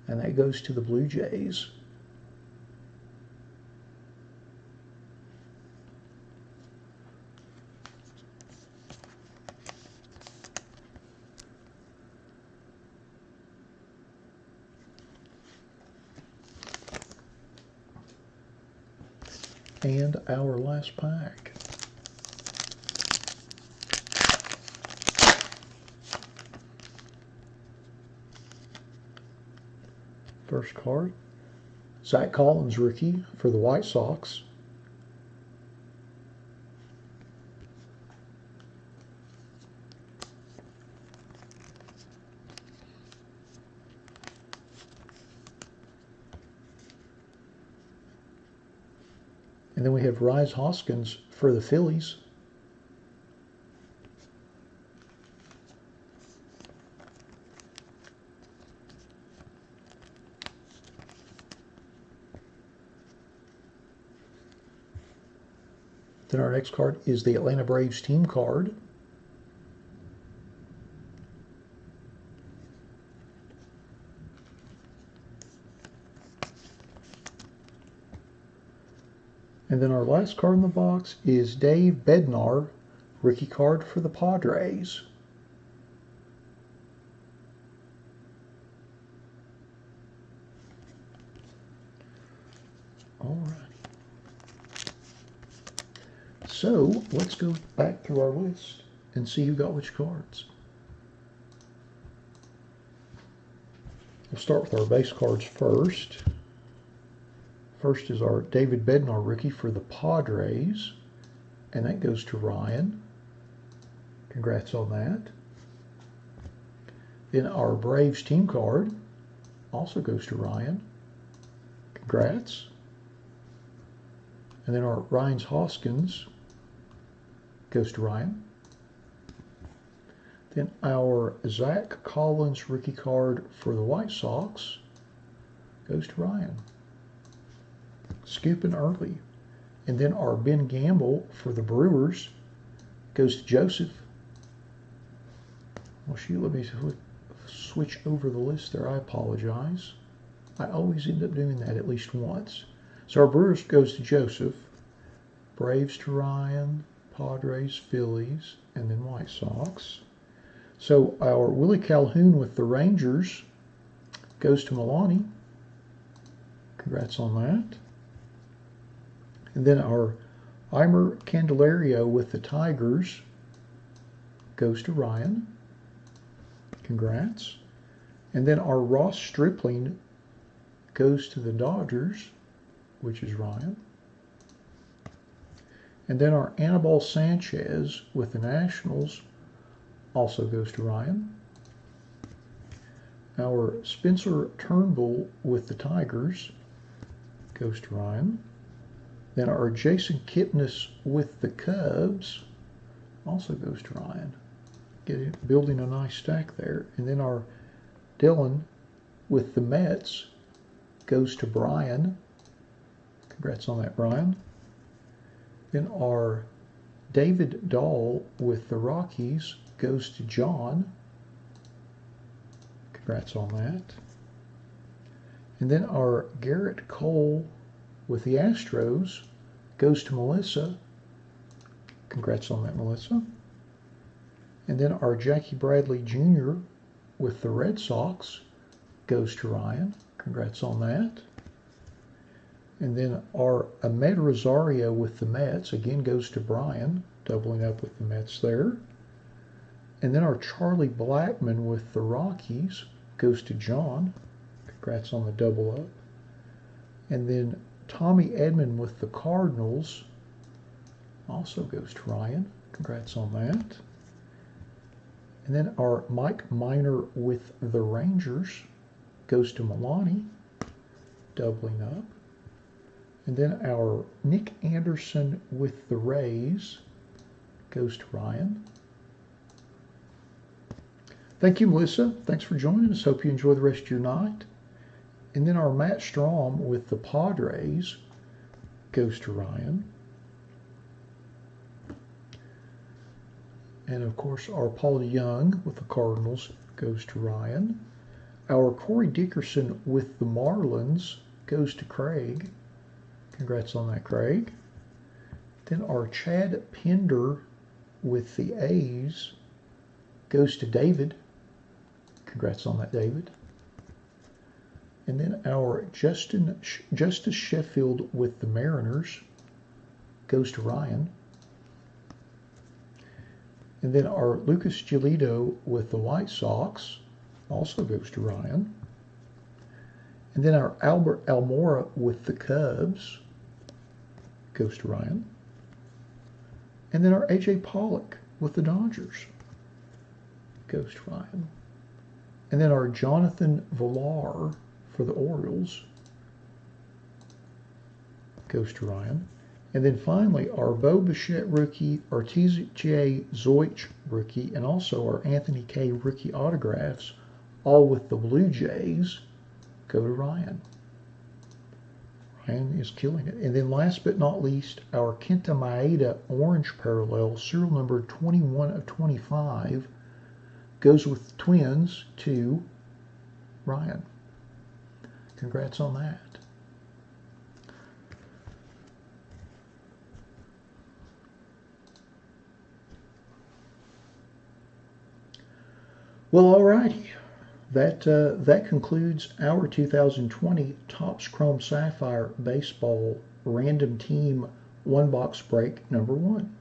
and that goes to the Blue Jays. And our last pack. First card, Zach Collins rookie for the White Sox. And then we have Rhys Hoskins for the Phillies. Then our next card is the Atlanta Braves team card. And then our last card in the box is Dave Bednar, rookie card for the Padres. Alrighty. So let's go back through our list and see who got which cards. We'll start with our base cards first. First is our David Bednar rookie for the Padres, and that goes to Ryan. Congrats on that. Then our Braves team card also goes to Ryan. Congrats. And then our Ryan's Hoskins goes to Ryan. Then our Zach Collins rookie card for the White Sox goes to Ryan. Scooping early. And then our Ben Gamble for the Brewers goes to Joseph. Well, shoot, let me switch over the list there. I apologize. I always end up doing that at least once. So our Brewers goes to Joseph. Braves to Ryan. Padres, Phillies, and then White Sox. So our Willie Calhoun with the Rangers goes to Milani. Congrats on that. And then our Eimer Candelario with the Tigers goes to Ryan. Congrats. And then our Ross Stripling goes to the Dodgers, which is Ryan. And then our Anibal Sanchez with the Nationals also goes to Ryan. Our Spencer Turnbull with the Tigers goes to Ryan. Then our Jason Kipnis with the Cubs also goes to Ryan. Building a nice stack there. And then our Dylan with the Mets goes to Brian. Congrats on that, Brian. Then our David Dahl with the Rockies goes to John. Congrats on that. And then our Garrett Cole with the Astros goes to Melissa. Congrats on that, Melissa. And then our Jackie Bradley Jr. with the Red Sox goes to Ryan. Congrats on that. And then our Ahmed Rosario with the Mets again goes to Brian, doubling up with the Mets there. And then our Charlie Blackmon with the Rockies goes to John. Congrats on the double up. And then Tommy Edman with the Cardinals also goes to Ryan. Congrats on that. And then our Mike Minor with the Rangers goes to Milani, doubling up. And then our Nick Anderson with the Rays goes to Ryan. Thank you, Melissa. Thanks for joining us. Hope you enjoy the rest of your night. And then our Matt Strom with the Padres goes to Ryan. And of course, our Paul Young with the Cardinals goes to Ryan. Our Corey Dickerson with the Marlins goes to Craig. Congrats on that, Craig. Then our Chad Pinder with the A's goes to David. Congrats on that, David. And then our Justice Sheffield with the Mariners goes to Ryan. And then our Lucas Giolito with the White Sox also goes to Ryan. And then our Albert Almora with the Cubs goes to Ryan. And then our A.J. Pollock with the Dodgers goes to Ryan. And then our Jonathan Villar for the Orioles goes to Ryan. And then finally, our Bo Bichette rookie, our T.J. Zoich rookie, and also our Anthony K. rookie autographs, all with the Blue Jays, go to Ryan. Ryan is killing it. And then last but not least, our Kenta Maeda Orange Parallel, serial number 21 of 25, goes with twins to Ryan. Congrats on that. Well, alrighty. That concludes our 2020 Topps Chrome Sapphire Baseball Random Team One Box Break number 1.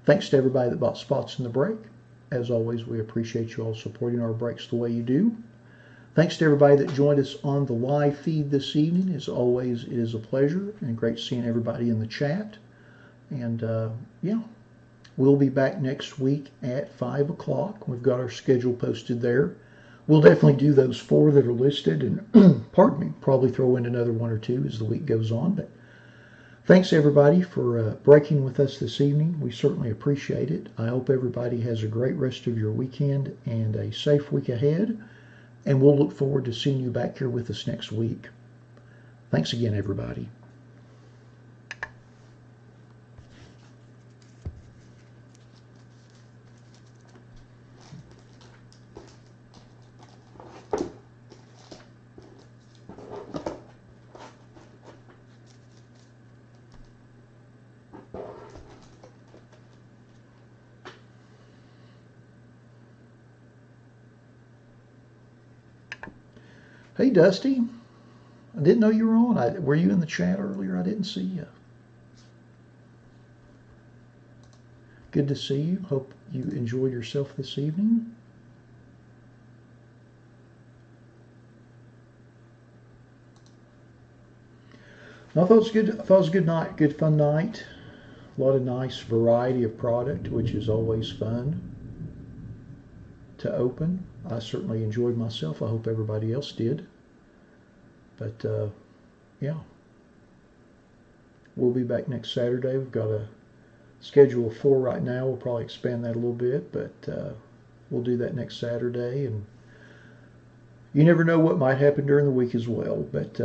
Thanks to everybody that bought spots in the break. As always, we appreciate you all supporting our breaks the way you do. Thanks to everybody that joined us on the live feed this evening. As always, it is a pleasure and great seeing everybody in the chat. And yeah, we'll be back next week at 5 o'clock. We've got our schedule posted there. We'll definitely do those 4 that are listed, and pardon me, probably throw in another 1 or 2 as the week goes on. But thanks everybody for breaking with us this evening. We certainly appreciate it. I hope everybody has a great rest of your weekend and a safe week ahead. And we'll look forward to seeing you back here with us next week. Thanks again, everybody. Hey, Dusty. I didn't know you were on. Were you in the chat earlier? I didn't see you. Good to see you. Hope you enjoyed yourself this evening. I thought it was good. I thought it was a good night, good fun night. A lot of nice variety of product, which is always fun to open. I certainly enjoyed myself. I hope everybody else did. But yeah, we'll be back next Saturday. We've got a schedule of 4 right now. We'll probably expand that a little bit, but we'll do that next Saturday. And you never know what might happen during the week as well. But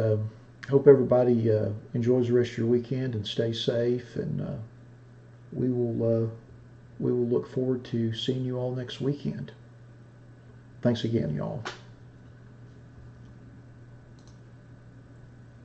hope everybody enjoys the rest of your weekend and stay safe. And we will look forward to seeing you all next weekend. Thanks again, y'all.